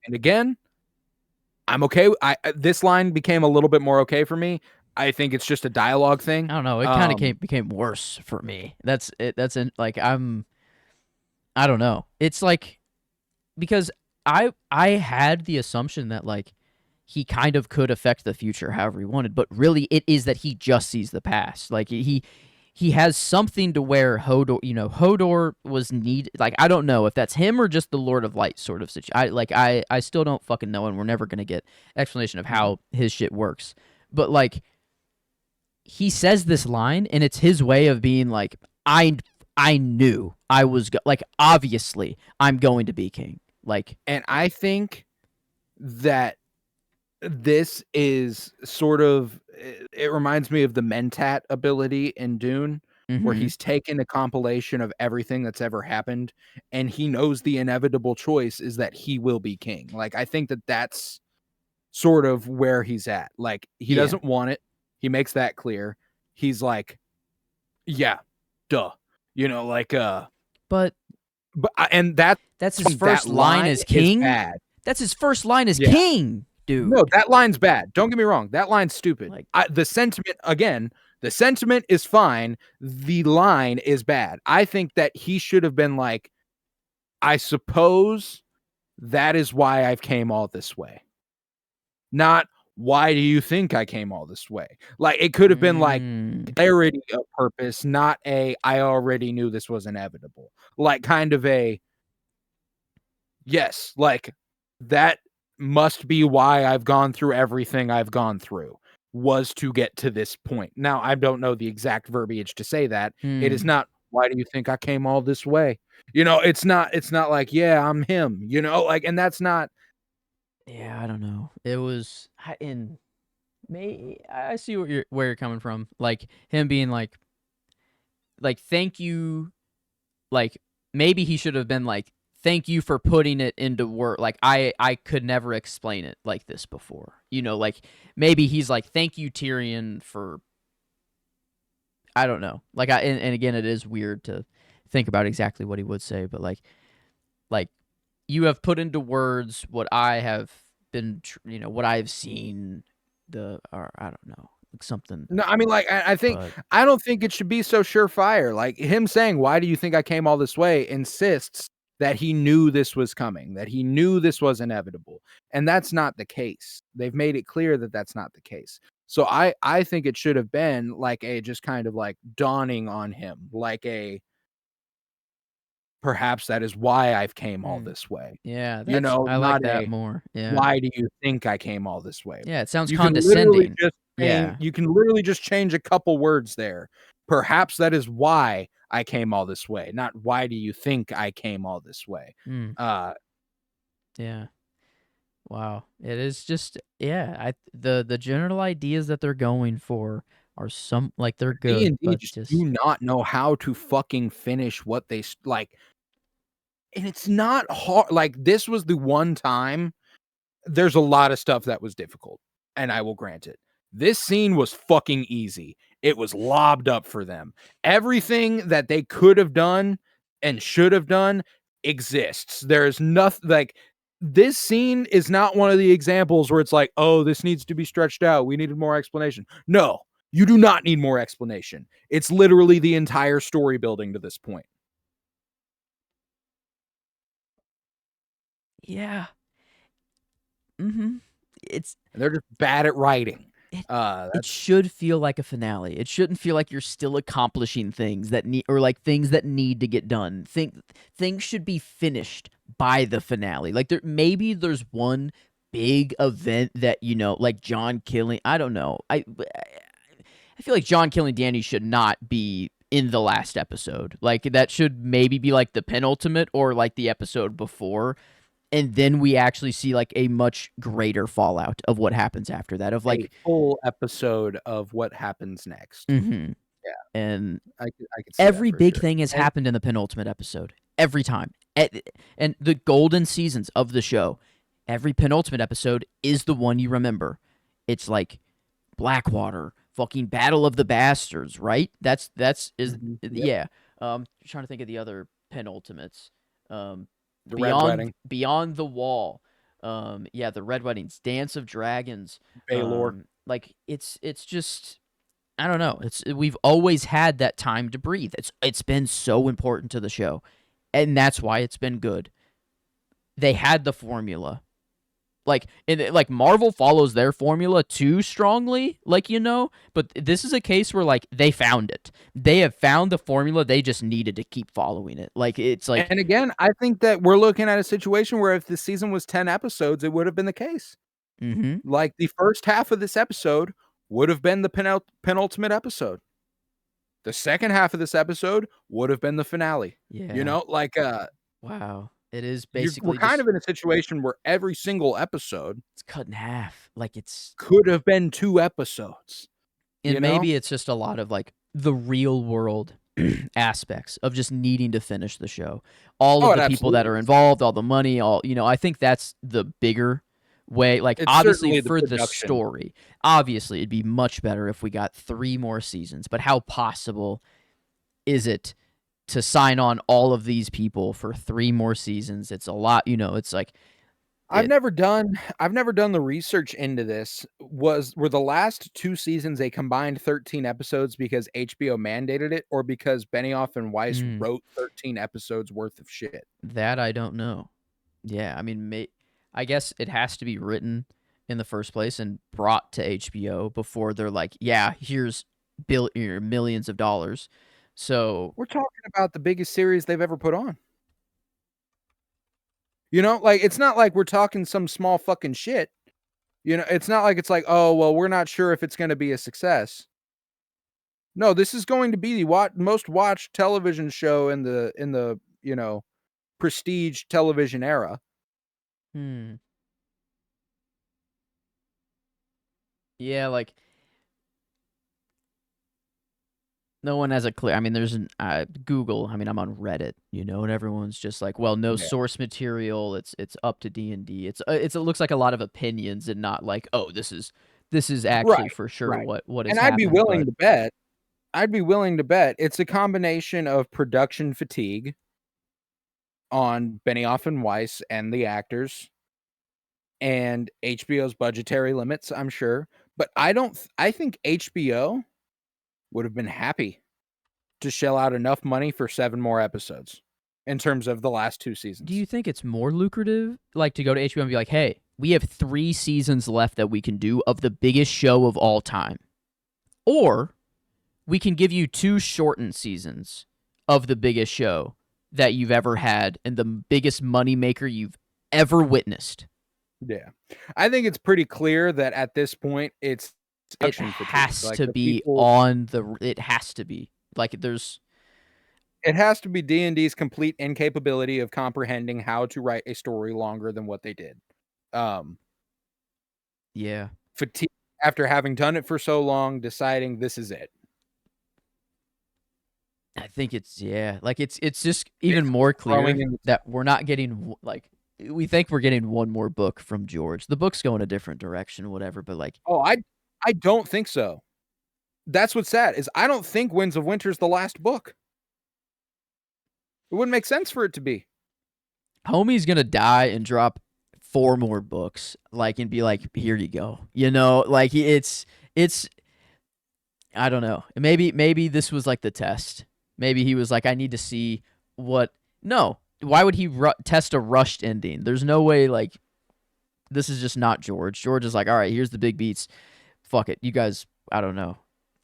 And again, I'm okay. This line became a little bit more okay for me. I think it's just a dialogue thing. I don't know. It kind of became worse for me. That's it. Like I don't know. It's like because I had the assumption that like he kind of could affect the future however he wanted, but really it is that he just sees the past. Like he has something to where Hodor was needed. Like, I don't know if that's him or just the Lord of Light sort of situation. I still don't fucking know, and we're never going to get explanation of how his shit works. But, like, he says this line, and it's his way of being like, I knew I was, like, obviously, I'm going to be king. Like, and I think that this is sort of, it reminds me of the Mentat ability in Dune, where he's taken a compilation of everything that's ever happened, and he knows the inevitable choice is that he will be king. Like, I think that that's sort of where he's at. Like, he doesn't want it. He makes that clear. He's like, yeah, duh. And that's his first line as king. That's his first line as king. Dude. No, that line's bad. Don't get me wrong. That line's stupid. Like, the sentiment is fine. The line is bad. I think that he should have been like, I suppose that is why I've came all this way. Not, why do you think I came all this way? Like, it could have been like clarity of purpose, not I already knew this was inevitable. Like, kind of yes, like, that must be why I've gone through everything I've gone through. was to get to this point. Now, I don't know the exact verbiage to say that. It is Mm. not, "Why do you think I came all this way?" It's not like, "Yeah, I'm him," like, and that's not. Yeah, I don't know. It was in May. I see where you're coming from. Like him being like thank you. Like maybe he should have been like thank you for putting it into word. Like I could never explain it like this before. Like maybe he's like thank you Tyrion for. I don't know. Like and again, it is weird to think about exactly what he would say, but like you have put into words what I have been, what I have seen. Or I don't know, like something. No, I mean, like, But I don't think it should be so surefire. Like, him saying, "Why do you think I came all this way?" insists that he knew this was coming, that he knew this was inevitable, and that's not the case. They've made it clear that that's not the case. So I think it should have been like a just kind of like dawning on him, like a perhaps that is why I've came all mm, this way. yeah, I like Not that a more. Yeah, why do you think I came all this way? yeah, it sounds You can literally condescending. just change Yeah. you can literally just change a couple words there. Perhaps that is why I came all this way, not why do you think I came all this way. Mm, Uh, yeah. Wow. It is just yeah. The general ideas that they're going for are some like they're good, D&D but just just do not know how to fucking finish what they like, and it's not hard. Like, this was the one time. There's a lot of stuff that was difficult, and I will grant it. This scene was fucking easy. It was lobbed up for them. Everything that they could have done and should have done exists. There's nothing like this scene is not one of the examples where it's like, "Oh, this needs to be stretched out. We needed more explanation." No, you do not need more explanation. It's literally the entire story building to this point. yeah. Mhm. It's And they're just bad at writing. it it That's should feel like a finale. It shouldn't feel like you're still accomplishing things that need or like things that need to get done. Things should be finished by the finale. Like there's one big event that like John killing. I don't know. I feel like John killing Danny should not be in the last episode. Like that should maybe be like the penultimate or like the episode before, and then we actually see like a much greater fallout of what happens after that. Of a like, full episode of what happens next. hmm Yeah, and I could see that every for big sure. thing has And happened in the penultimate episode. Every time, and the golden seasons of the show, every penultimate episode is the one you remember. It's like Blackwater, fucking Battle of the Bastards, right? That's is yep, yeah. Trying to think of the other penultimates. Um, the Red Beyond Wedding, Beyond the Wall. Yeah, the Red Weddings, Dance of Dragons. Baelor. Like it's just I don't know. We've always had that time to breathe. It's been so important to the show, and that's why it's been good. They had the formula. Like Marvel follows their formula too strongly, but this is a case where like they found it. They have found the formula, they just needed to keep following it. Like it's like And again, I think that we're looking at a situation where if the season was 10 episodes, it would have been the case. mhm. Like, the first half of this episode would have been the penultimate episode. The second half of this episode would have been the finale. Yeah. Like, Wow. It is we're basically kind just of in a situation where every single episode it's cut in half. Like it's could have been 2 episodes, you and know? maybe it's just a lot of like the real world aspects of just needing to finish the show. All Oh, of it the people that absolutely are is. involved, all the money, I think that's the bigger way. Like It's obviously certainly the for the production. story, obviously it'd be much better if we got 3 more seasons. But how possible is it to sign on all of these people for 3 more seasons? It's a lot, it's like it I've never done the research into this. Were the last 2 seasons a combined 13 episodes because HBO mandated it or because Benioff and Weiss mm, wrote 13 episodes worth of shit? that I don't know. Yeah, I mean, I guess it has to be written in the first place and brought to HBO before they're like, yeah, here's millions of dollars. So, We're talking about the biggest series they've ever put on. Like, it's not like we're talking some small fucking shit. It's not like it's like, oh, well, we're not sure if it's going to be a success. No, this is going to be the most watched television show in the prestige television era. Hmm. Yeah, like no one has a clear. I mean, there's an Google. I mean, I'm on Reddit, and everyone's just like, well, no Yeah. source material. It's up to D&D. It looks like a lot of opinions and not like, oh, this is actually Right, for sure right. what has And I'd be happened. willing But to bet it's a combination of production fatigue on Benioff and Weiss and the actors and HBO's budgetary limits, I'm sure. But I think HBO would have been happy to shell out enough money for 7 more episodes in terms of the last 2 do seasons. you think it's more lucrative, like to go to HBO and be like, hey, we have 3 seasons left that we can do of the biggest show of all time, or we can give you 2 shortened seasons of the biggest show that you've ever had and the biggest moneymaker you've ever witnessed? Yeah. I think it's pretty clear that at this point it's It production fatigue. has Like to the be people on the. It has to be like there's. It has to be D&D's complete incapability of comprehending how to write a story longer than what they did. Yeah, Fatigue after having done it for so long, deciding this is it. I think like it's just even It's more growing clear in the that we're not getting like we think we're getting one more book from George. The book's going a different direction, whatever. But like, Oh, I don't think so. That's what's sad is I don't think Winds of Winter is the last book. It wouldn't make sense for it to be. homie's gonna die and drop 4 more books, like, and be like, here you go. Like it's. I don't know. Maybe this was like the test. Maybe he was like, I need to see what. No, why would he test a rushed ending? There's no way. Like, this is just not George. George is like, all right, here's the big beats. Fuck it, you guys. I don't know,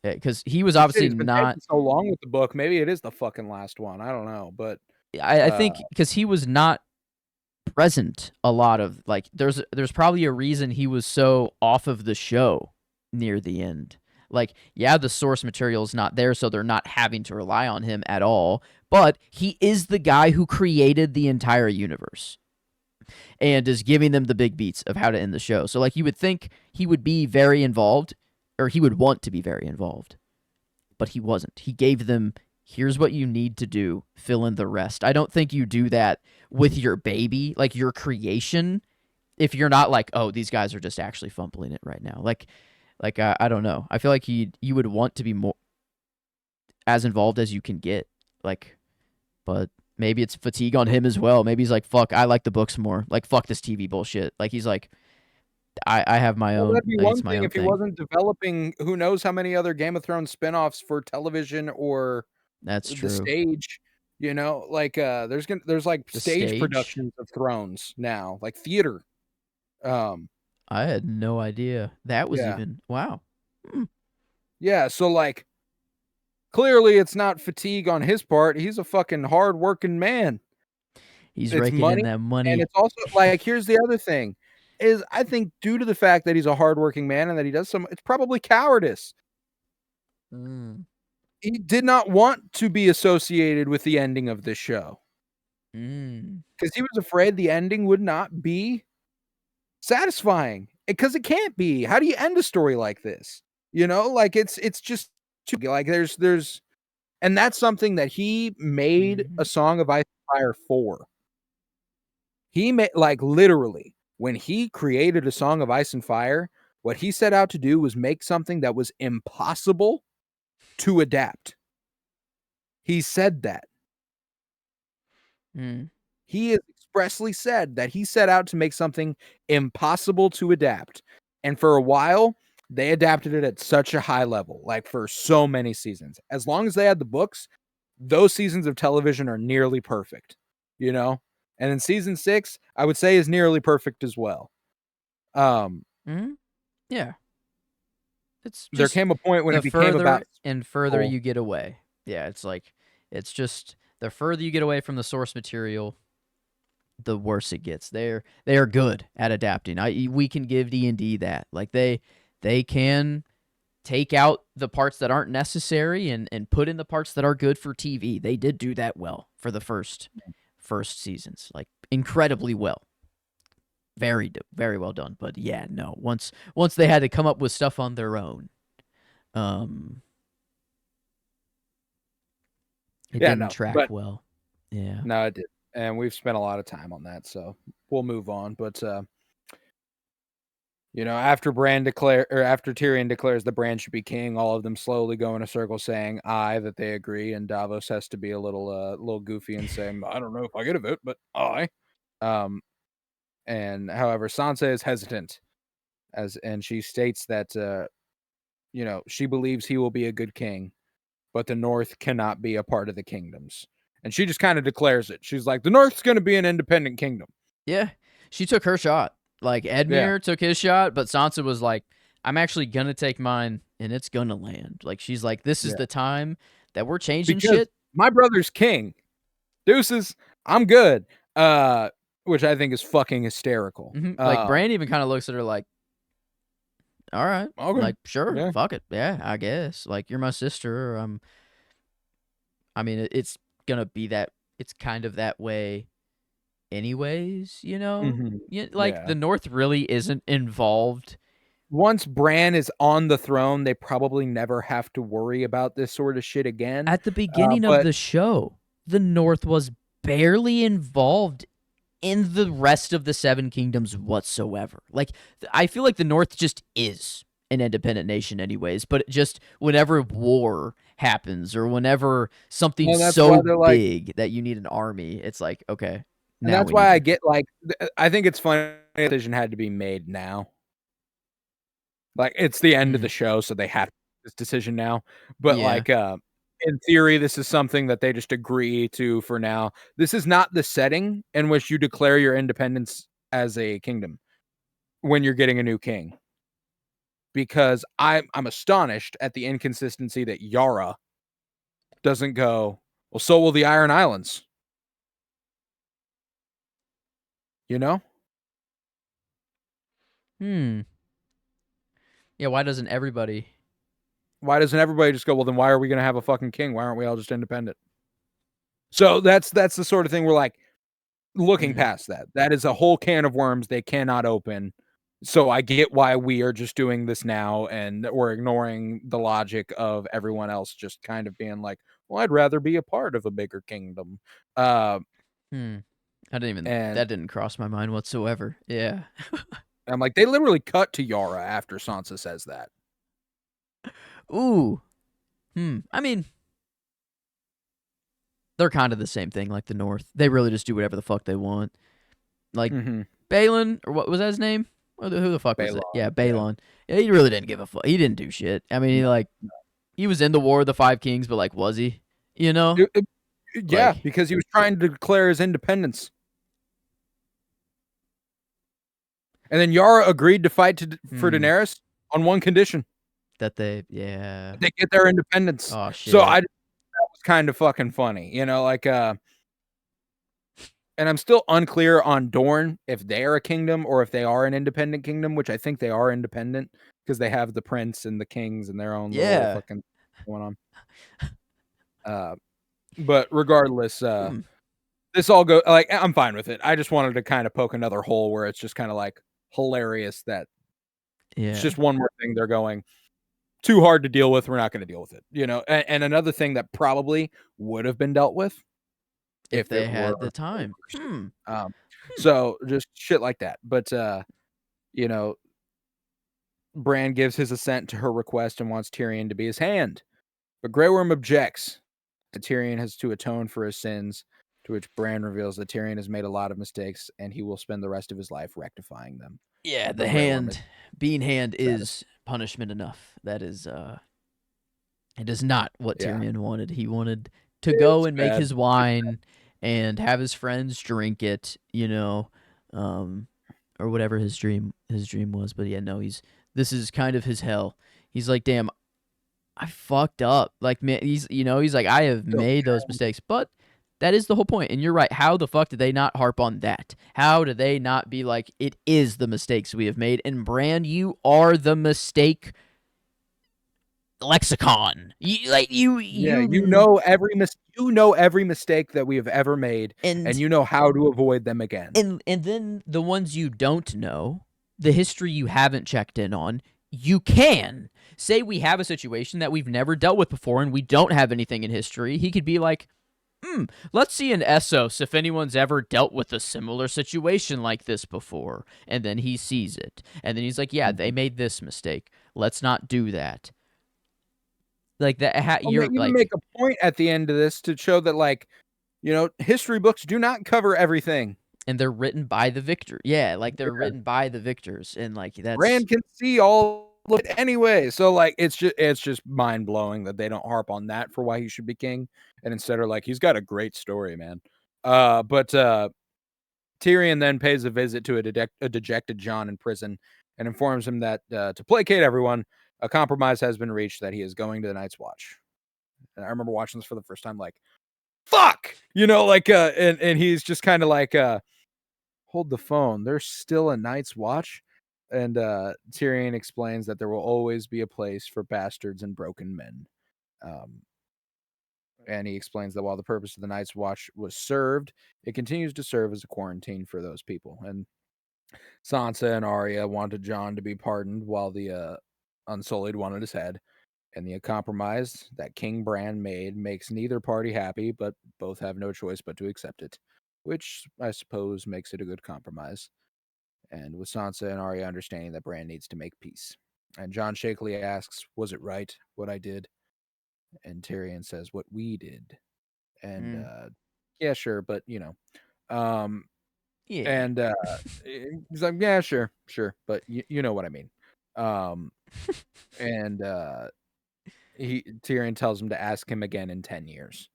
because he was Shit, obviously he's been not. taking so long with the book. Maybe it is the fucking last one. I don't know, but I uh, think because he was not present a lot of like. There's probably a reason he was so off of the show near the end. Like, yeah, the source material is not there, so they're not having to rely on him at all. But he is the guy who created the entire universe and is giving them the big beats of how to end the show. So, like, you would think he would be very involved, or he would want to be very involved, but he wasn't. He gave them, here's what you need to do, fill in the rest. I don't think you do that with your baby, like your creation, if you're not like, oh, these guys are just actually fumbling it right now. Like I don't know. I feel like you would want to be more as involved as you can get. Like, but maybe it's fatigue on him as well. Maybe he's like, fuck, I like the books more. Like, fuck this TV bullshit. Like, he's like, I have my well, own. that'd be It's one my thing own if he thing. wasn't developing who knows how many other Game of Thrones spinoffs for television or That's the true. stage. Like there's like The stage stage. productions of Thrones now, like theater. I had no idea that was Yeah, even wow. Hmm. yeah. So like, clearly it's not fatigue on his part. He's a fucking hard working man. He's It's raking in money, that and money. it's also like here's the other thing, is I think due to the fact that he's a hardworking man and that he does it's probably cowardice. Mm. He did not want to be associated with the ending of this show Mm. because he was afraid the ending would not be satisfying because it can't be. How do you end a story like this? Like it's just too like there's and that's something that he made a Mm. Song of Ice and Fire for. He made like literally when he created a Song of Ice and Fire, what he set out to do was make something that was impossible to adapt. He said that. Mm. He has expressly said that he set out to make something impossible to adapt. And for a while, they adapted it at such a high level, like for so many seasons. As long as they had the books, those seasons of television are nearly perfect, you know? And then season 6, I would say is nearly perfect as well. Mm. Yeah. It's There just came a point when the it became about further and further people. you get away. Yeah, it's like it's just the further you get away from the source material, the worse it gets. They are good at adapting. We can give D&D that. Like they can take out the parts that aren't necessary and put in the parts that are good for TV. They did do that well for the first seasons, like incredibly well. Very well done. But yeah, no. Once they had to come up with stuff on their own, it didn't track well. Yeah. No, it did. And we've spent a lot of time on that, so we'll move on. But after Tyrion declares the Bran should be king, all of them slowly go in a circle saying "I," that they agree, and Davos has to be a little goofy and say, "I don't know if I get a vote, but I." And however, Sansa is hesitant, and she states that she believes he will be a good king, but the North cannot be a part of the kingdoms. And she just kind of declares it. She's like, the North's going to be an independent kingdom. Yeah, she took her shot. Like, Edmure took his shot, but Sansa was like, I'm actually going to take mine, and it's going to land. Like, she's like, this is the time that we're changing shit. My brother's king. Deuces, I'm good. Which I think is fucking hysterical. Mm-hmm. Like, Bran even kind of looks at her like, all right. Okay. Like, sure, fuck it. Yeah, I guess. Like, you're my sister. I mean, it's gonna be that. It's kind of that way, anyways. Mm-hmm. The North really isn't involved. Once Bran is on the throne, they probably never have to worry about this sort of shit again. At the beginning of the show, the North was barely involved in the rest of the Seven Kingdoms whatsoever. Like, I feel like the North just is an independent nation anyways, but just whenever war happens or whenever something so big that you need an army, it's like, okay. And that's why I get, like, I think it's funny the decision had to be made now. Like, it's the end of the show, so they have this decision now. But, like, in theory, this is something that they just agree to for now. This is not the setting in which you declare your independence as a kingdom when you're getting a new king. Because I'm astonished at the inconsistency that Yara doesn't go, well, so will the Iron Islands. You know? Yeah, why doesn't everybody just go, well, then why are we going to have a fucking king? Why aren't we all just independent? So that's the sort of thing we're like looking past that. That is a whole can of worms they cannot open. So I get why we are just doing this now and we're ignoring the logic of everyone else just kind of being like, well, I'd rather be a part of a bigger kingdom. That didn't cross my mind whatsoever. Yeah. I'm like, they literally cut to Yara after Sansa says that. Ooh. I mean, they're kind of the same thing, like the North. They really just do whatever the fuck they want. Like, Balon, or what was that his name? Who the fuck was it? Yeah, Balon. Yeah, he really didn't give a fuck. He didn't do shit. I mean, he was in the War of the Five Kings, but, like, was he? Yeah, because he was trying to declare his independence. And then Yara agreed to fight for Daenerys on one condition. That they get their independence. Oh, shit. So that was kind of fucking funny. And I'm still unclear on Dorne if they are a kingdom or if they are an independent kingdom, which I think they are independent because they have the prince and the kings and their own little fucking going on. But regardless, this all go like I'm fine with it. I just wanted to kind of poke another hole where it's just kind of like hilarious that it's just one more thing they're going too hard to deal with. We're not going to deal with it, And another thing that probably would have been dealt with if they had the time. So just shit like that. But Bran gives his assent to her request and wants Tyrion to be his hand. But Grey Worm objects that Tyrion has to atone for his sins, to which Bran reveals that Tyrion has made a lot of mistakes and he will spend the rest of his life rectifying them. Yeah, the hand, being hand is punishment enough. That is, it is not what Tyrion wanted. He wanted to go and make his wine and have his friends drink it, or whatever his dream was. But yeah, no, this is kind of his hell. He's like, damn, I fucked up. Like, man, he's like, I have made those mistakes, but That is the whole point. And you're right. How the fuck did they not harp on that? How do they not be like, it is the mistakes we have made? And Bran, you are the mistake lexicon. Yeah, you know every mistake that we have ever made, and and you know how to avoid them again. and then the ones you don't know, the history you haven't checked in on, you can say we have a situation that we've never dealt with before and we don't have anything in history. He could be like, let's see in Essos if anyone's ever dealt with a similar situation like this before. And then he sees it. And then he's like, yeah, they made this mistake. Let's not do that. Like that. You're You like, make a point at the end of this to show that, like, history books do not cover everything. and they're written by the victor. Yeah, like they're written by the victors. And like that's. Rand can see all of it anyway. So, like, it's just mind blowing that they don't harp on that for why he should be king, and instead are like, he's got a great story, man. But Tyrion then pays a visit to a dejected Jon in prison and informs him that to placate everyone, a compromise has been reached that he is going to the Night's Watch. And I remember watching this for the first time, like, fuck, and he's just kind of like, hold the phone. There's still a Night's Watch. And Tyrion explains that there will always be a place for bastards and broken men. And he explains that while the purpose of the Night's Watch was served, it continues to serve as a quarantine for those people. And Sansa and Arya wanted Jon to be pardoned, while the Unsullied wanted his head. And the compromise that King Bran made makes neither party happy, but both have no choice but to accept it, which I suppose makes it a good compromise. And with Sansa and Arya understanding that Bran needs to make peace. And Jon shakily asks, was it right what I did? And Tyrion says, what we did. And yeah, sure, but um Yeah. and he's like, yeah, sure, but you know what I mean. And Tyrion tells him to ask him again in 10 years.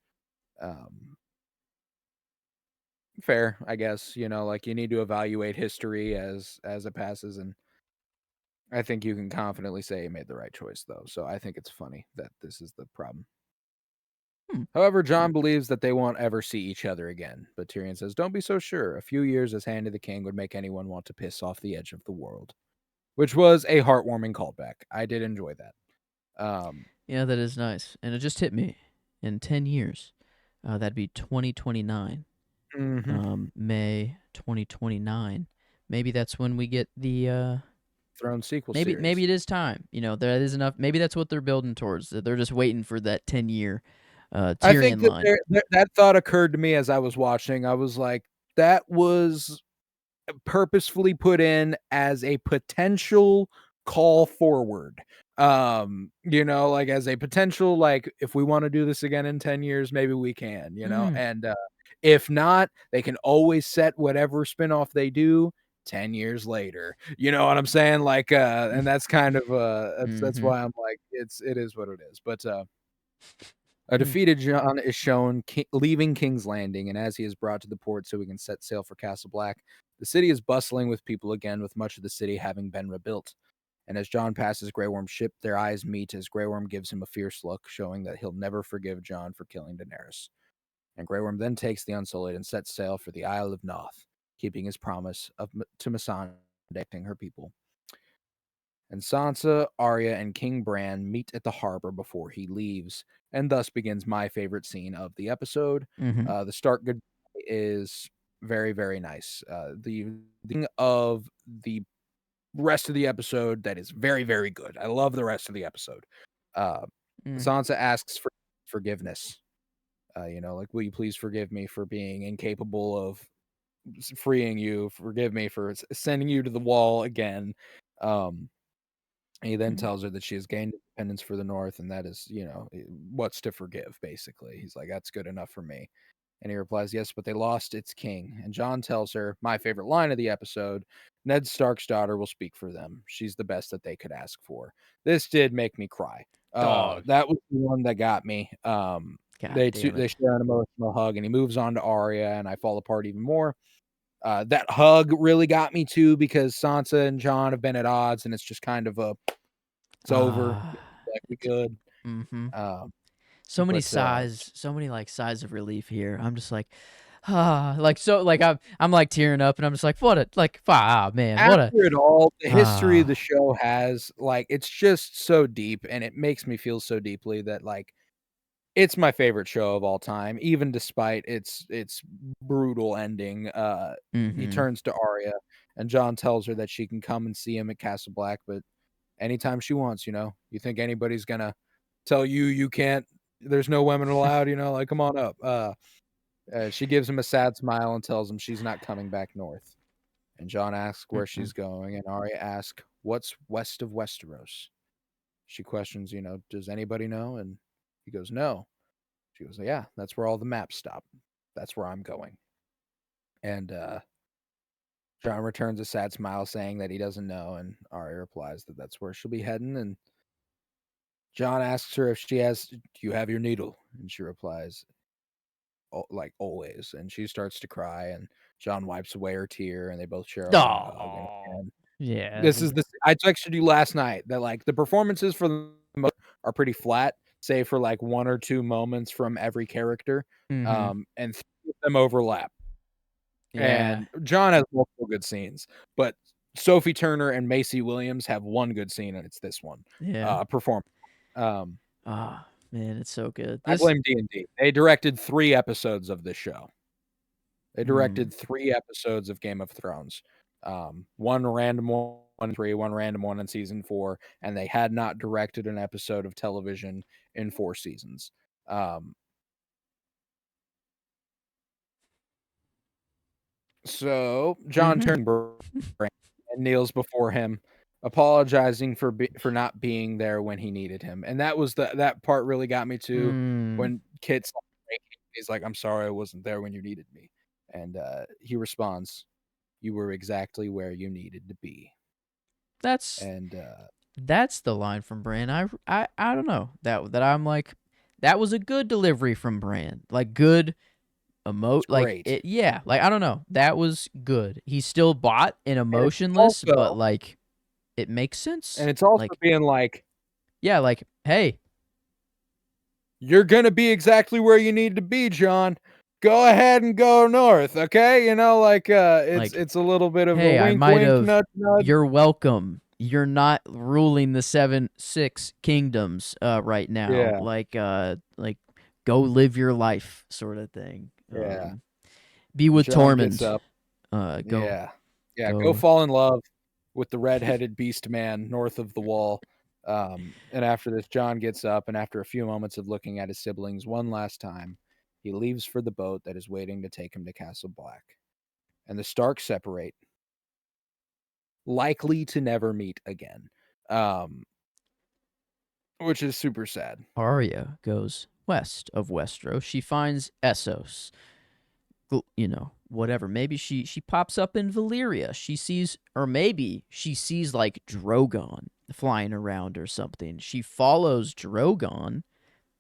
Fair, I guess. Like, you need to evaluate history as it passes, and I think you can confidently say he made the right choice, though. So I think it's funny that this is the problem. However, Jon believes that they won't ever see each other again, but Tyrion says, don't be so sure. A few years as Hand of the King would make anyone want to piss off the edge of the world, which was a heartwarming callback. I did enjoy that. Yeah, that is nice. And it just hit me. In 10 years, that'd be 2029. May 2029. Maybe that's when we get the Throne sequel maybe series. maybe it is time. There is enough. Maybe that's what they're building towards. They're just waiting for that 10-year I think Tyrion line. that thought occurred to me as I was watching. I was like, that was purposefully put in as a potential call forward. Like, as a potential, like, if we want to do this again in 10 years, maybe we can, and if not, they can always set whatever spinoff they do 10 years later. You know what I'm saying? Like, and that's kind of that's why I'm like, it is what it is. But a defeated Jon is shown leaving King's Landing, and as he is brought to the port so he can set sail for Castle Black, the city is bustling with people again, with much of the city having been rebuilt. And as Jon passes Grey Worm's ship, their eyes meet as Grey Worm gives him a fierce look, showing that he'll never forgive Jon for killing Daenerys. And Grey Worm then takes the Unsullied and sets sail for the Isle of Noth, keeping his promise to Missandei protecting her people. And Sansa, Arya, and King Bran meet at the harbor before he leaves, and thus begins my favorite scene of the episode. The Stark goodbye is very, very nice. The thing of the rest of the episode that is very, very good. I love the rest of the episode. Sansa asks for forgiveness. Like, will you please forgive me for being incapable of freeing you? Forgive me for sending you to the wall again. He then tells her that she has gained independence for the North, and that is, what's to forgive, basically. He's like, that's good enough for me. And he replies, yes, but they lost its king. And Jon tells her, my favorite line of the episode, Ned Stark's daughter will speak for them. She's the best that they could ask for. This did make me cry. Dog. That was the one that got me. They share an emotional hug, and he moves on to Arya, and I fall apart even more. That hug really got me too, because Sansa and Jon have been at odds, and it's just kind of it's over. Like, we good. So many But sighs, so many like sighs of relief here. I'm just like, ah, like so, like I'm like tearing up, and I'm just like, what a like, ah, man, what a after it all, the history the ah, show has, like, it's just so deep, and it makes me feel so deeply that, like, it's my favorite show of all time, even despite its brutal ending. He mm-hmm. turns to Arya, and Jon tells her that she can come and see him at Castle Black, but anytime she wants, you know? You think anybody's gonna tell you you can't there's no women allowed, you know? Like, come on up. She gives him a sad smile and tells him she's not coming back north. And Jon asks where Mm-mm. she's going, and Arya asks, "What's west of Westeros?" She questions, you know, "Does anybody know?" And he goes, "No." She goes, "Yeah, that's where all the maps stop. That's where I'm going." And Jon returns a sad smile, saying that he doesn't know, and Arya replies that that's where she'll be heading. And Jon asks her if she has, "Do you have your needle?" And she replies, like always. And she starts to cry, and Jon wipes away her tear, and they both share a long hug. Oh, And yeah, this is the I texted you last night that like the performances for the most are pretty flat, save for like one or two moments from every character, mm-hmm. and three of them overlap. Yeah, And Jon has multiple good scenes, but Sophie Turner and Macy Williams have one good scene, and it's this one yeah. perform. Um, Ah, man, it's so good. I This, blame D&D. They directed 3 episodes of this show. They mm, directed 3 episodes of Game of Thrones. One random one in 3, one random one in season 4, and they had not directed an episode of television in 4 seasons. Um, so Jon mm-hmm. turns and kneels before him, apologizing for not being there when he needed him. And that part really got me too, Mm, when Kit's like breaking, he's like, "I'm sorry I wasn't there when you needed me." And he responds, "You were exactly where you needed to be." that's And that's the line from Bran. I don't know that I'm like, that was a good delivery from Bran. Like good it's like great. it. Yeah, like I don't know. That was good. He's still bought and And it's emotionless, but also like it makes sense. and it's also Like being like, yeah, like hey, "You're gonna be exactly where you need to be, Jon. Go ahead and go north, okay?" You know, like, like it's a little bit of a hey, I wink, might wink, have. nudge, nudge. You're welcome. You're not ruling the 7 6 kingdoms right now. Yeah, Like go live your life sort of thing. yeah. Be with Jon gets Tormund. up. Go Yeah. Yeah, go go. fall in love with the red-headed beast man north of the wall. And after this, Jon gets up, and after a few moments of looking at his siblings one last time, he leaves for the boat that is waiting to take him to Castle Black. And the Starks separate, likely to never meet again, um, which is super sad. Arya goes west of Westeros. She finds Essos. You know, whatever. Maybe she pops up in Valyria. She sees, or maybe she sees like Drogon flying around or something. She follows Drogon,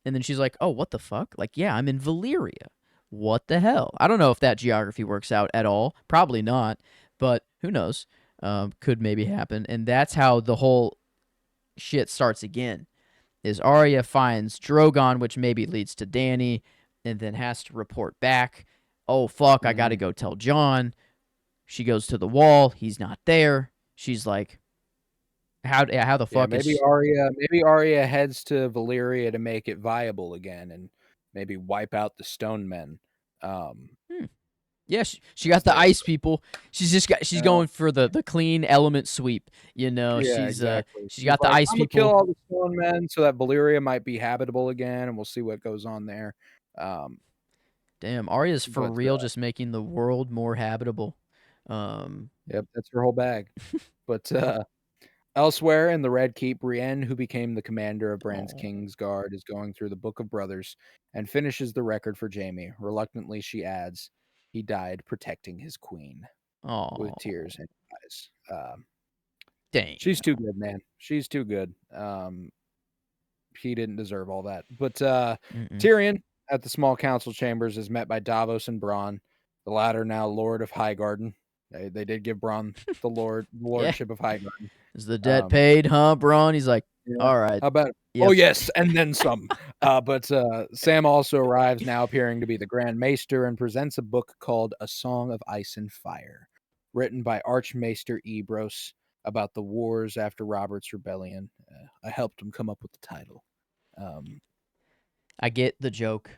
and then she's like, "Oh, what the fuck? Like, yeah, I'm in Valyria. What the hell?" I don't know if that geography works out at all. Probably not, but who knows? Could maybe happen, and that's how the whole shit starts again. Is Arya finds Drogon, which maybe leads to Dany, and then has to report back. Oh fuck, I gotta Mhm. go tell Jon. She goes to the wall. He's not there. She's like, how the Yeah, fuck is Maybe Arya heads to Valyria to make it viable again and maybe wipe out the Stone Men. Um, hmm. Yeah, she as got the they ice people. She's uh, going for the clean element sweep. You know, yeah, exactly. she's She's got the like, ice "I'm gonna kill people. all the Stone Men so that Valyria might be habitable again, and we'll see what goes on there." Um, Damn, Arya's for but real just making the world more habitable. Um, yep, that's her whole bag. But elsewhere in the Red Keep, Brienne, who became the commander of Bran's oh, King's Guard, is going through the Book of Brothers and finishes the record for Jaime. Reluctantly, she adds, "He died protecting his queen," with oh, tears in her eyes. damn. She's too good, man. She's too good. He didn't deserve all that. But Mm-mm. Tyrion at the small council chambers is met by Davos and Bronn, the latter now Lord of Highgarden. They did give Bronn the Yeah. lordship of Highgarden. Is the debt Um, paid, huh, Braun? He's like, yeah. all right. How about Oh Yep. yes, and then some. But Sam also arrives now appearing to be the Grand Maester and presents a book called A Song of Ice and Fire, written by Archmaester Ebros about the wars after Robert's rebellion. I helped him come up with the title. I get the joke.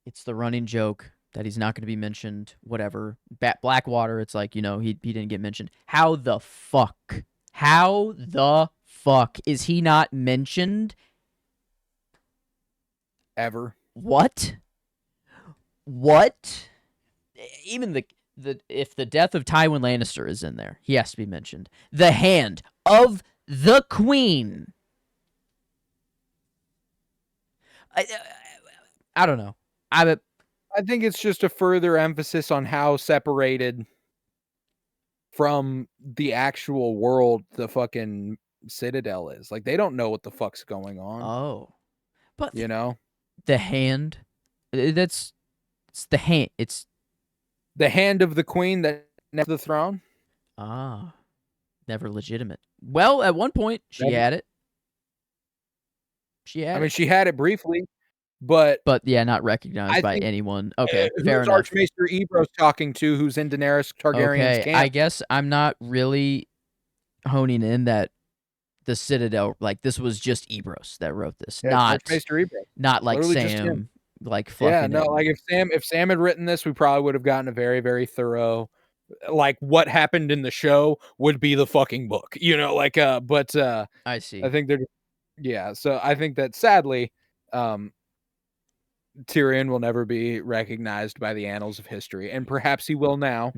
It's the running joke that he's not going to be mentioned. Whatever. Blackwater. It's like, he didn't get mentioned. How the fuck? How the fuck is he not mentioned? Ever. What? What? Even the if the death of Tywin Lannister is in there, he has to be mentioned. The hand of the queen. I don't know. I think it's just a further emphasis on how separated from the actual world the fucking Citadel is. Like, they don't know what the fuck's going on. Oh, but You know, the hand. It's the hand. It's the hand of the queen that next to the throne. never legitimate. Well, at one point she Never. had it. She had I mean, it. she had it briefly, but Yeah, not recognized by anyone. Okay, fair who's enough. Archmaester Ebros talking to? Who's in Daenerys Targaryen's Okay, camp? I guess I'm not really honing in that the Citadel, like this was just Ebros that wrote this, Yeah, Archmaester Ebros. not like Literally just him. Sam, like fucking. Yeah, no, like if Sam had written this, we probably would have gotten a very, very thorough, like what happened in the show would be the fucking book, but I see. I think so I think that sadly, Tyrion will never be recognized by the annals of history, and perhaps he will now,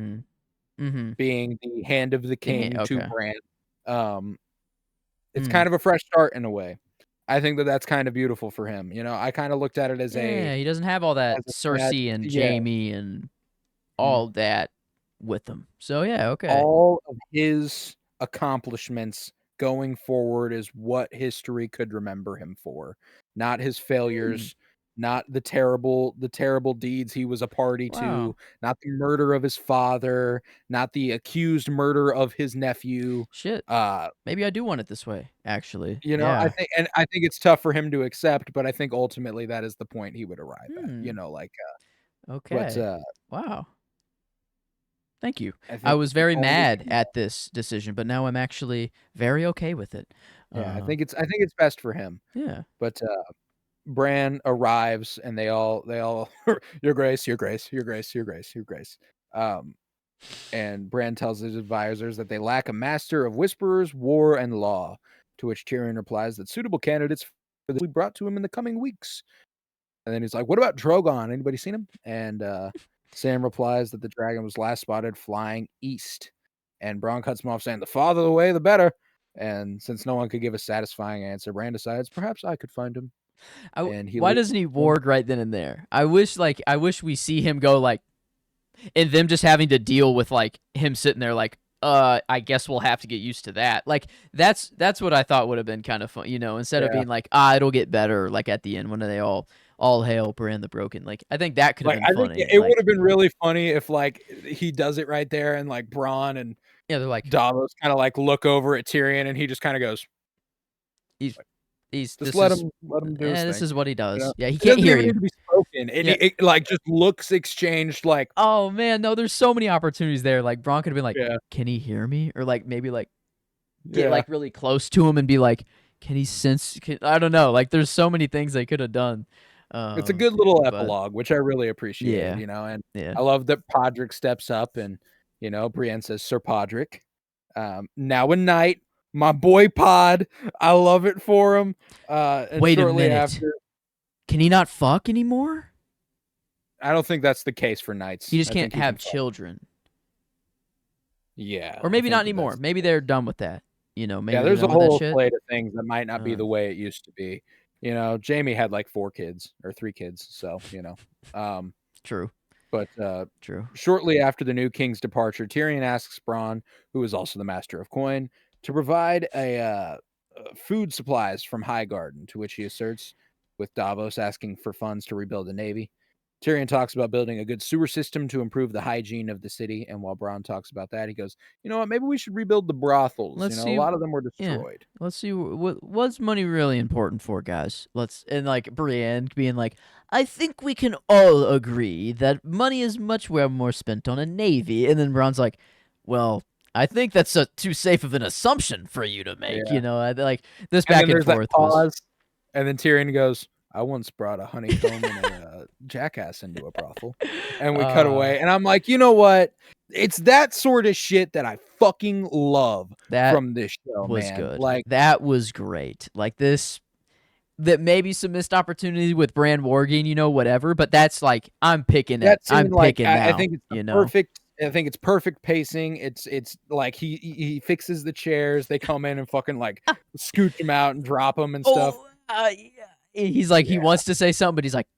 being the hand of the king to Bran. It's kind of a fresh start in a way. I think that that's kind of beautiful for him. I kind of looked at it as he doesn't have all that Cersei and Jaime and all that with him. So yeah, okay. All of his accomplishments going forward is what history could remember him for, not his failures, not the terrible deeds he was a party to, not the murder of his father, not the accused murder of his nephew. Shit. Maybe I do want it this way, actually. I think it's tough for him to accept, but I think ultimately that is the point he would arrive at. Okay. But wow. Thank you. I was very mad at this decision, but now I'm actually very okay with it. Yeah, I think it's best for him. Yeah. But Bran arrives and they all your grace, your grace, your grace, your grace, your grace. And Bran tells his advisors that they lack a master of whisperers, war, and law. To which Tyrion replies that suitable candidates for this will be brought to him in the coming weeks. And then he's like, "What about Drogon? Anybody seen him?" And Sam replies that the dragon was last spotted flying east. And Bronn cuts him off, saying, "The farther away, the better." And since no one could give a satisfying answer, Bran decides, perhaps I could find him. Why doesn't he warg right then and there? I wish we see him go like, and them just having to deal with like him sitting there like, I guess we'll have to get used to that. Like that's what I thought would have been kind of fun, instead of being like, it'll get better. Like at the end when they all hail Bran the Broken. Like I think that could have been funny. It would have been really funny if like he does it right there and like Bronn and they're like Davos kind of like look over at Tyrion and he just kind of goes, He's just let him do his thing. This is what he does. Yeah, he It can't doesn't hear even you. need to be spoken. It like just looks exchanged like. Oh man, no, there's so many opportunities there. Like Bronn could have been like, "Can he hear me?" Or like maybe like get like really close to him and be like, "Can he sense?" I don't know. Like there's so many things they could have done. It's a good little epilogue, which I really appreciate. And I love that Podrick steps up and Brienne says, "Sir Podrick, now a knight." My boy Pod, I love it for him. And wait a minute. After, can he not fuck anymore? I don't think that's the case for knights. He just can't have children. Yeah. Or maybe not anymore. Maybe they're done with that. Maybe there's a whole plate of things that might not be the way it used to be. Jaime had like 4 kids or 3 kids. So, True. But true. Shortly after the new king's departure, Tyrion asks Bronn, who is also the master of coin, to provide food supplies from Highgarden, to which he asserts, with Davos asking for funds to rebuild the navy. Tyrion talks about building a good sewer system to improve the hygiene of the city. And while Bronn talks about that, he goes, you know what, maybe we should rebuild the brothels. Let's A see. lot of them were Yeah. destroyed. Let's see what's money really important for, guys. And like Brienne being like, I think we can all agree that money is much more spent on a navy. And then Bronn's like, well, I think that's too safe of an assumption for you to make. Yeah. Like this And back then and there's forth that pause, was. and then Tyrion goes, I once brought a honeycomb and a jackass into a brothel. And we cut away. And I'm like, you know what? It's that sort of shit that I fucking love from this show, was man. good. Like, that was great. Like this, that maybe some missed opportunity with Bran Morgan, whatever. But that's like I'm picking that. I'm picking now. I think it's perfect. I think it's perfect pacing. It's like he fixes the chairs. They come in and fucking like scoot them out and drop them and stuff. Yeah. He's like he wants to say something, but he's like,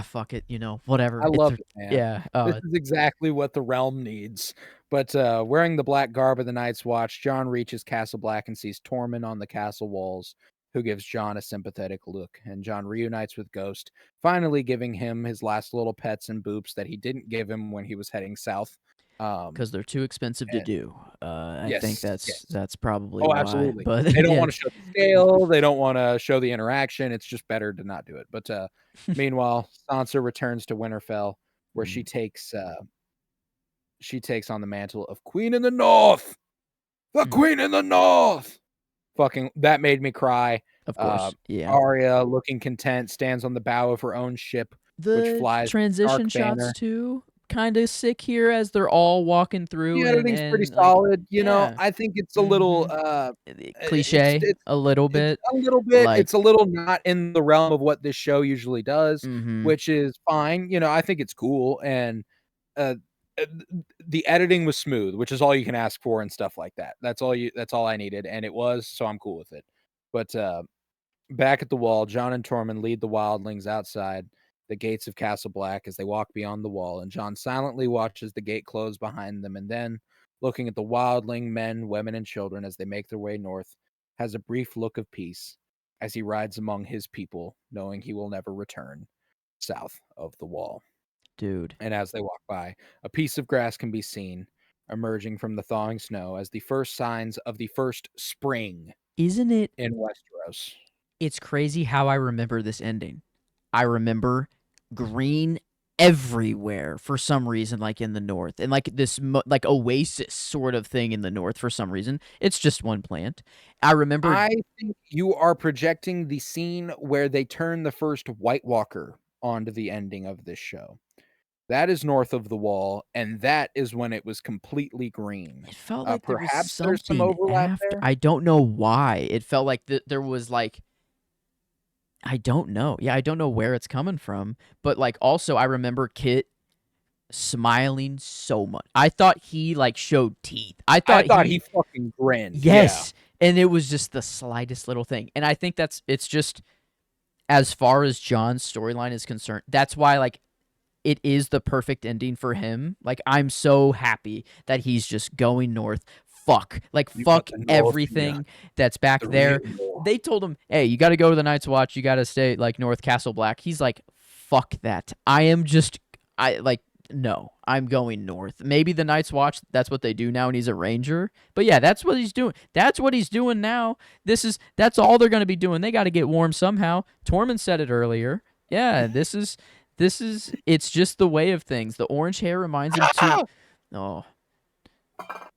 fuck it, whatever. I love it, man. Yeah. This is exactly what the realm needs. But wearing the black garb of the Night's Watch, Jon reaches Castle Black and sees Tormund on the castle walls, who gives Jon a sympathetic look. And Jon reunites with Ghost, finally giving him his last little pets and boops that he didn't give him when he was heading south. Because they're too expensive to do. I think that's probably why. Absolutely. But they don't want to show the scale. They don't want to show the interaction. It's just better to not do it. But meanwhile, Sansa returns to Winterfell, where she takes on the mantle of Queen in the North. The Queen in the North. Fucking, that made me cry. Of course, yeah. Arya, looking content, stands on the bow of her own ship, which flies. Transition shots too, kind of sick here as they're all walking through. The editing's pretty solid. I think it's a little cliche, it's a little bit. Like, it's a little not in the realm of what this show usually does, which is fine. I think it's cool, and the editing was smooth, which is all you can ask for and stuff like that. That's all I needed, and it was, so I'm cool with it. But back at the wall, Jon and Tormund lead the wildlings outside the gates of Castle Black as they walk beyond the wall, and Jon silently watches the gate close behind them, and then, looking at the wildling men, women, and children as they make their way north, has a brief look of peace as he rides among his people, knowing he will never return south of the wall. Dude. And as they walk by, a piece of grass can be seen emerging from the thawing snow as the first signs of the first spring. Isn't it? In Westeros. It's crazy how I remember this ending. I remember green everywhere for some reason, like in the north, and like this like oasis sort of thing in the north for some reason. It's just one plant. I remember. I think you are projecting the scene where they turn the first White Walker onto the ending of this show. That is north of the wall, and that is when it was completely green. It felt like perhaps there was there's some overlap there. I don't know why. It felt like there was like. I don't know. Yeah, I don't know where it's coming from. But like also I remember Kit smiling so much. I thought he like showed teeth. I thought he fucking grinned. Yes. Yeah. And it was just the slightest little thing. And I think it's just as far as Jon's storyline is concerned, that's why like it is the perfect ending for him. Like I'm so happy that he's just going north. Fuck everything that's back there. They told him, hey, you got to go to the Night's Watch. You got to stay like North Castle Black. He's like, fuck that. No, I'm going north. Maybe the Night's Watch, that's what they do now, and he's a ranger. But yeah, that's what he's doing. That's what he's doing now. That's all they're going to be doing. They got to get warm somehow. Tormund said it earlier. Yeah, it's just the way of things. The orange hair reminds him too. Oh.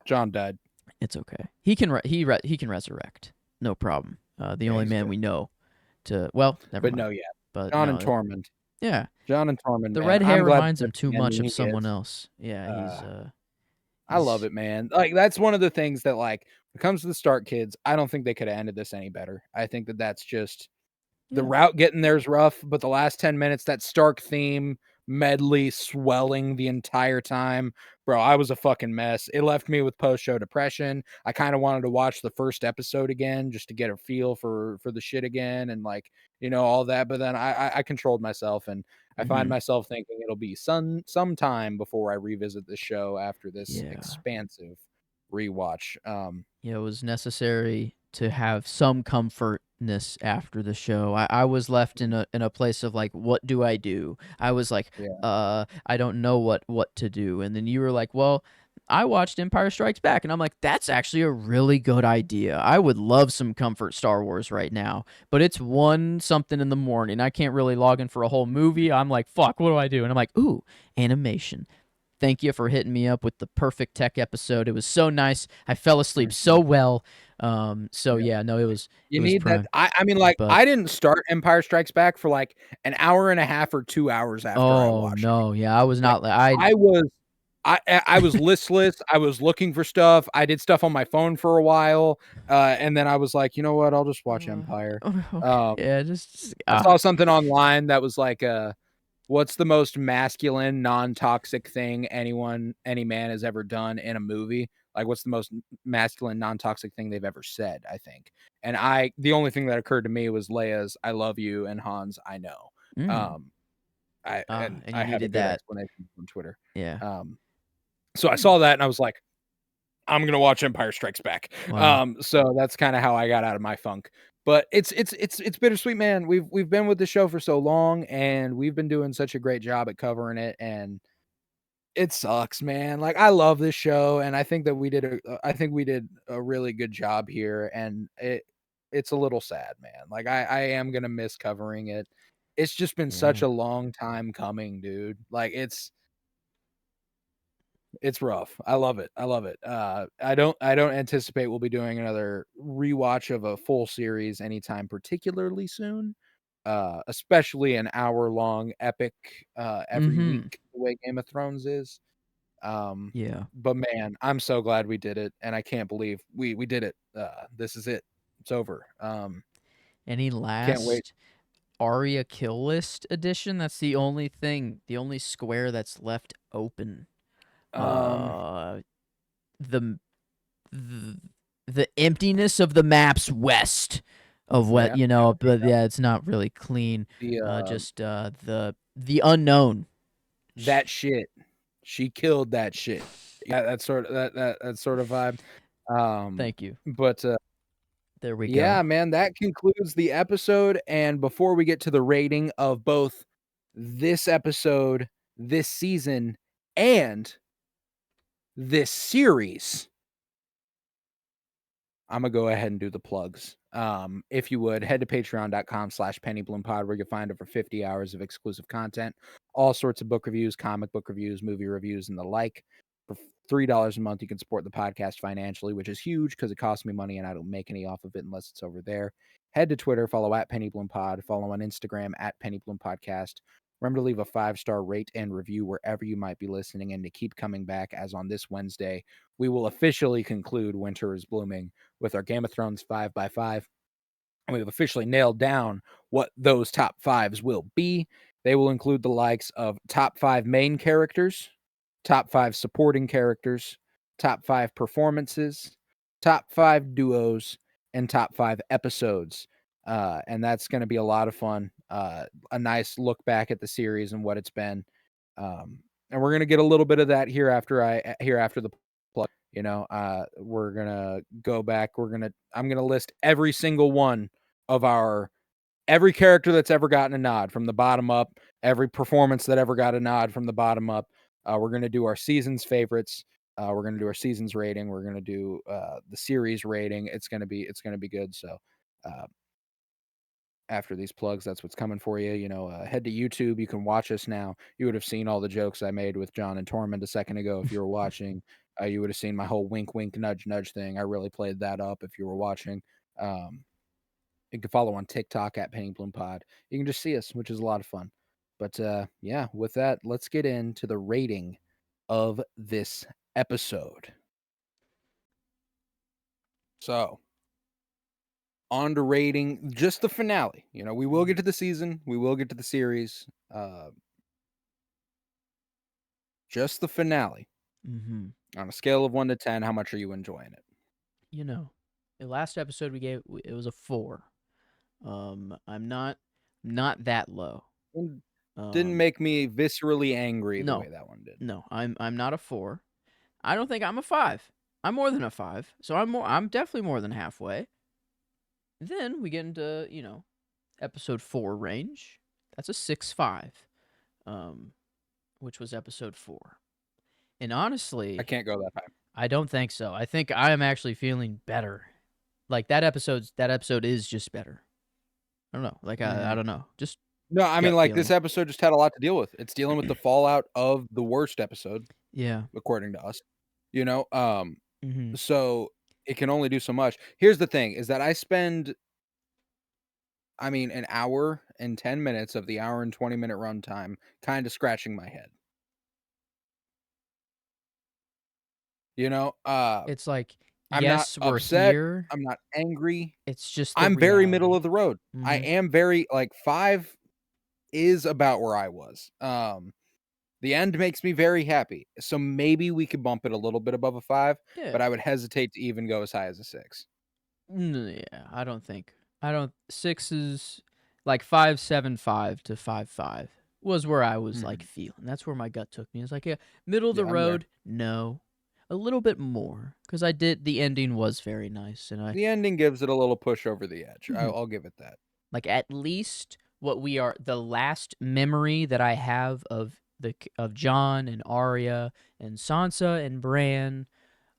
Jon died. It's okay. He can resurrect. No problem. The only man we know to never mind. No, yeah. But Jon and Tormund. Yeah. Jon and Tormund. The red hair reminds him too much of someone else. Yeah, I love it, man. Like that's one of the things that like when it comes to the Stark kids, I don't think they could have ended this any better. I think that's just the route getting there's rough, but the last 10 minutes, that Stark theme medley swelling the entire time. Bro, I was a fucking mess. It left me with post-show depression. I kind of wanted to watch the first episode again just to get a feel for the shit again and like, all that. But then I controlled myself and I find myself thinking it'll be some time before I revisit the show after this expansive rewatch. It was necessary to have some comfortness after the show. I was left in a place of like, what do I do? I was like, Yeah. I don't know what to do. And then you were like, well, I watched Empire Strikes Back, and I'm like, that's actually a really good idea. I would love some comfort Star Wars right now, but it's 1 something in the morning. I can't really log in for a whole movie. I'm like, fuck, what do I do? And I'm like, ooh, animation. Thank you for hitting me up with the perfect tech episode. It was so nice. I fell asleep so well. So Yeah. yeah, no, You it was need that. prime. I mean, like, But I didn't start Empire Strikes Back for like an hour and a half or 2 hours after I oh watched it. no, yeah, I was Like, not I I was I was listless. I was looking for stuff. I did stuff on my phone for a while, and then I was like, you know what? I'll just watch Empire. okay, Um, yeah, just I saw something online that was like, what's the most masculine, non-toxic thing any man has ever done in a movie? Like, what's the most masculine, non-toxic thing they've ever said, I think. And the only thing that occurred to me was Leia's "I love you" and Han's "I know." mm, Um, and and I you have a needed good that. explanation on Twitter. Yeah. So I saw that and I was like, I'm gonna watch Empire Strikes Back. Wow. So that's kind of how I got out of my funk. But it's bittersweet, man. We've been with the show for so long, and we've been doing such a great job at covering it, and it sucks, man. Like, I love this show, and I think that I think we did a really good job here, and it's a little sad, man. Like, I am gonna miss covering it. It's just been such Yeah. a long time coming, dude. Like, it's rough. I love it. I love it. I don't anticipate we'll be doing another rewatch of a full series anytime particularly soon. Especially an hour-long epic every Mhm. week the way Game of Thrones is. Yeah. But man, I'm so glad we did it, and I can't believe we did it. This is it. It's over. Any Can't wait. last Arya kill list edition? That's the only thing, the only square that's left open. Um, Uh the the, the emptiness of the maps west of what, yeah, yeah, but yeah, it's not really clean. the Just the unknown. that shit. She killed that shit. Yeah, that sort of vibe. Thank you. But There we yeah, go. man, that concludes the episode. And before we get to the rating of both this episode, this season, and this series, I'm gonna go ahead and do the plugs. If you would head to patreon.com/pennybloom.pod, where you'll find over 50 hours of exclusive content, all sorts of book reviews, comic book reviews, movie reviews, and the like. For $3 a month, you can support the podcast financially, which is huge because it costs me money and I don't make any off of it unless it's over there. Head to Twitter, follow at PennyBloomPod, follow on Instagram at PennyBloomPodcast. Remember to leave a 5-star rate and review wherever you might be listening, and to keep coming back, as on this Wednesday, we will officially conclude Winter is Blooming with our Game of Thrones 5x5. And we've officially nailed down what those top fives will be. They will include the likes of top 5 main characters, top 5 supporting characters, top 5 performances, top 5 duos, and top 5 episodes. And that's going to be a lot of fun. A nice look back at the series and what it's been. And we're going to get a little bit of that here after the plug. We're gonna go back. I'm gonna list every single one of every character that's ever gotten a nod from the bottom up, every performance that ever got a nod from the bottom up. We're gonna do our season's favorites. We're gonna do our season's rating. We're gonna do the series rating. It's gonna be good. So after these plugs, that's what's coming for you. Head to YouTube. You can watch us now. You would have seen all the jokes I made with John and Tormund a second ago if you were watching. You would have seen my whole wink, wink, nudge, nudge thing. I really played that up if you were watching. Um, you can follow on TikTok at Penny Bloom Pod. You can just see us, which is a lot of fun. But yeah, with that, let's get into the rating of this episode. So, on to rating just the finale. We will get to the season, we will get to the series. Just the finale. Mhm. On a scale of 1 to 10, how much are you enjoying it? The last episode we gave, it was a 4. I'm not that low. Didn't Um, make me viscerally angry the way no, that one did. no, I'm not a 4. I don't think I'm a 5. I'm more than a 5, so I'm definitely more than halfway. Then we get into, episode 4 range. That's a 6.5, which was episode 4. And I honestly, can't go that high. I don't think so. I think I am actually feeling better. Like that episode is just better. I don't know. Like I don't know. Just No, I mean, gut like, this feeling. episode just had a lot to deal with. It's dealing with the fallout of the worst episode, Yeah. according to us, you know? Mhm. So it can only do so much. Here's the thing, is that I spend, I mean, an hour and 10 minutes of the hour and 20-minute runtime kinda scratching my head. You know? It's like, I'm not yes, we're upset, here. I'm not angry. It's just the I'm very middle reality. of the road. I Mhm. am very like, 5 is about where I was. The end makes me very happy. So maybe we could bump it a little bit above a 5, Yeah. but I would hesitate to even go as high as a 6. Yeah, I don't 6 is like 5.75 to 5.5 was where I was like Mhm. feeling. That's where my gut took me. It's like, yeah, middle of the Yeah, I'm there. road, no. A little bit more cuz the ending was very nice and I The ending gives it a little push over the edge. Mhm. I'll give it that. Like at least what we are the last memory that I have of of John and Arya and Sansa and Bran,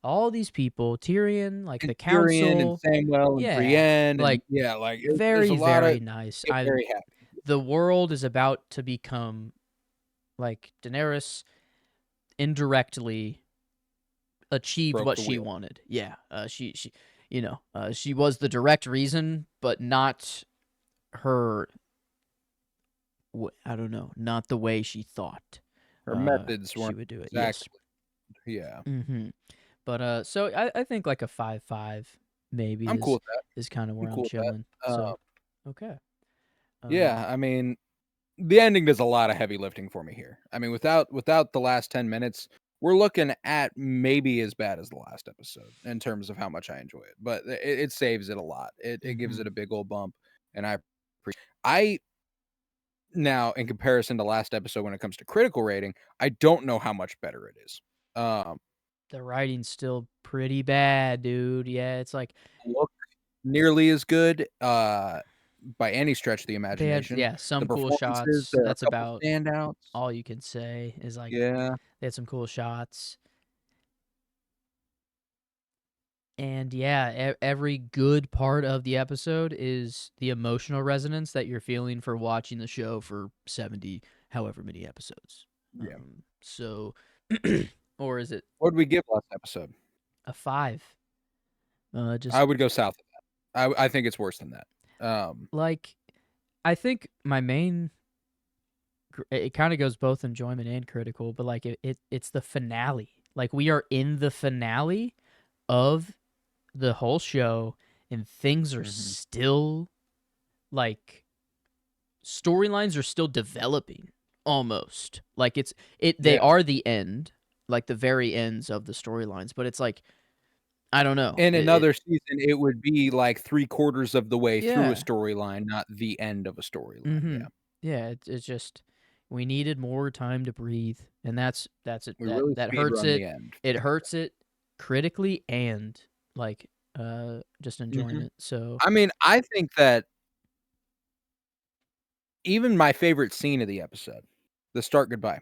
all these people, Tyrion, like And the Tyrion and council. Samuel and Yeah, Brienne and like yeah, like, there's a very, lot of very nice. get very happy. The world is about to become like Daenerys indirectly achieved Broke what the she wheel. wanted. Yeah, she was the direct reason, but not her. I don't know, not the way she thought. Her methods She weren't would do it. Yes. exactly yeah. Mm-hmm. But so I think like a 5.5 maybe I'm cool with that. is kind of I'm where I'm cool with chilling. that. So okay. Yeah, I mean, the ending does a lot of heavy lifting for me here. I mean, without the last 10 minutes, we're looking at maybe as bad as the last episode in terms of how much I enjoy it. But it saves it a lot. It gives Mm-hmm. it a big old bump, and I now in comparison to last episode when it comes to critical rating, I don't know how much better it is. Um, The writing's still pretty bad, dude. Yeah, it's like look nearly as good by any stretch of the they had, imagination. yeah, The some cool performances, shots. there are That's a couple about standouts. all you can say is like Yeah. they had some cool shots. And yeah, every good part of the episode is the emotional resonance that you're feeling for watching the show for 70 however many episodes. Yeah. So or is it What did we give last episode? a 5? Just I would go south of that. I think it's worse than that. like I think my main it kind of goes both enjoyment and critical, but like it's the finale. Like we are in the finale of the whole show and things are Mhm. still like storylines are still developing almost. Like they Yeah. are the end, like the very ends of the storylines, but it's like I don't know. In another season, it would be like 3/4 of the way through a Yeah. storyline, not the end of a storyline, yeah. Mhm. Yeah, it's just we needed more time to breathe, and that's it. We really That speed hurts run the it. end for It sure. hurts it critically and like just Mhm. enjoyment. So I mean, I think that even my favorite scene of the episode, the Stark goodbye,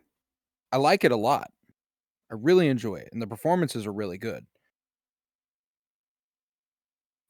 I like it a lot. I really enjoy it, and the performances are really good.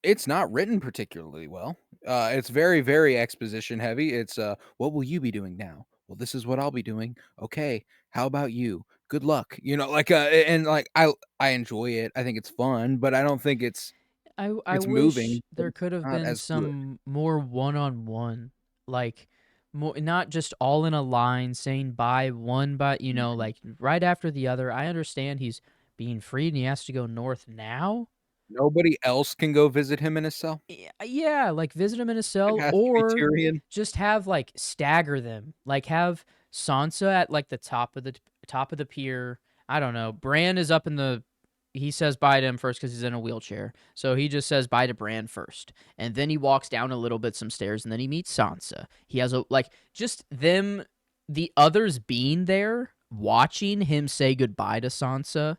It's not written particularly well. It's very, very exposition heavy. It's, "What will you be doing now?" "Well, this is what I'll be doing." "Okay, how about you? Good luck." You know, like, and, like, I enjoy it. I think it's fun, but I don't think I it's wish moving, but there it's could have not been as good. some more one-on-one, like more not just all in a line saying bye one by Mhm. like right after the other. I understand he's being freed and he has to go north now. Nobody else can go visit him in his cell? Yeah, like visit him in a It cell has to be or Tyrion? just have like stagger them. Like have Sansa at like the top of the pier. I don't know. Bran is up in the he says bye to him first because he's in a wheelchair. So he just says bye to Bran first. And then he walks down a little bit some stairs and then he meets Sansa. He has a like just them the others being there watching him say goodbye to Sansa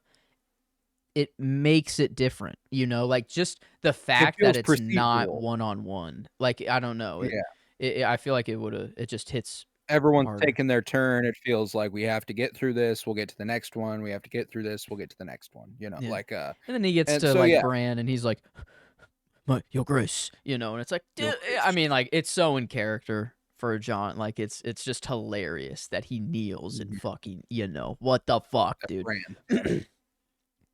it makes it different, like just the It fact that feels it's not procedural. one-on-one. Like, I don't know. Yeah. I feel like it just hits Everyone's harder. taking their turn. It feels like we have to get through this, we'll get to the next one, we have to get through this, we'll get to the next one, Yeah. like, And then he gets and to so, like yeah. Bran and he's like, "My Your Grace," and it's like, Your I grace. mean, like it's so in character for John. Like it's just hilarious that he kneels and Mhm. fucking, what the fuck, That's dude? Bran.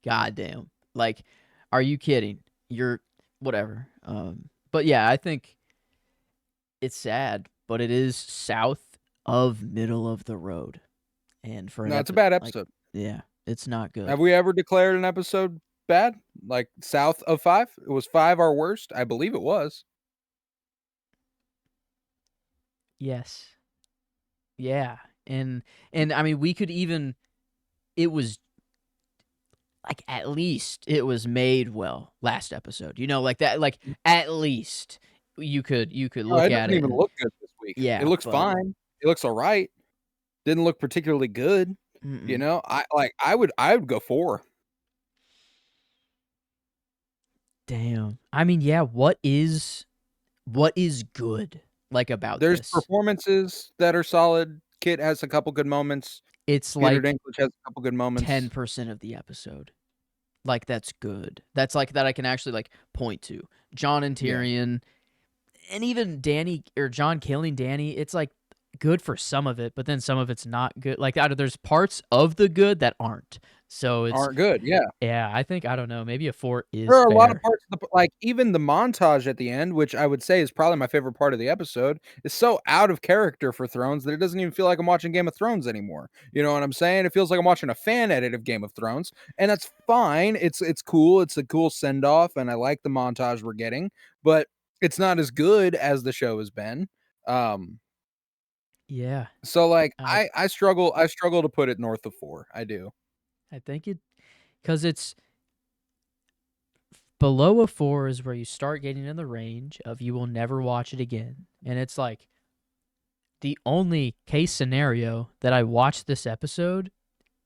Goddamn. Like, are you kidding? You're whatever. But yeah, I think it's sad, but it is south of middle of the road. And for an No, it's a bad like, episode. yeah, it's not Have good. we ever declared an episode bad? Like, south of 5? Was 5 our worst? I believe it was. Yes. Yeah. And I mean, we could even it was like at least it was made well last episode. Like that, like at least you could Oh, look it at doesn't it even and look good this week. It yeah, looks but fine. It looks alright. Didn't look particularly good, mm-mm. I would go 4. Damn. I mean, yeah, what is good like about There's this? performances that are solid. Kit has a couple good moments. It's Peter like Dinklage has a couple good moments. 10% of the episode. Like that's good. That's like that I can actually like point to. John and Yeah. Tyrion and even Danny or John killing Danny, it's like good for some of it, but then some of it's not good. Like there's parts of the good that aren't. So it's Aren't good, yeah. yeah, I think I don't know, maybe a 4 There is are a lot of fair. parts of the like, even the montage at the end, which I would say is probably my favorite part of the episode, is so out of character for Thrones that it doesn't even feel like I'm watching Game of Thrones anymore. You know what I'm saying? It feels like I'm watching a fan edit of Game of Thrones, and that's fine. It's cool. It's a cool send off, and I like the montage we're getting, but it's not as good as the show has been. Um, Yeah. so like I I struggle to put it north of 4. I do. I think it cuz it's below a 4 is where you start getting in the range of you will never watch it again. And it's like the only case scenario that I watch this episode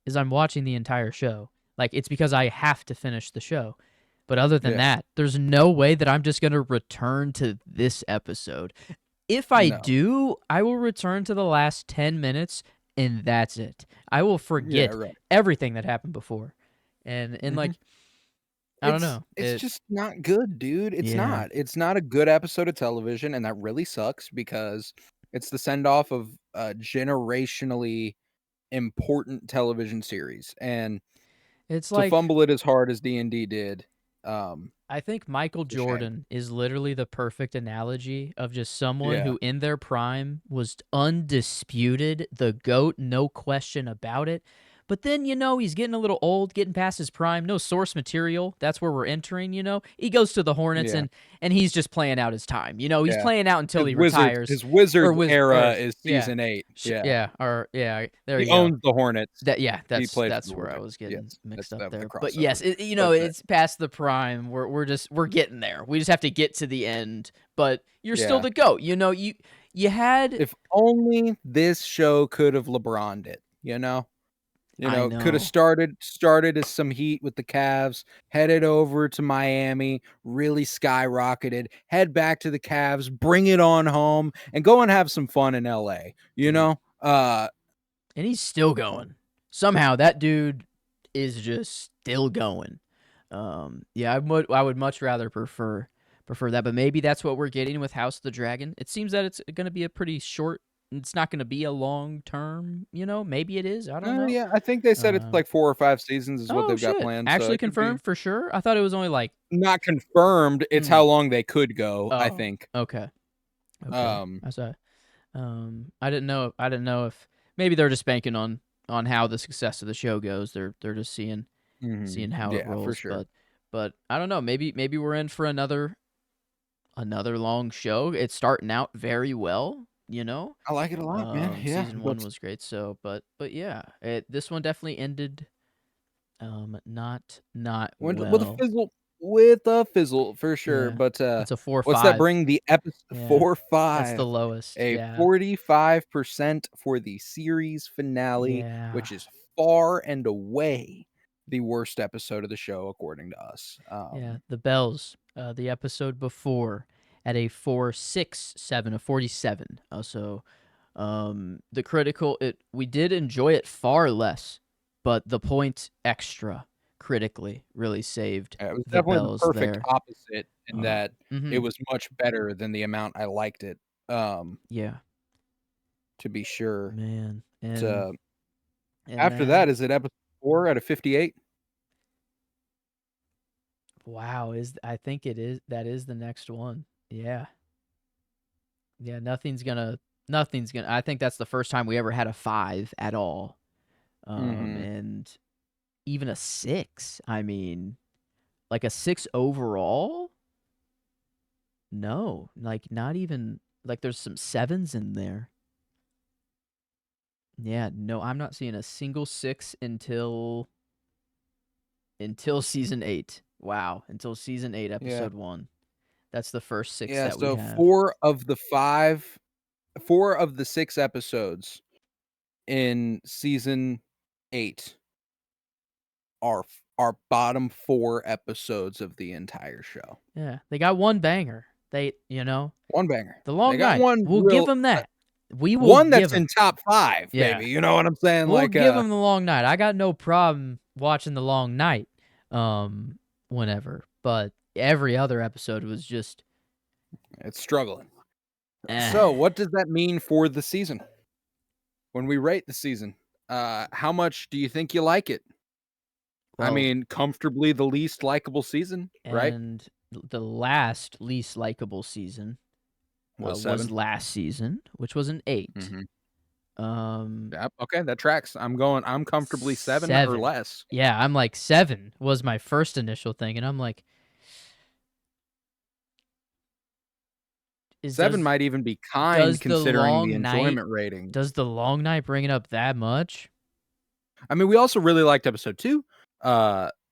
is I'm watching the entire show. Like it's because I have to finish the show. But other than Yeah. that, there's no way that I'm just going to return to this episode. If I No. do, I will return to the last 10 minutes and that's it. I will Yeah, forget right. everything that happened before. And like Mhm. I don't know. It's just not good, dude. It's Yeah. not. It's not a good episode of television, and that really sucks because it's the send off of a generationally important television series, and It's to like fumble it as hard as D&D did, um, I think Michael it's a shame. Jordan is literally the perfect analogy of just someone Yeah. who in their prime was undisputed, the GOAT, no question about it. But then, he's getting a little old, getting past his prime, no source material. That's where we're entering. He goes to the Hornets Yeah. and he's just playing out his time. He's Yeah. playing out until His he Wizards retires. his Wizards Or era is yeah. season 8. Yeah. Yeah, or yeah, there He you go. owns the Hornets. Yeah, He that's played for the that's where I Wizards. was getting Yes. mixed That up was the there. But yes, crossover. But it's past the prime. We're getting there. We just have to get to the end. But you're still yeah. the GOAT. You had If only this show could have LeBron'd it, you know? I Could have know. started as some heat with the Cavs, headed over to Miami, really skyrocketed, head back to the Cavs, bring it on home, and go and have some fun in LA, you Dude. know? And he's still going. Somehow that dude is just still going. Yeah, I would much rather prefer that, but maybe that's what we're getting with House of the Dragon. It seems that it's going to be a pretty short. It's not going to be a long term. Maybe it is. I don't know. Yeah, I think they said it's Um, like 4 or 5 seasons is what oh they've got shit! planned, so Actually it could be confirmed for sure. I thought it was only like. not confirmed, it's how long they could go, I Oh, think. okay. Um, That's a. I didn't know. I didn't know if maybe they're just banking on how the success of the show goes. They're just seeing how it yeah, for rolls. sure. But I don't know. Maybe we're in for another long show. It's starting out very well. I like it a lot, man. Yeah, Season one but was great. So, but yeah, this one definitely ended. Not with well. with a fizzle for sure, Yeah, but, it's a what's that 4-5. bring the Yeah, that's the 4-5, lowest. a Yeah, 45% for the series finale, yeah. which is far and away the worst episode of the show according to us. Yeah, The Bells, the episode before, at a 4.67, a 47. So, the critical, we did enjoy it far less, but the point extra critically really saved It was The definitely the Bells perfect there. opposite in that it Mhm. was much better than the amount I liked it. Yeah, To be sure. man, Uh, and After that, then is it episode 4 out of 58? wow, I think it is that is the next one. Yeah. Yeah, nothing's gonna I think that's the first time we ever had a 5 at all. Mhm. And even a 6. I mean, like a 6 overall? No, like not even like there's some 7s in there. Yeah, no, I'm not seeing a single 6 until season 8. Wow, until season 8 Yeah. episode 1. That's the first 6 Yeah, that we so have. 4 of the 6 episodes in season 8 are our bottom 4 episodes of the entire show. Yeah, they got one banger. They. One banger. The They Long got Night. one We'll give real them that. We will one give that's them. in top 5, Yeah. baby, you know what I'm saying? We'll Like, give them The Long Night. I got no problem watching The Long Night whenever. But every other episode was just it's struggling. eh. So, what does that mean for the season? When we rate the season, how much do you think you like it? I Well, mean, comfortably the least likable season, right? and the last least likable season Was was 7. last season, which was an 8. Mhm. Um Yep, okay, that tracks. I'm comfortably 7 or 7. less. Yeah, I'm like 7 was my first initial thing, and I'm like, 7 does might even be kind does the considering the long night enjoyment rating. does the long night bring it up that much? I mean, we also really liked episode 2.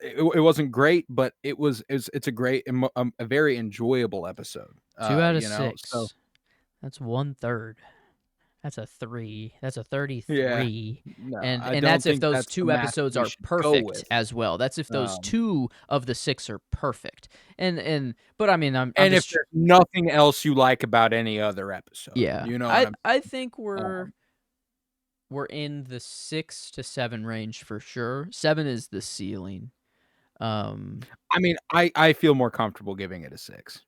It wasn't great, but it's a great a very enjoyable episode. 2 out of So 6. That's 1/3. That's a 3. That's a yeah. 33. No, And I and don't that's if think those that's the 2 math episodes we are should go perfect with. as well. That's if those Um 2 of the 6 are perfect. And but I mean, I'm And if just there's nothing else you like about any other episode, yeah. you know what I I'm I think we're um, we're in the 6 to 7 range for sure. 7 is the ceiling. Um I mean, I feel more comfortable giving it a 6.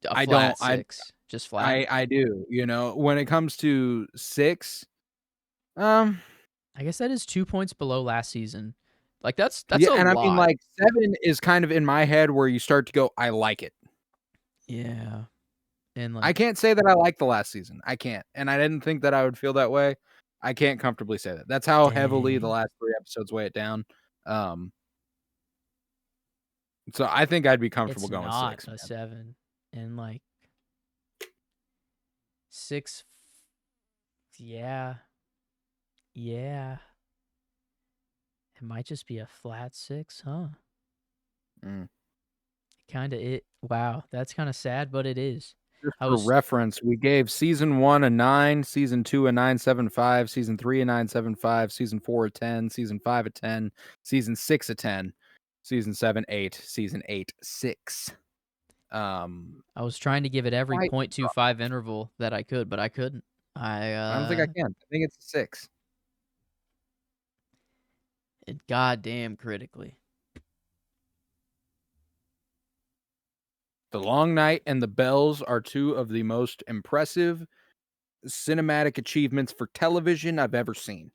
a I don't flat 6, just flat. I do, when it comes to 6, um, I guess that is 2 points below last season. Like that's yeah, a and I mean, lot. like, 7 is kind of in my head where you start to go, "I like it." Yeah. And I like can't say that I like the last season. I can't, and I didn't think that I would feel that way. I can't comfortably say that. That's how heavily the dang. last 3 episodes weigh it down. Um, so I think I'd be comfortable It's going not 6, a man. 7. And like 6 yeah. Yeah. It might just be a flat 6, huh? Mm. Kinda it wow, that's kinda sad, but it is. Just I for was reference, we gave season 1 a 9, season 2 a 9.75, season 3 a 9.75, season 4 a 10, season 5 a 10, season 6 a 10, season 7 8, season 8 6. I was trying to give it every Quite .25 interval that I could, but I couldn't. I don't think I can. I think it's a 6. It goddamn critically. The Long Night and The Bells are 2 of the most impressive cinematic achievements for television I've ever seen.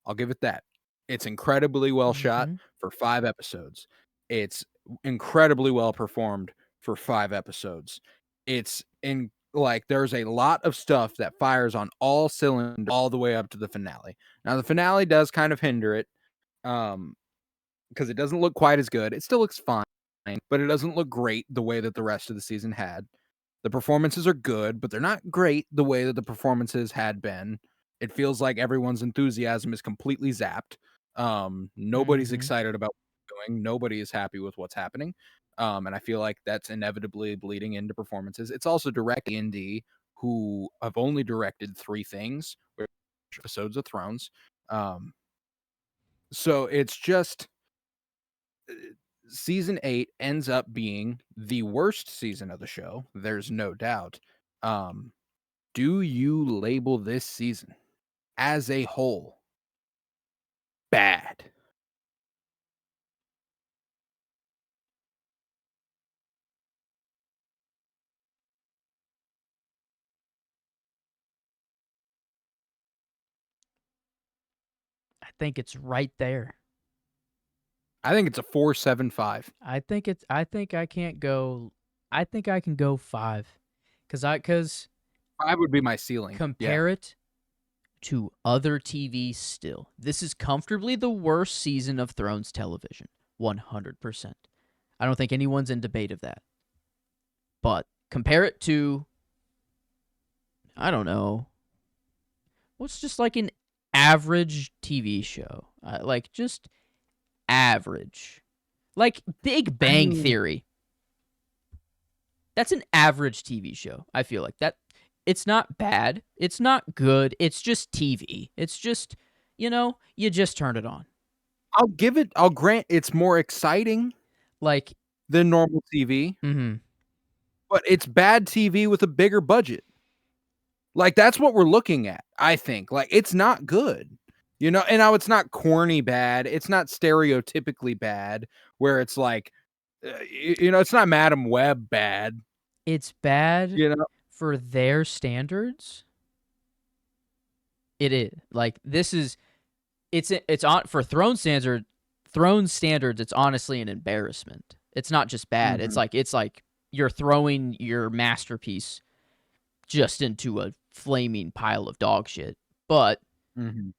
I'll give it that. It's incredibly well shot Mhm. for 5 episodes. It's incredibly well performed for 5 episodes. It's in like there's a lot of stuff that fires on all cylinders all the way up to the finale. Now the finale does kind of hinder it because it doesn't look quite as good. It still looks fine, but it doesn't look great the way that the rest of the season had. The performances are good, but they're not great the way that the performances had been. It feels like everyone's enthusiasm is completely zapped. Nobody's Mhm. excited about what we're doing. Nobody is happy with what's happening. And I feel like that's inevitably bleeding into performances. It's also directed Indy, who have only directed 3 things, which are episodes of Thrones. So it's just season 8 ends up being the worst season of the show. There's no doubt. Um, do you label this season as a whole bad? I think it's right there. I think it's a 4.75. I think I can't go. I think I can go 5, because 5 would be my ceiling. Yeah. compare it to other TV. Still, this is comfortably the worst season of Thrones television. 100%. I don't think anyone's in debate of that. But compare it to, I don't know, what's just like an average TV show, like just average, like Big Bang mean- Theory. That's an average TV show. I feel like that. It's not bad. It's not good. It's just TV. It's just, you just turn it on. I'll grant it's more exciting Like, than normal TV, mm-hmm. but it's bad TV with a bigger budget. Like, that's what we're looking at, I think. Like, it's not good. And now it's not corny bad. It's not stereotypically bad, where it's like, it's not Madam Web bad. It's bad You know, for their standards. It is. Like, this is, it's on for Throne standards. It's honestly an embarrassment. It's not just bad. Mhm. It's like you're throwing your masterpiece just into a flaming pile of dog shit. But Mhm.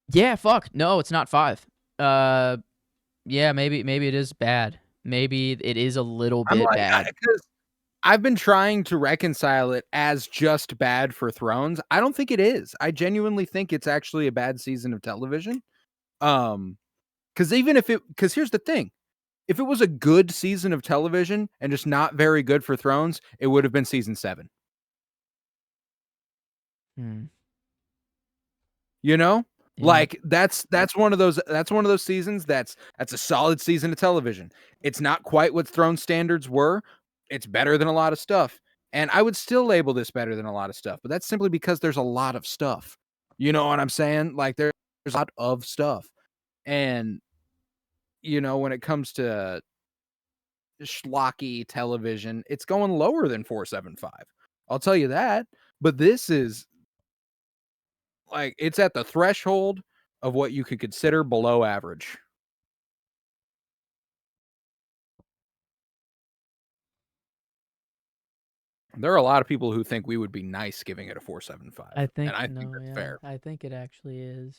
yeah, fuck. No, it's not 5. Yeah, maybe it is bad. Maybe it is a little I'm bit like, bad. because I've been trying to reconcile it as just bad for Thrones. I don't think it is. I genuinely think it's actually a bad season of television. Because here's the thing. If it was a good season of television and just not very good for Thrones, it would have been season 7. Hmm. Yeah. Like, that's one of those seasons that's a solid season of television. It's not quite what Throne standards were. It's better than a lot of stuff. And I would still label this better than a lot of stuff, but that's simply because there's a lot of stuff. You know what I'm saying? Like, there's a lot of stuff. And when it comes to schlocky television, it's going lower than 4.75. I'll tell you that. But this is like, it's at the threshold of what you could consider below average. There are a lot of people who think we would be nice giving it a 4.75. I think And I think that's fair. I think it actually is.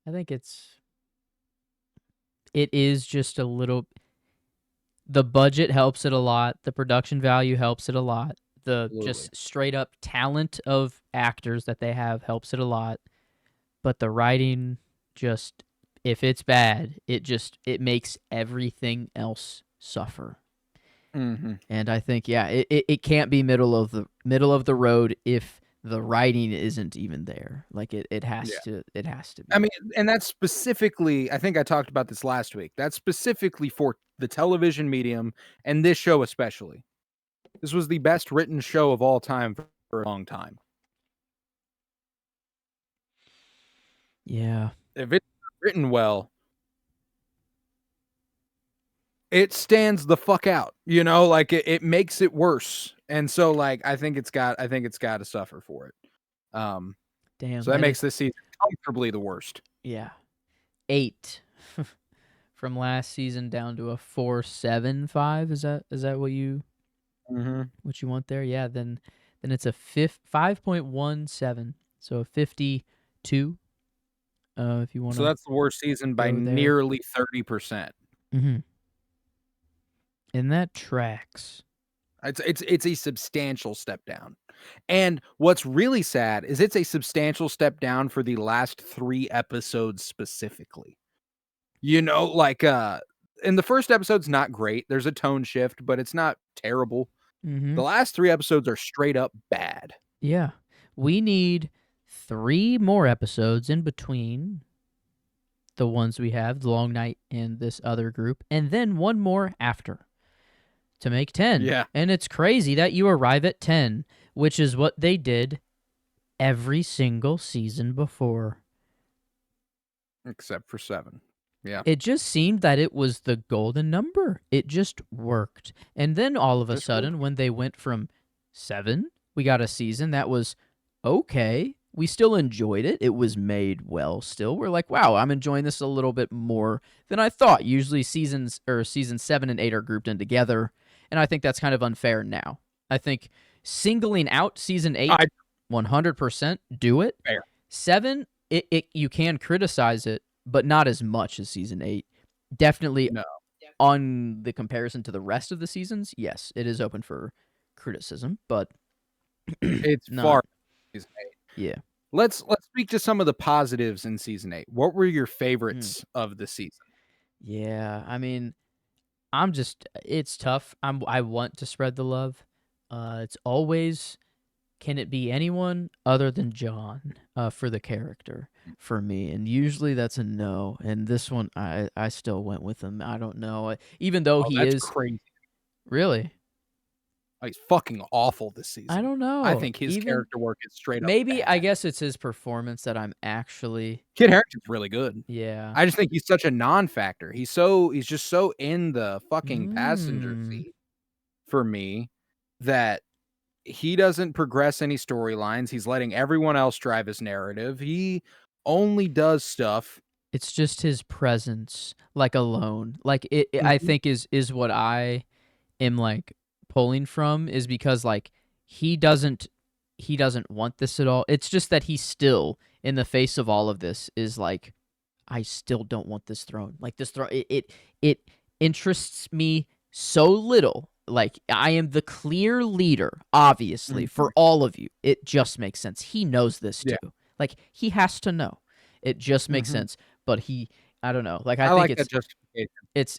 I think it is just a little. The budget helps it a lot. The production value helps it a lot. The Absolutely. just straight up talent of actors that they have helps it a lot. But the writing, just, if it's bad, it makes everything else suffer. Mm-hmm. And I think, yeah, it can't be middle of the road if the writing isn't even there. Like, it has to be. I mean, and that's specifically, I think I talked about this last week. That's specifically for the television medium and this show especially. This was the best written show of all time for a long time. Yeah. If it's written well, it stands the fuck out. Like, it makes it worse. And so, like, I think it's got to suffer for it. Damn. So that makes this season comfortably the worst. Yeah. 8 from last season down to a 4.75. Is that what you want there? Yeah, then it's a 5.17. So a 52. If you want to. So that's the worst season by nearly 30%. Mm-hmm. And that tracks. It's a substantial step down. And what's really sad is it's a substantial step down for the last 3 episodes specifically. Like, and the first episode's not great. There's a tone shift, but it's not terrible. Mm-hmm. The last 3 episodes are straight up bad. Yeah. We need 3 more episodes in between the ones we have, the Long Night and this other group, and then one more after to make 10. Yeah. And it's crazy that you arrive at 10, which is what they did every single season before. Except for 7. Yeah. It just seemed that it was the golden number. It just worked. And then all of a sudden, when they went from 7, we got a season that was okay. We still enjoyed it. It was made well still. We're like, wow, I'm enjoying this a little bit more than I thought. Usually season 7 and 8 are grouped in together, and I think that's kind of unfair now. I think singling out season 8, 100% do it. Fair. 7, you can criticize it, but not as much as season 8. Definitely No. on the comparison to the rest of the seasons, yes, it is open for criticism, but It's No. far season 8. yeah. Let's speak to some of the positives in season 8. What were your favorites of the season? Yeah, I mean, it's tough. I want to spread the love. It's always, can it be anyone other than John for the character for me? And usually that's a no. And this one, I still went with him. I don't know. Even though he that's is crazy. Really. He's fucking awful this season. I don't know. I think his character work is straight up Maybe bad. I guess it's his performance that I'm actually. Kit Harington's really good. Yeah. I just think he's such a non-factor. He's just so in the fucking passenger seat for me that he doesn't progress any storylines. He's letting everyone else drive his narrative. He only does stuff. It's just his presence, like, alone. Like, I think is what I am, like, pulling from, is because, like, he doesn't want this at all. It's just that he still, in the face of all of this, is like, I still don't want this throne. Like, this throne, it interests me so little. Like, I am the clear leader, obviously, for all of you. It just makes sense. He knows this too. Yeah. Like, he has to know. It just makes sense. But I don't know. Like, I think like it's that justification.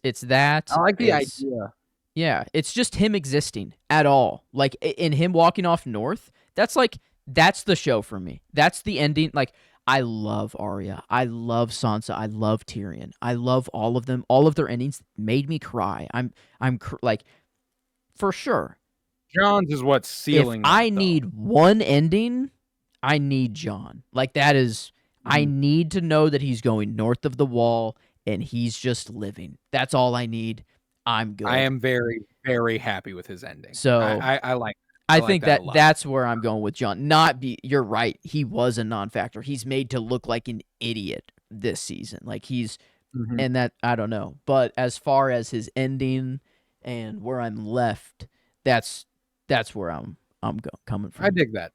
It's that. I like the idea. Yeah, it's just him existing at all. Like, in him walking off north, that's the show for me. That's the ending. Like, I love Arya. I love Sansa. I love Tyrion. I love all of them. All of their endings made me cry. I'm like, for sure. John's is what's sealing. If I need one ending, I need Jon. Like, that is, I need to know that he's going north of the wall and he's just living. That's all I need. I'm good. I am very, very happy with his ending. So I like. I think that's where I'm going with Jon. You're right. He was a non-factor. He's made to look like an idiot this season. Like, he's, and that, I don't know. But as far as his ending and where I'm left, that's where I'm coming from. I dig that.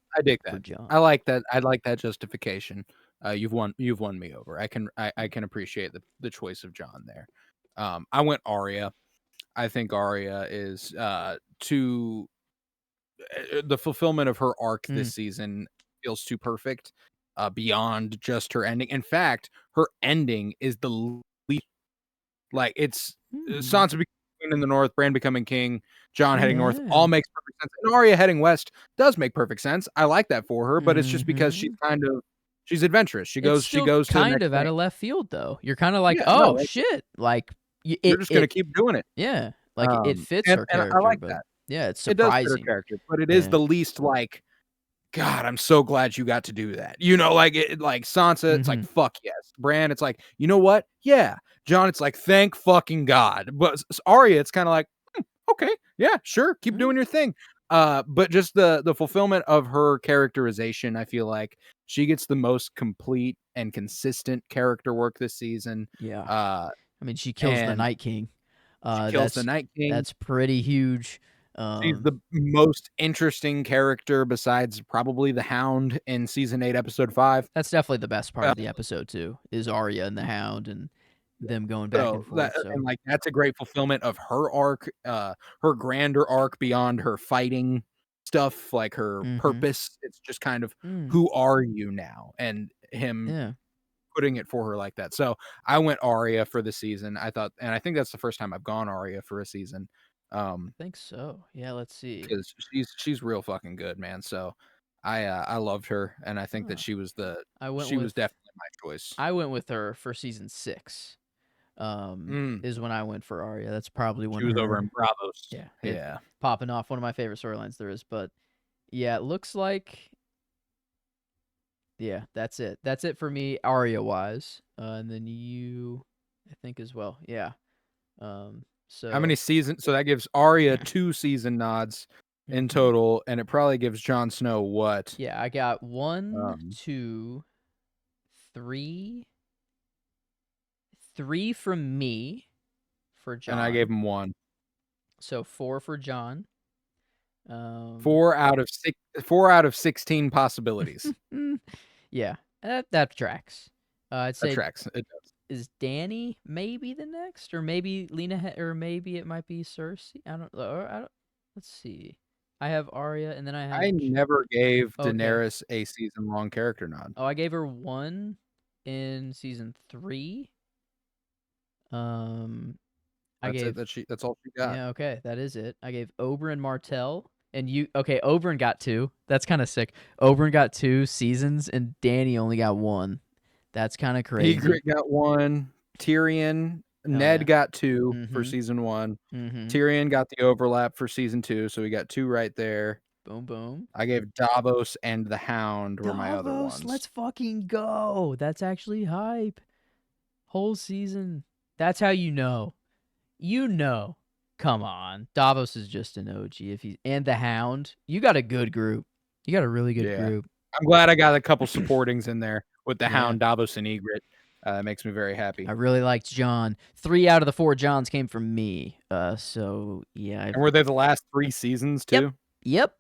For Jon. I like that. I like that justification. You've won me over. I can appreciate the choice of Jon there. I went Arya. I think Arya is the fulfillment of her arc this season feels too perfect, beyond just her ending. In fact, her ending is the least, like, it's Sansa becoming in the north, Bran becoming king, Jon heading north, all makes perfect sense. And Arya heading west does make perfect sense. I like that for her, but it's just because she's adventurous. She goes kind of out of left field, though. You're kind of like, shit, like, you're just gonna keep doing it. Yeah, like, it fits her character. And I like that. Yeah, it's surprising. It does fit her character, but it is the least, like, God, I'm so glad you got to do that. Like, Sansa, it's like, fuck yes. Bran, it's like, you know what? Yeah. Jon, it's like, thank fucking God. But Arya, it's kind of like, okay, yeah, sure, keep doing your thing. But just the fulfillment of her characterization, I feel like she gets the most complete and consistent character work this season. Yeah. I mean, she kills the Night King. She kills the Night King. That's pretty huge. She's the most interesting character besides probably the Hound in season 8, episode 5. That's definitely the best part of the episode too, is Arya and the Hound and them going back and forth. And, like, that's a great fulfillment of her arc, her grander arc beyond her fighting stuff, like her purpose. It's just kind of, who are you now? And him putting it for her like that. So I went Arya for the season. I think that's the first time I've gone Arya for a season. I think so. Yeah, let's see. Because she's real fucking good, man. So I loved her, and I think that she was definitely my choice. I went with her for season 6. Is when I went for Arya. That's probably when She was over in Bravos. yeah, Yeah. popping off, one of my favorite storylines there is. But yeah, it looks like that's it. That's it for me, Arya wise. And then you, I think as well. Yeah. So How many seasons? So that gives Arya 2 season nods in total, and it probably gives Jon Snow what? Yeah, I got 1, 2, 3, 3 from me for Jon. And I gave him 1. So 4 for Jon. 4 out of 16 possibilities. Yeah, that tracks. I'd say That tracks. It does. is Dany maybe the next, or maybe Lena, or maybe it might be Cersei. I don't. Let's see. I have Arya, and then I have. I never gave Okay. Daenerys a season-long character nod. Oh, I gave her 1 in season 3. That's it. That's all she got. Yeah, okay, that is it. I gave Oberyn Martell, and you. Okay, Oberyn got 2. That's kind of sick. Oberyn got 2 seasons, and Dany only got 1. That's kind of crazy. Ygritte got 1. Tyrion, Ned got 2 for season 1. Tyrion got the overlap for season 2, so we got 2 right there. Boom, boom. I gave Davos and the Hound were my other ones. Let's fucking go. That's actually hype. Whole season. That's how you know. You know. Come on. Davos is just an OG. And the Hound. You got a good group. You got a really good group. I'm glad I got a couple supportings in there with the Hound, Davos, and Ygritte. It makes me very happy. I really liked Jon. 3 out of the 4 Jons came from me. So yeah. And were they the last 3 seasons too? Yep.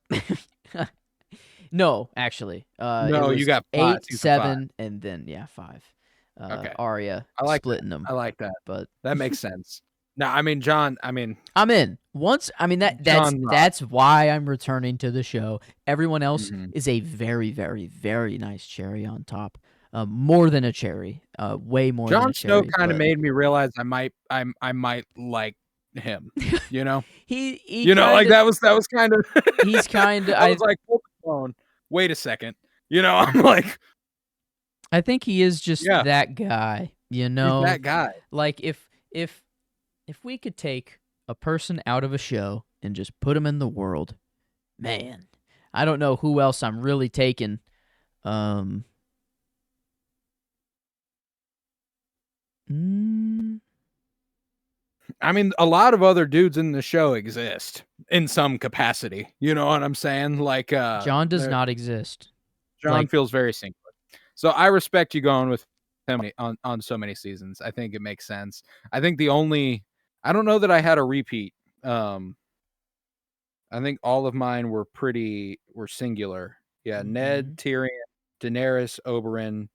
No, actually. No, you got 8, 7, and then 5. Okay. Arya. I like splitting them. I like that. But that makes sense. No, I mean Jon. I'm in. That's why I'm returning to the show. Everyone else is a very, very, very nice cherry on top. More than a cherry. Way more. Jon than a Snow cherry, kind of made me realize I might like him. You know. he like that was kind of. He's kind of. I was like, hold the phone. Wait a second. I'm like. I think he is just that guy. He's that guy. Like if we could take a person out of a show and just put him in the world, man, I don't know who else I'm really taking. I mean, a lot of other dudes in the show exist in some capacity. You know what I'm saying? Like Jon does not exist. Jon feels very singular. So I respect you going with him on so many seasons. I think it makes sense. I think I don't know that I had a repeat. I think all of mine were singular. Yeah, Ned, Tyrion, Daenerys, Oberyn,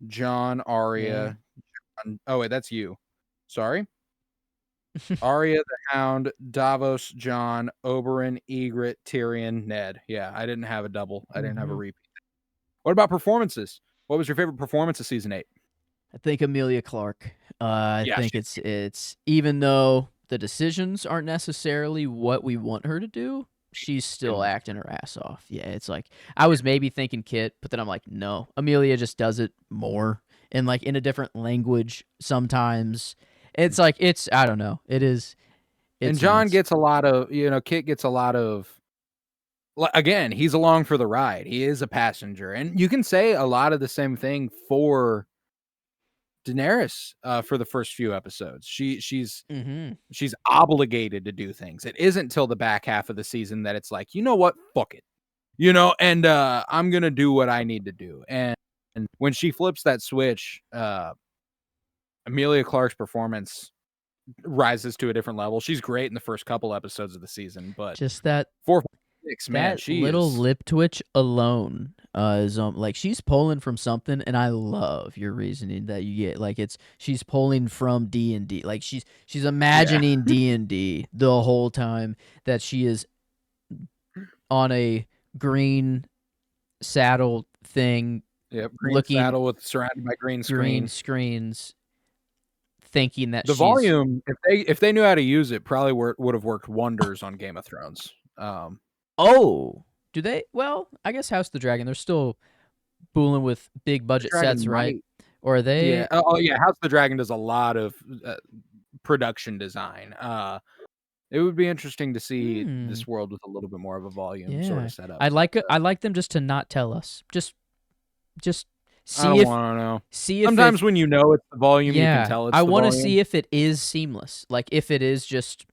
Jon, Arya. Jon, oh wait, that's you. Sorry. Arya, the Hound, Davos, Jon, Oberyn, Ygritte, Tyrion, Ned. Yeah, I didn't have a double. I didn't have a repeat. What about performances? What was your favorite performance of season 8? I think Emilia Clarke. I think it's even though the decisions aren't necessarily what we want her to do, she's still acting her ass off. Yeah, it's like I was maybe thinking Kit, but then I'm like, no, Emilia just does it more and like in a different language sometimes. It's like I don't know. And Jon gets a lot of, Kit gets a lot of. Again, he's along for the ride. He is a passenger, and you can say a lot of the same thing for Daenerys for the first few episodes. She's obligated to do things. It isn't till the back half of the season that it's like, you know what, fuck it, and I'm gonna do what I need to do. And when she flips that switch, Emilia Clarke's performance rises to a different level. She's great in the first couple episodes of the season, but just that 4, 6, man, that little lip twitch alone is like she's pulling from something, and I love your reasoning that you get. Like she's pulling from D&D. Like she's imagining D&D the whole time that she is on a green saddle thing. Yep, green saddle surrounded by green screens. Thinking that the volume, if they knew how to use it, probably would have worked wonders on Game of Thrones. Oh, do they? Well, I guess House of the Dragon. They're still fooling with big budget sets, right? Or are Yeah. they? Oh, yeah. House of the Dragon does a lot of production design. It would be interesting to see Hmm. this world with a little bit more of a volume sort Yeah. of setup. I like them just to not tell us. Just I see don't if want to know. see if it Sometimes when you know it's the volume, you can yeah. tell it's I the want to volume. see if it is seamless. Like if it is just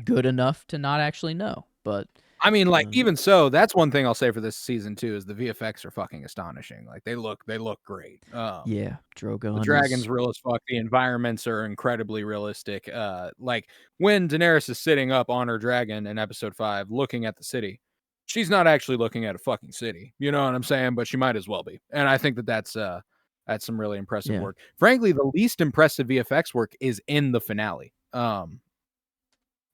good enough to not actually know. But I mean, like, um, even so, that's one thing I'll say for this season too is the VFX are fucking astonishing. Like they look great. yeah, The Drogon is dragon's real as fuck. The environments are incredibly realistic. Like when Daenerys is sitting up on her dragon in episode 5 looking at the city, she's not actually looking at a fucking city. You know what I'm saying? But she might as well be. And I think that that's some really impressive yeah. work. Frankly, the least impressive VFX work is in the finale.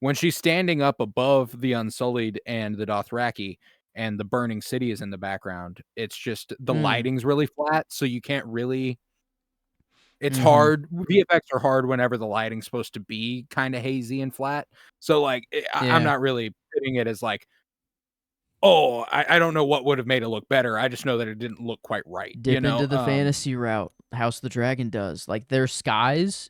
When she's standing up above the Unsullied and the Dothraki and the burning city is in the background, it's just the Mm. lighting's really flat, so you can't really it's Mhm. hard. VFX are hard whenever the lighting's supposed to be kinda hazy and flat. So, like, I'm Yeah. not really putting it as like, "Oh, I don't know what would have made it look better." I just know that it didn't look quite right, you Dip know? into the fantasy route. House of the Dragon does. Like their skies,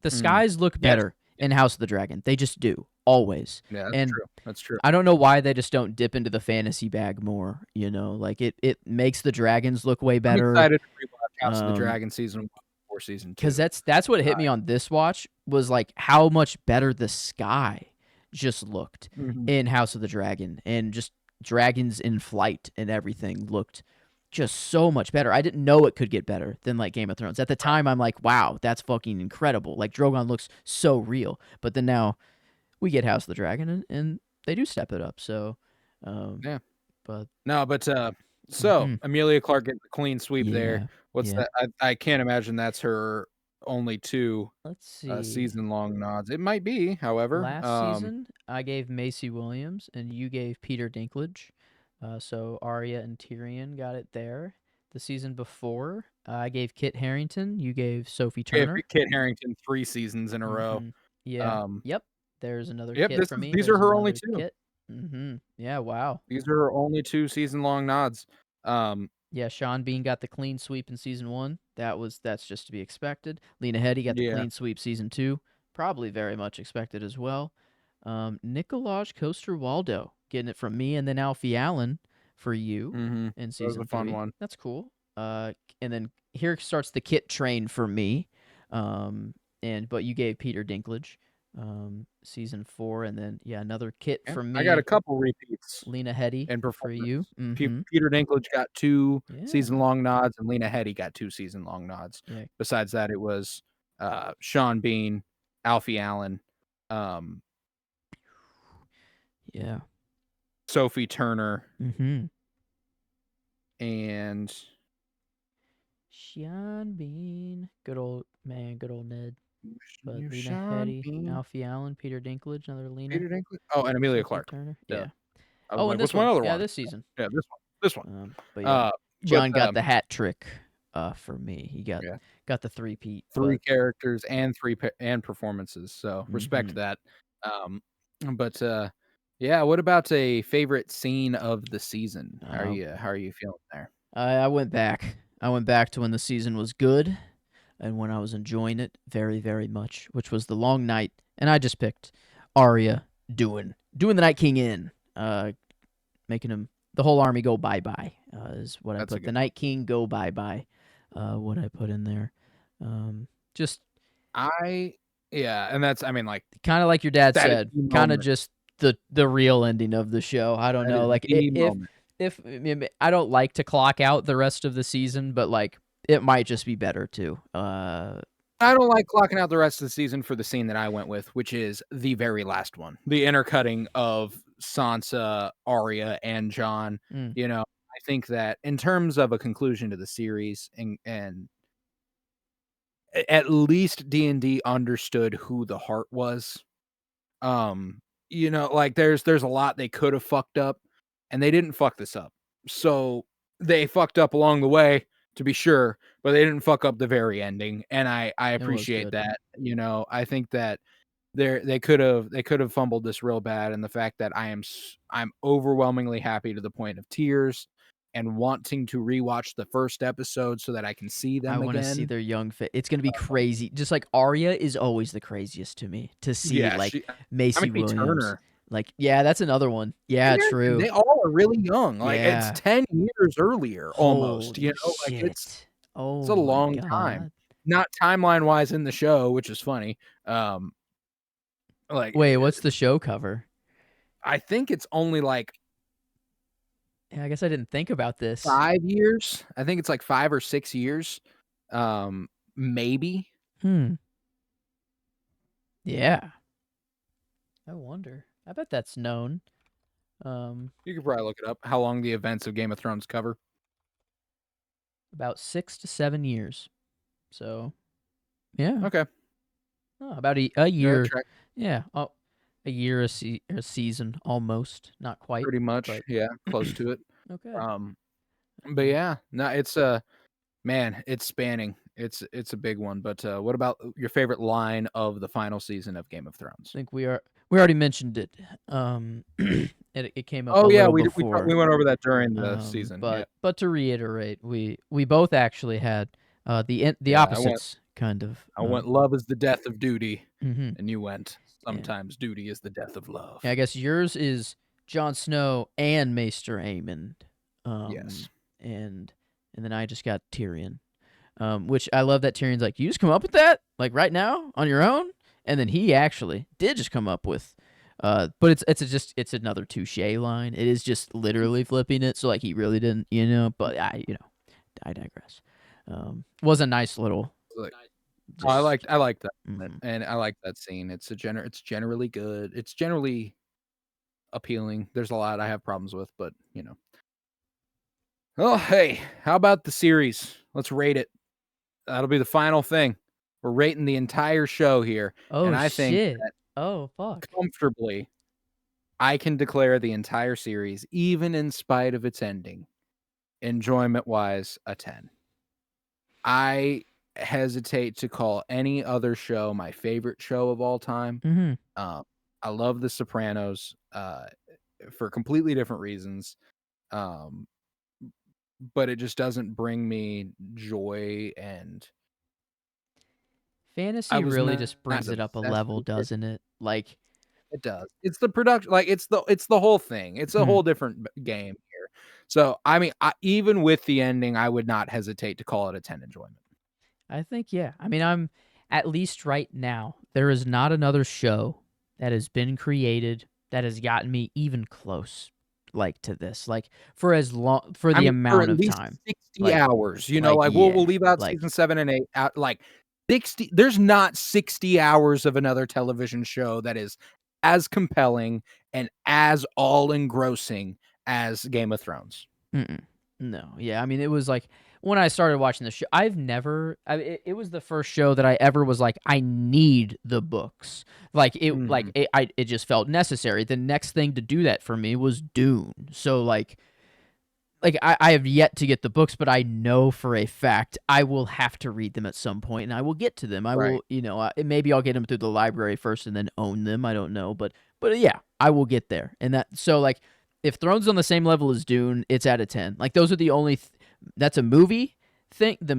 the Mm. skies look Yes. better in House of the Dragon. They just do. Always. Yeah, that's And true. That's true. I don't know why they just don't dip into the fantasy bag more, you know? Like it makes the dragons look way I'm better. excited to rewatch House of the Dragon season 1 before season Cuz 2. that's what hit me on this watch was like how much better the sky just looked Mhm. in House of the Dragon, and just dragons in flight and everything looked just so much better. I didn't know it could get better than like Game of Thrones. At the time I'm like, "Wow, that's fucking incredible." Like Drogon looks so real. But then now we get House of the Dragon, and they do step it up. So um Yeah. but No, but, so mhm. Amelia Clark gets the clean sweep there. Yeah. What's Yeah. that? I can't imagine that's her only 2, Let's see. season-long nods. It might be, however, Last season, I gave Macy Williams, and you gave Peter Dinklage. So Arya and Tyrion got it there. The season before, I gave Kit Harrington. You gave Sophie gave Turner. Kit Harington 3 seasons in a row. Mm-hmm. Yeah. Um, Yep. There's another yep, Kit for me. these are There's her only another 2. Kit. Mm-hmm. Yeah. Wow. These are her only 2 season-long nods. Yeah. Sean Bean got the clean sweep in season 1. That's just to be expected. Lena Headey got the Yeah. clean sweep season 2. Probably very much expected as well. Nikolaj Coster-Waldau getting it from me, and then Alfie Allen for you Mhm. in That was a season fun 3. one. That's cool. And then here starts the Kit train for me. But you gave Peter Dinklage, season 4, and then another Kit Yeah, from I got a me, couple repeats Lena Headey in for you. performance. Mm-hmm. Peter Dinklage got 2 Yeah. season-long nods, and Lena Headey got 2 season-long nods. Yeah. Besides that, it was, Sean Bean, Alfie Allen, um, Yeah. Sophie Turner, Mm-hmm. and Sean Bean. Good old man, good old Ned. But Lena Sean Headey, Bean, Alfie Allen, Peter Dinklage, another Lena, Peter Dinklage. Oh, and Amelia Sophie Clark. Turner. Yeah. Yeah. I was Oh, like, and this "What's my one. other Yeah, one?" this season. Yeah, this one. This one. But yeah, But, John got the hat trick for me. He yeah, got the three-peat. 3 But characters and 3 and performances, so respect mm-hmm. that. Um, but, yeah, what about a favorite scene of the season? How are you feeling there? I went back. I went back to when the season was good and when I was enjoying it very, very much, which was the long night. And I just picked Arya doing the Night King in, making him the whole army go bye bye, is what I That's a put. The good Night King go bye bye, what I put in there. Just I yeah, and that's I mean, like, kind of like your dad that is said, the kind of moment. just the real ending of the show. I don't That know, is like the moment. if I mean, I don't like to clock out the rest of the season, but like it might just be better too. I don't like clocking out the rest of the season for the scene that I went with, which is the very last one. The intercutting of Sansa, Arya, and Jon. Mm, You know, I think that in terms of a conclusion to the series and at least D&D understood who the heart was. Um, like there's a lot they could have fucked up and they didn't fuck this up. So they fucked up along the way to be sure, but they didn't fuck up the very ending and I it was appreciate good. that. I think that they could have fumbled this real bad and the fact that I'm overwhelmingly happy to the point of tears and wanting to rewatch the first episode so that I can see I them want to see again. their young fit. It's gonna be crazy. Just like Arya is always the craziest to me to see, Yeah, like I Macy mean Williams. Turner. Like, yeah, that's another one. Yeah, true. They all are really young. Like it's Yeah. 10 years earlier almost, Holy like shit. it's Oh a my long time. god. Not timeline-wise in the show, which is funny. Like Wait, what's the show cover? I think it's only like Yeah, I guess I didn't think about this. 5 years. I think it's like 5 or 6 years. Maybe. Hmm. Yeah. I wonder. I bet that's known. You could probably look it up, how long the events of Game of Thrones cover. About 6 to 7 years. So, yeah. Okay. Oh, about a Yeah, year. track Yeah. Oh, a year, a season, almost. Not quite, pretty much. but Yeah, close to it. okay. But yeah, no, it's man, it's spanning. It's a big one. But what about your favorite line of the final season of Game of Thrones? I think we already mentioned it. It came up a Oh yeah, little we before. went over that during the season. Yeah, But to reiterate, we both actually had the yeah. opposites kind of. I went. Love is the death of duty, Mhm. and you went. Yeah. Sometimes duty is the death of love. Yeah, I guess yours is Jon Snow and Maester Aemond. Yes. And then I just got Tyrion. Which I love that Tyrion's like, you just come up with that like right now on your own, and then he actually did just come up with. But it's another touche line. It is just literally flipping it, so like he really didn't, But I digress. Was a nice little. Like, Just, I like that, mhm. and I like that scene. It's generally good. It's generally appealing. There's a lot I have problems with, but Oh, hey, how about the series? Let's rate it. That'll be the final thing. We're rating the entire show here, and Oh I think shit! that Oh fuck! comfortably, I can declare the entire series, even in spite of its ending, enjoyment-wise, a 10. I hesitate to call any other show my favorite show of all time. Mhm. I love The Sopranos, for completely different reasons, um, but it just doesn't bring me joy, and I Fantasy was really not just brings it up a obsessed level, with it. doesn't it? Like, It does. It's the production, like, it's the whole thing. It's a hmm, whole different game here. So, I mean, even with the ending, I would not hesitate to call it a 10 enjoyment. I think yeah. I mean, I'm at least right now. There is not another show that has been created that has gotten me even close, like to this. Like for as long for I the mean, for amount at of least time. 60 Like, hours, like, we'll yeah, leave out like season 7 and 8 out, like, 60 there's not 60 hours of another television show that is as compelling and as all-engrossing as Game of Thrones. mm-mm. No, yeah. I mean, it was like when I started watching the show. I've never. It was the first show that I ever was like, I need the books. Mhm. It just felt necessary. The next thing to do that for me was Dune. So I have yet to get the books, but I know for a fact I will have to read them at some point, and I will get to them. I Right. will, maybe I'll get them through the library first and then own them. I don't know, but yeah, I will get there. And that so like if Thrones is on the same level as Dune, it's at a 10. Like those are the only. That's a movie thing. The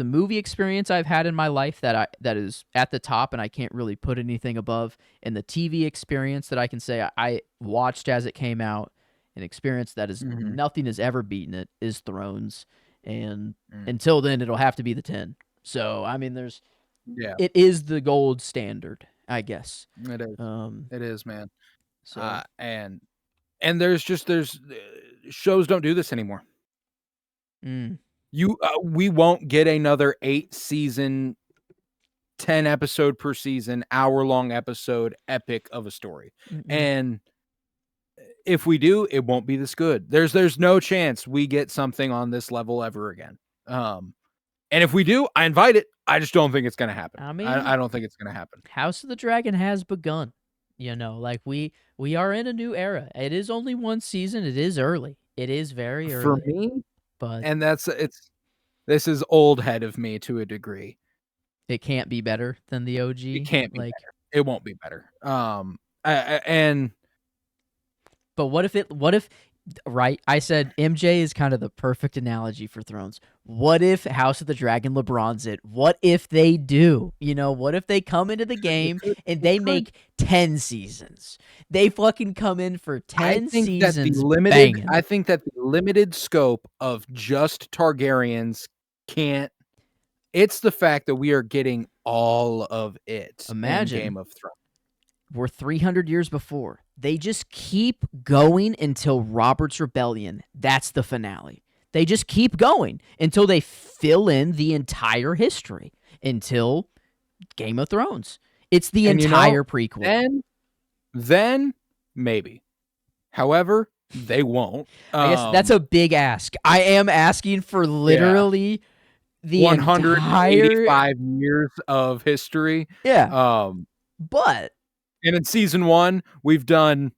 movie experience I've had in my life that is at the top, and I can't really put anything above. And the TV experience that I can say I watched as it came out, an experience that is Mhm. nothing has ever beaten it, is Thrones, and Mm. until then it'll have to be the 10. So I mean, Yeah, it is the gold standard, I guess. it is. Um, It is, man. so And there's shows don't do this anymore. mm, We won't get another 8 season, 10 episode per season, hour-long episode epic of a story. mm-mm. And if we do, it won't be this good. There's no chance we get something on this level ever again. And if we do, I invite it. I just don't think it's gonna happen. I mean, I don't think it's gonna happen. House of the Dragon has begun. Like we are in a new era. It is only one season. It is early. It is very For early, me, but and this is old head of me to a degree. it can't be better than the It OG. can't be Like, better. It won't be better. And but what if Right? I said MJ is kind of the perfect analogy for Thrones. What if House of the Dragon LeBron's it? What if they do? What if they come into the It game could. and It they could. make 10 seasons? They fucking come in for 10 seasons banging. I think that the limited scope of just Targaryens can't. It's the fact that we are getting all of it in Imagine Game of Thrones. we're 300 years before. They just keep going until Robert's Rebellion. That's the finale. They just keep going until they fill in the entire history until Game of Thrones. It's the And entire prequel. Then maybe. However, they won't. I guess that's a big ask. I am asking for literally the entire 185 years of history. Yeah. But And in season 1, we've done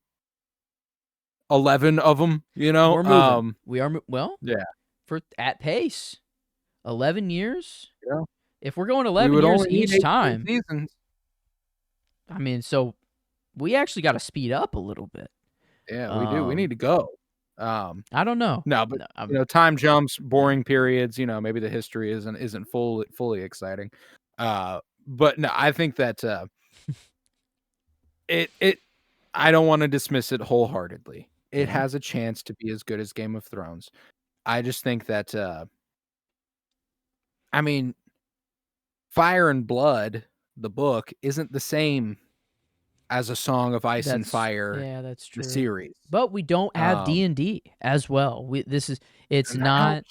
11 of them, we're moving. We are yeah. for at pace. 11 years? Yeah. If we're going We 11 would years only need each 18 time, seasons. I mean, so we actually got to speed up a little bit. Yeah, we do. We need to go. I don't know. No, but time jumps, boring periods. Maybe the history isn't fully exciting. But no, I think that it. I don't want to dismiss it wholeheartedly. It has a chance to be as good as Game of Thrones. I just think that. I mean, Fire and Blood, the book, isn't the same as A Song of Ice and Fire. Yeah, that's true. The series, but we don't have D&D as well. It's not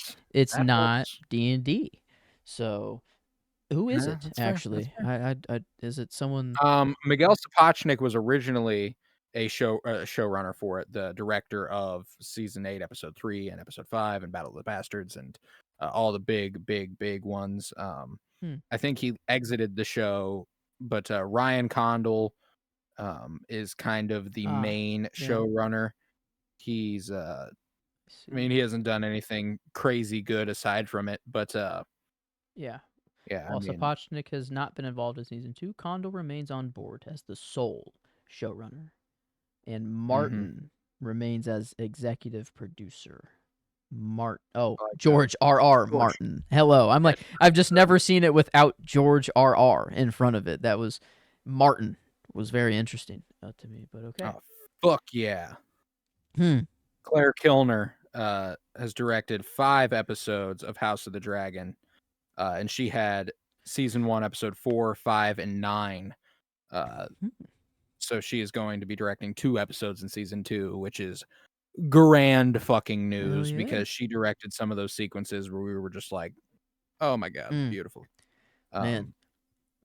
D&D. So who is it actually? I is it someone? Miguel Sapochnik was originally a showrunner for it, the director of season 8, episode 3, and episode 5, and Battle of the Bastards, and all the big ones. I think he exited the show, but Ryan Condal is kind of the main showrunner. He's he hasn't done anything crazy good aside from it, but yeah. While Sapochnik has not been involved in season 2, Condal remains on board as the sole showrunner, and Martin remains as executive producer. George R.R. Martin. Hello. I'm like, I've just never seen it without George R.R. in front of it. That was Martin. Was very interesting to me, but okay. Oh, fuck yeah. Claire Kilner has directed 5 episodes of House of the Dragon, and she had season 1, episode 4, 5, and 9. So she is going to be directing 2 episodes in season 2, which is grand fucking news because she directed some of those sequences where we were just like, oh my god, beautiful. Man,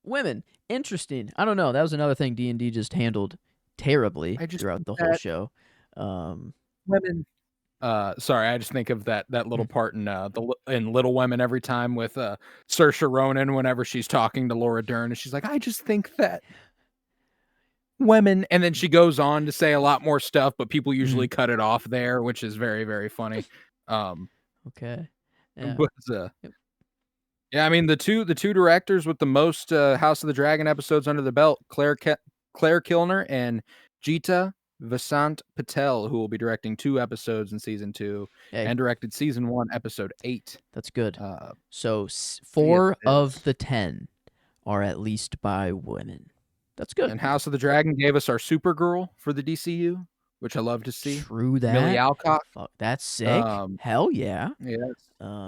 women, interesting. I don't know. That was another thing D&D just handled terribly throughout the whole show. Women. Sorry, I just think of that little part in Little Women every time with Saoirse Ronan whenever she's talking to Laura Dern, and she's like, I just think that women, and then she goes on to say a lot more stuff, but people usually cut it off there, which is very, very funny. Okay. Yeah. But, yeah, I mean the two directors with the most House of the Dragon episodes under the belt, Claire Kilner and Geeta Vasant Patel, who will be directing 2 episodes in season 2 and directed season 1, episode 8. That's good. So 4 of the 10 are at least by women. That's good. And House of the Dragon gave us our Supergirl for the DCU, which I love to see. True that. Millie Alcock. Fuck, that's sick. Hell yeah. Yeah,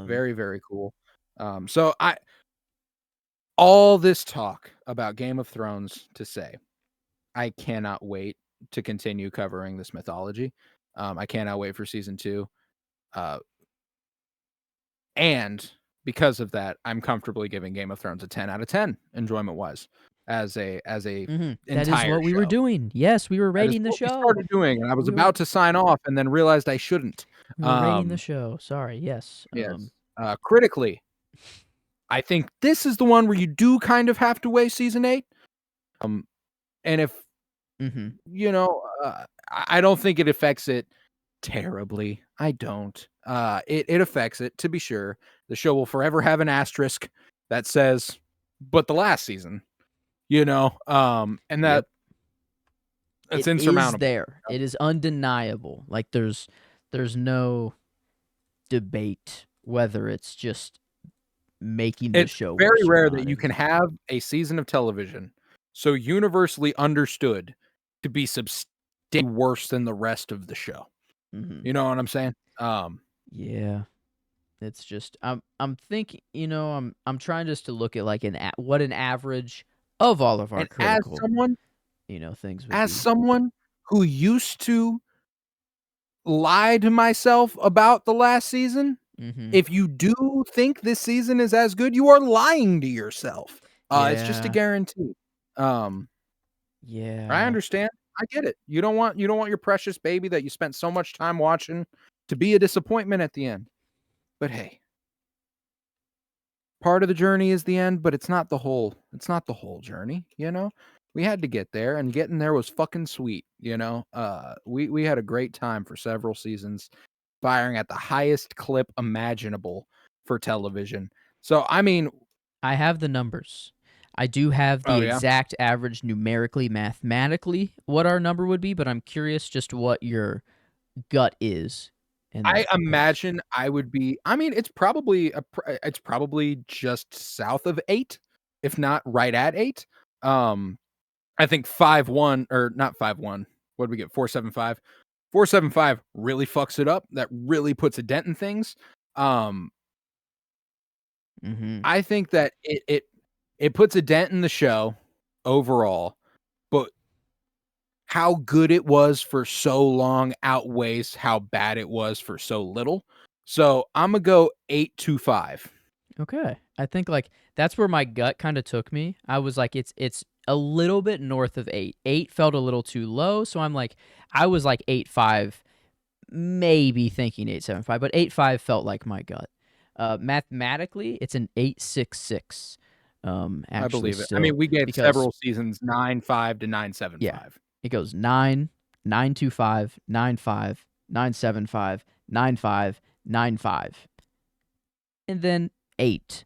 very, very cool. So all this talk about Game of Thrones to say, I cannot wait to continue covering this mythology. I cannot wait for season 2. And because of that, I'm comfortably giving Game of Thrones a 10 out of 10 enjoyment-wise as a that entire is what we show. were doing. Yes, we were rating the show. We started doing, and I was about to sign off, and then realized I shouldn't. We were rating the show. Sorry. Yes. Yes. Critically, I think this is the one where you do kind of have to weigh season 8. And if I don't think it affects it terribly. I don't. It affects it, to be sure. The show will forever have an asterisk that says, but the last season, and that it's insurmountable. It is undeniable. Like there's there's no debate whether it's just making the It's show very worse or rare not. that you can have a season of television so universally understood to be substantially worse than the rest of the show. Mm-hmm. You know what I'm saying? Yeah. It's just I'm thinking, I'm trying just to look at like what an average of all of our And critical, things would as be. someone who used to lie to myself about the last season, Mm-hmm. if you do think this season is as good, you are lying to yourself. It's just a Yeah. guarantee. I Yeah. understand. I get it. You don't want your precious baby that you spent so much time watching to be a disappointment at the end. But hey, part of the journey is the end, but it's not the whole journey, you know? We had to get there, and getting there was fucking sweet, you know? We had a great time for several seasons, firing at the highest clip imaginable for television. So, I mean, I have the numbers. I do have the oh yeah. exact average numerically, mathematically, what our number would be, but I'm curious just what your gut is in I that case. imagine I would be I mean, it's probably just south of 8, if not right at 8. Um, I think 5-1 or not 5-1. What did we get? 4.75. 4.75 really fucks it up. That really puts a dent in things. Um, Mm-hmm. I think that it puts a dent in the show overall, but how good it was for so long outweighs how bad it was for so little. So I'm gonna go 8.25. Okay. I think like that's where my gut kind of took me. I was like it's a little bit north of 8. 8 felt a little too low, so I was like 8.5, maybe thinking 8.75, but 8.5 felt like my gut. Mathematically, it's an 8.66. I Actually believe it. I still mean, we gave because several seasons 9.5 to yeah, 9.75. it goes 9, 9.25, 9.5, 9.75, 9.5, 9.5, and then 8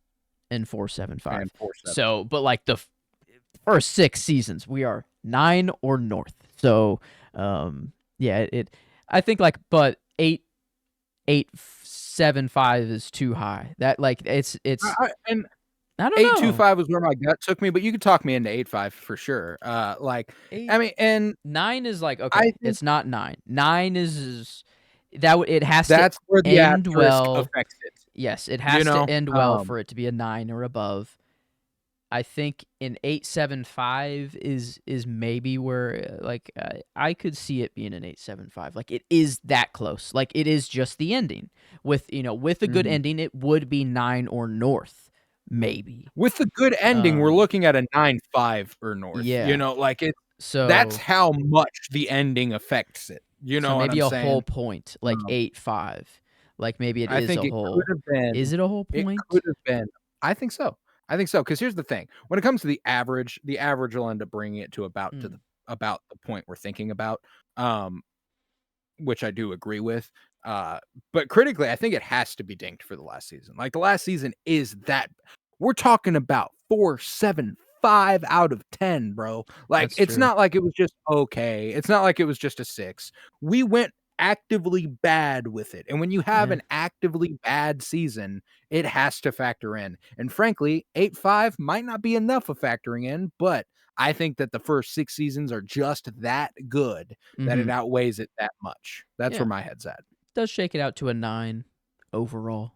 and 4.75. And 4.7. So, but like the first 6 seasons, we are 9 or north. So, yeah, I think like, but 8.75 is too high. That like And I don't know. 8.25 was where my gut took me, but you could talk me into 8.5 for sure. Eight I mean, and 9 is like I okay, think it's not 9. 9 is it has to that's where the end asterisk well. affects it, Yes, it you has to know? end well for it to be a 9 or above. I think an 8.75 is maybe where I could see it being an 8.75. Like it is that close. Like it is just the ending. With a good Mhm. ending, it would be 9 or north, maybe. With the good ending, we're Um, looking at a 9.5 or north, yeah. that's So how much the ending affects it, you so know what maybe I'm a whole saying? point, like Um, 8.5. Like maybe it I is think a it could whole. have been Is it a whole it could point? have been I think so. I think so. Because here's the thing, when it comes to the average will end up bringing it to Mm, about the point we're thinking about, um, which I do agree with, uh, but critically, I think it has to be dinged for the last season. Like, the last season is that we're talking about 4.75 out of 10, bro. Like, that's it's true. not like it was just okay. It's not like it was just a 6. We went actively bad with it, and when you have Yeah. an actively bad season, it has to factor in, and frankly, 8.5 might not be enough of factoring in, but I think that the first 6 seasons are just that good that it Mhm. outweighs it that much. That's Yeah. where my head's at. Does shake it out to a 9 overall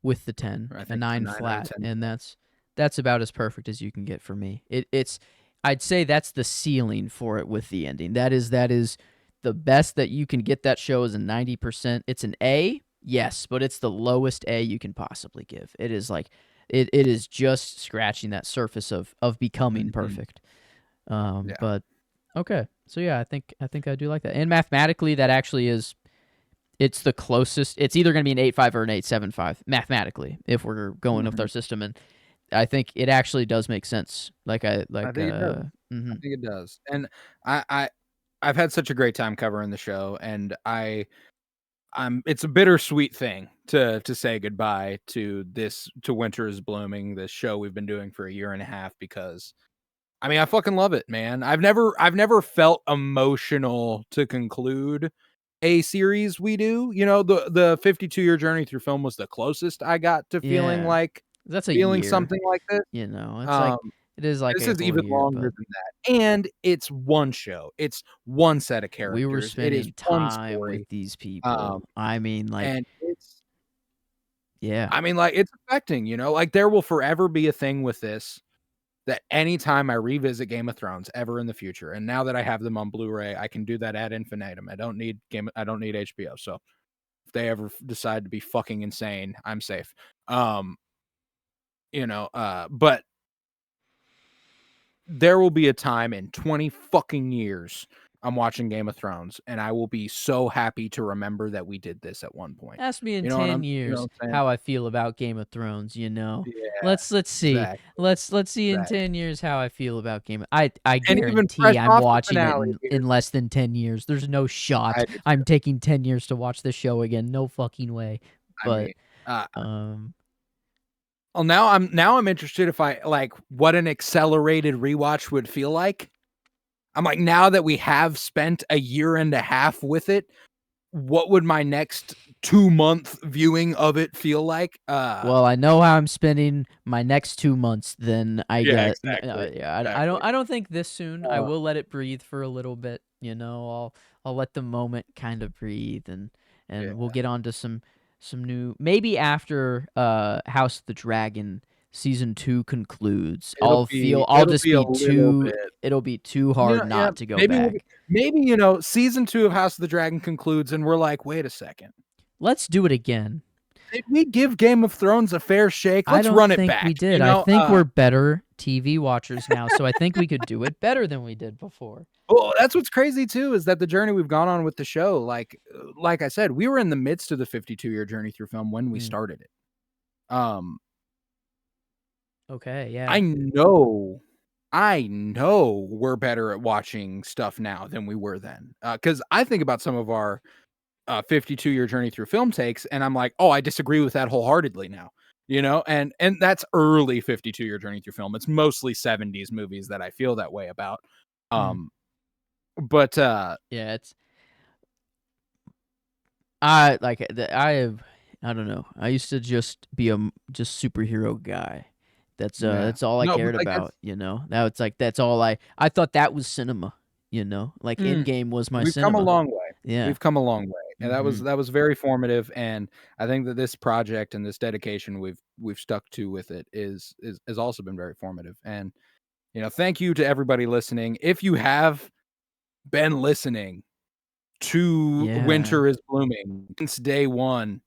with the 10, I a think it's a 9 9 out of flat, 10. and that's about as perfect as you can get for me. It's I'd say that's the ceiling for it with the ending. That is the best that you can get that show is a 90%. It's an A, yes, but it's the lowest A you can possibly give. It is like it is just scratching that surface of becoming Mhm. perfect. Yeah. But okay. So yeah, I think I do like that. And mathematically that actually is it's the closest. It's either going to be an 8.5 or an 8.75 mathematically if we're going with our Mhm. system, and I think it actually does make sense. I think it does. I Mhm. think it does. And I I've had such a great time covering the show, and I'm it's a bittersweet thing to say goodbye to Winter is Blooming, this show we've been doing for a year and a half because I mean, I fucking love it, man. I've never felt emotional to conclude a series we do. You know, the 52-year journey through film was the closest I got to Yeah. That's a feeling year, something like this. you know? It's like Um, it is like this a is whole even year, longer but than that, and it's one show. It's one set of we were characters. It is spending one time with story. these Um, people. I mean, like, and yeah. it's affecting, like there will forever be a thing with this that anytime I revisit Game of Thrones ever in the future, and now that I have them on Blu-ray, I can do that ad infinitum. I don't need HBO. So if they ever decide to be fucking insane, I'm safe. Um, but there will be a time in 20 fucking years I'm watching Game of Thrones, and I will be so happy to remember that we did this at one point. Ask me in You know what 10 I'm years saying? how I feel about Game of Thrones, you know? Yeah, Let's see. exactly, Let's see in exactly. 10 years how I feel about I And even fresh guarantee I'm off the watching it finale, in here's less than 10 years. There's no shot I do I'm taking 10 years to watch the show again. No fucking way. I mean, But, uh um, well, now I'm interested if I like what an accelerated rewatch would feel like. I'm like, now that we have spent a year and a half with it, what would my next 2-month viewing of it feel like? well, I know how I'm spending my next 2 months, then I Yeah, get exactly, yeah, exactly. I don't think this soon. I Uh, will let it breathe for a little bit, you know. I'll let the moment kind of breathe yeah, and we'll get on to some new maybe after House of the Dragon season 2 concludes. I'll it'll just be a be little too bit. it'll be too Yeah, hard yeah, not to go back. maybe, season 2 of House of the Dragon concludes, and we're like, "Wait a second. Let's do it again. Did we give Game of Thrones a fair shake? I Let's don't run it think we back," did. I think we're better TV watchers now, so I think we could do it better than we did before. Well, that's what's crazy too, is that the journey we've gone on with the show, like I said, we were in the midst of the 52-year journey through film when we Mm, started it. Um, okay, yeah. I know I know we're better at watching stuff now than we were then. Because I think about some of our 52-year journey through film takes, and I'm like, "Oh, I disagree with that wholeheartedly now." And that's early 52-year journey through film. It's mostly 70s movies that I feel that way about. Mm, Um, but yeah, it's I like I don't know. I used to just be just superhero guy. yeah. That's all I No, but cared like about, that's you know? Now it's like that's all I thought that was cinema, you know? Like mm. Endgame was my We've come a cinema. long way. Yeah. We've come a long way, and that was Mhm. that was very formative, and I think that this project and this dedication we've stuck to with it is has also been very formative, and, thank you to everybody listening. If you have been listening to Yeah. Winter is Blooming since day 1,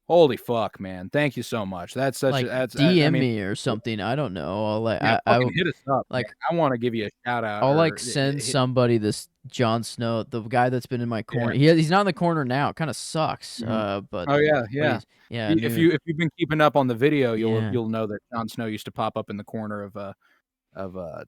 holy fuck, man. Thank you so much. That's such a Like that's I DM mean, me or something. I don't know. I'll like yeah, I fucking will hit us up, man. like I wanna give you a shout out I'll like or send hit somebody this Jon Snow, the guy that's been in my yeah. corner. He's not in the corner now. It kind of sucks. Mhm. But Oh, yeah, but yeah. he's yeah, I if new. you've been keeping up on the video, Yeah. you'll know that Jon Snow used to pop up in the corner of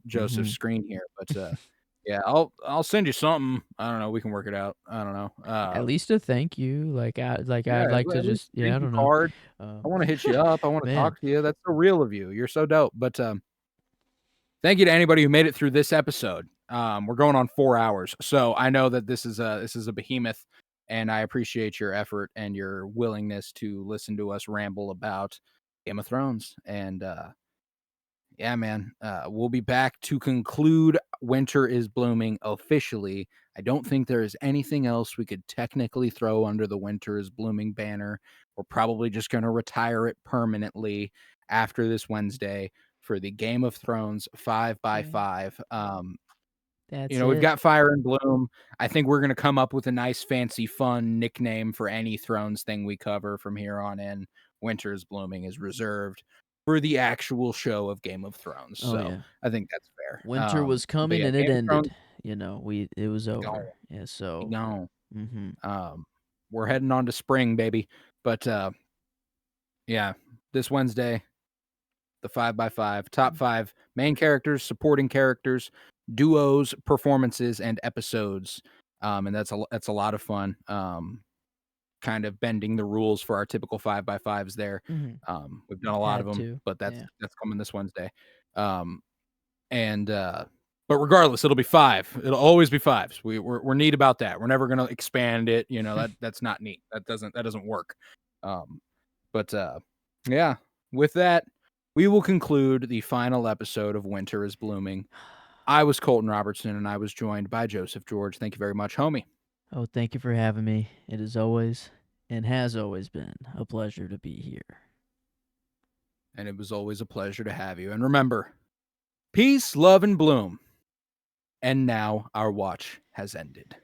Joseph's Mhm. screen here, but, yeah, I'll send you something. I don't know, we can work it out. I don't know. At least a thank you. Like Yeah, I'd like well, to at least just a yeah, thank I you don't know. card. I Um, wanna hit you up. I wanna man. talk to you. That's so real of you. You're so dope, but, thank you to anybody who made it through this episode. We're going on 4 hours, so I know that this is a behemoth, and I appreciate your effort and your willingness to listen to us ramble about Game of Thrones. And yeah, man, we'll be back to conclude Winter is Blooming officially. I don't think there is anything else we could technically throw under the Winter is Blooming banner. We're probably just going to retire it permanently after this Wednesday for the Game of Thrones 5 by Yeah, 5. that's We've it. got Fire and Bloom. I think we're going to come up with a nice, fancy, fun nickname for any Thrones thing we cover from here on in. Winter is Blooming is reserved for the actual show of Game of Thrones. Oh So yeah. I think that's fair. Winter was But coming yeah, and it Game of Thrones, ended. You know, it was we gone, over. Yeah, we so gone. mhm. We're heading on to spring, baby. But yeah, this Wednesday, the 5 by 5 top 5 main characters, supporting characters, duos, performances, and episodes. And that's a lot of fun. Kind of bending the rules for our typical 5 by 5s there. Mhm. We've done a lot of Had them, to. but that's Yeah. that's coming this Wednesday. Um, and But regardless, it'll be 5. It'll always be 5s. We're neat about that. We're never gonna expand it. You know, that's not neat. That doesn't work. But yeah, with that, we will conclude the final episode of Winter is Blooming. I was Colton Robertson, and I was joined by Joseph George. Thank you very much, homie. Oh, thank you for having me. It is always and has always been a pleasure to be here. And it was always a pleasure to have you. And remember, peace, love, and bloom. And now our watch has ended.